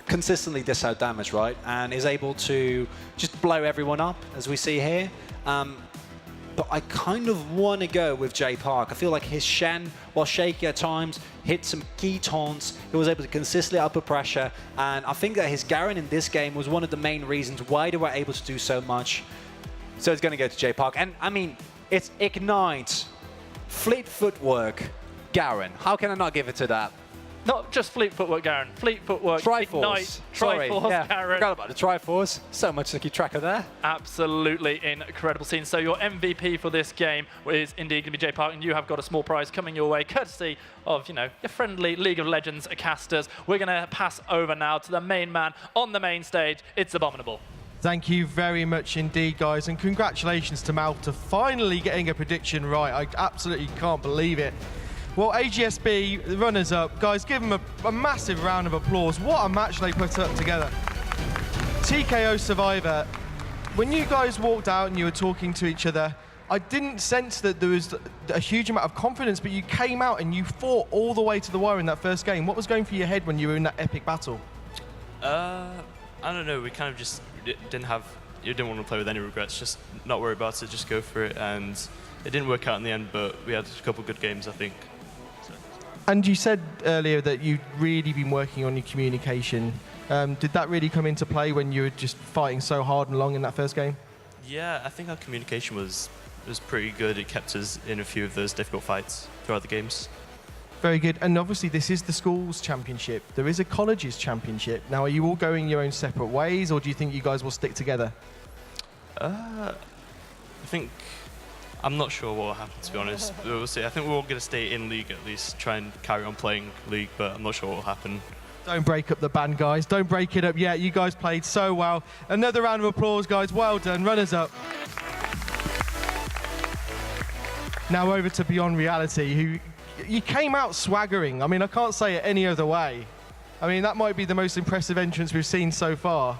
consistently dish out damage, right? And is able to just blow everyone up, as we see here. But I kind of want to go with Jay Park. I feel like his Shen, while shaky at times, hit some key taunts. He was able to consistently upper pressure. And I think that his Garen in this game was one of the main reasons why they were able to do so much. So it's going to go to Jay Park. And I mean, it's Ignite, Fleet Footwork, Garen. How can I not give it to that? Not just fleet footwork, Garen. Fleet footwork, Triforce. Ignite, Triforce, yeah. Garen. Forgot about the Triforce. So much to keep track of there. Absolutely incredible scene. So your MVP for this game is indeed going to be Jay Park, and you have got a small prize coming your way, courtesy of, your friendly League of Legends casters. We're going to pass over now to the main man on the main stage. It's Abominable. Thank you very much indeed, guys, and congratulations to Mal for finally getting a prediction right. I absolutely can't believe it. Well, AGSB, the runners-up, guys, give them a massive round of applause. What a match they put up together. TKO Survivor, when you guys walked out and you were talking to each other, I didn't sense that there was a huge amount of confidence, but you came out and you fought all the way to the wire in that first game. What was going through your head when you were in that epic battle? I don't know, we kind of just didn't want to play with any regrets, just not worry about it, just go for it, and it didn't work out in the end, but we had a couple good games, I think. And you said earlier that you'd really been working on your communication. Did that really come into play when you were just fighting so hard and long in that first game? Yeah, I think our communication was pretty good. It kept us in a few of those difficult fights throughout the games. Very good. And obviously this is the schools championship. There is a colleges championship. Now, are you all going your own separate ways, or do you think you guys will stick together? I'm not sure what will happen, to be honest. We'll see. I think we're all going to stay in League at least, try and carry on playing League, but I'm not sure what will happen. Don't break up the band, guys. Don't break it up yet. You guys played so well. Another round of applause, guys. Well done. Runners up. Now over to Beyond Reality, who you came out swaggering. I mean, I can't say it any other way. I mean, that might be the most impressive entrance we've seen so far.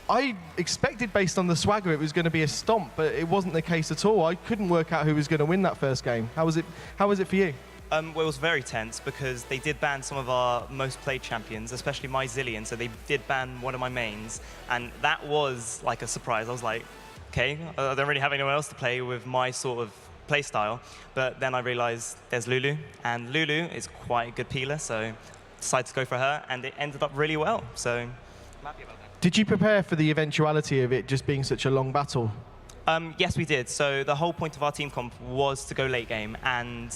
I expected, based on the swagger, it was going to be a stomp, but it wasn't the case at all. I couldn't work out who was going to win that first game. How was it for you? Well, it was very tense because they did ban some of our most played champions, especially my Zillion, so they did ban one of my mains, and that was like a surprise. I was like, okay, I don't really have anyone else to play with my sort of play style, but then I realized there's Lulu, and Lulu is quite a good peeler, so I decided to go for her, and it ended up really well, so I'm happy about that. Did you prepare for the eventuality of it just being such a long battle? Yes, we did. So the whole point of our team comp was to go late game, and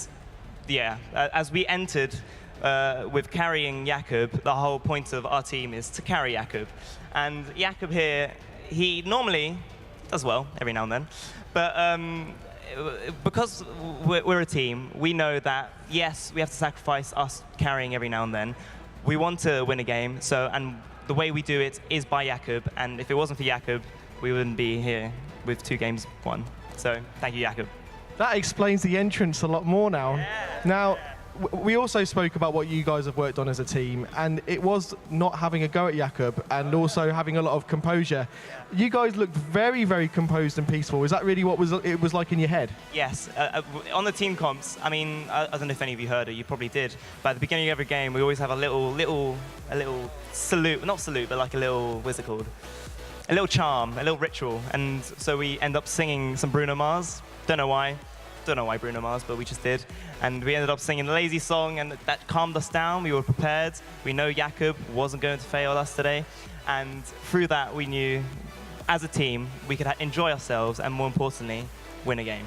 yeah, as we entered with carrying Jakub, the whole point of our team is to carry Jakub. And Jakub here, he normally does well every now and then, but because we're a team, we know that, yes, we have to sacrifice us carrying every now and then. We want to win a game, and the way we do it is by Jakub, and if it wasn't for Jakub, we wouldn't be here with 2 games won. So thank you, Jakub. That explains the entrance a lot more now. Yeah. Now, we also spoke about what you guys have worked on as a team, and it was not having a go at Jakub and also having a lot of composure. You guys looked very, very composed and peaceful. Is that really what it was like in your head? Yes. On the team comps, I mean, I don't know if any of you heard it, you probably did, but at the beginning of every game, we always have a little salute, not salute, but like a little, what's it called? A little charm, a little ritual, and so we end up singing some Bruno Mars. Don't know why Bruno Mars, but we just did. And we ended up singing a lazy song, and that calmed us down. We were prepared. We know Jakub wasn't going to fail us today. And through that, we knew, as a team, we could enjoy ourselves and, more importantly, win a game.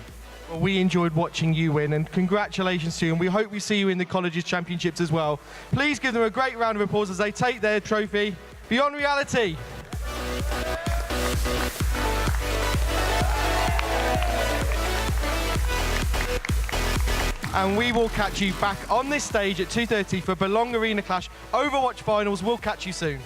Well, we enjoyed watching you win, and congratulations to you, and we hope we see you in the colleges championships as well. Please give them a great round of applause as they take their trophy. Beyond Reality. And we will catch you back on this stage at 2:30 for Belong Arena Clash Overwatch Finals. We'll catch you soon.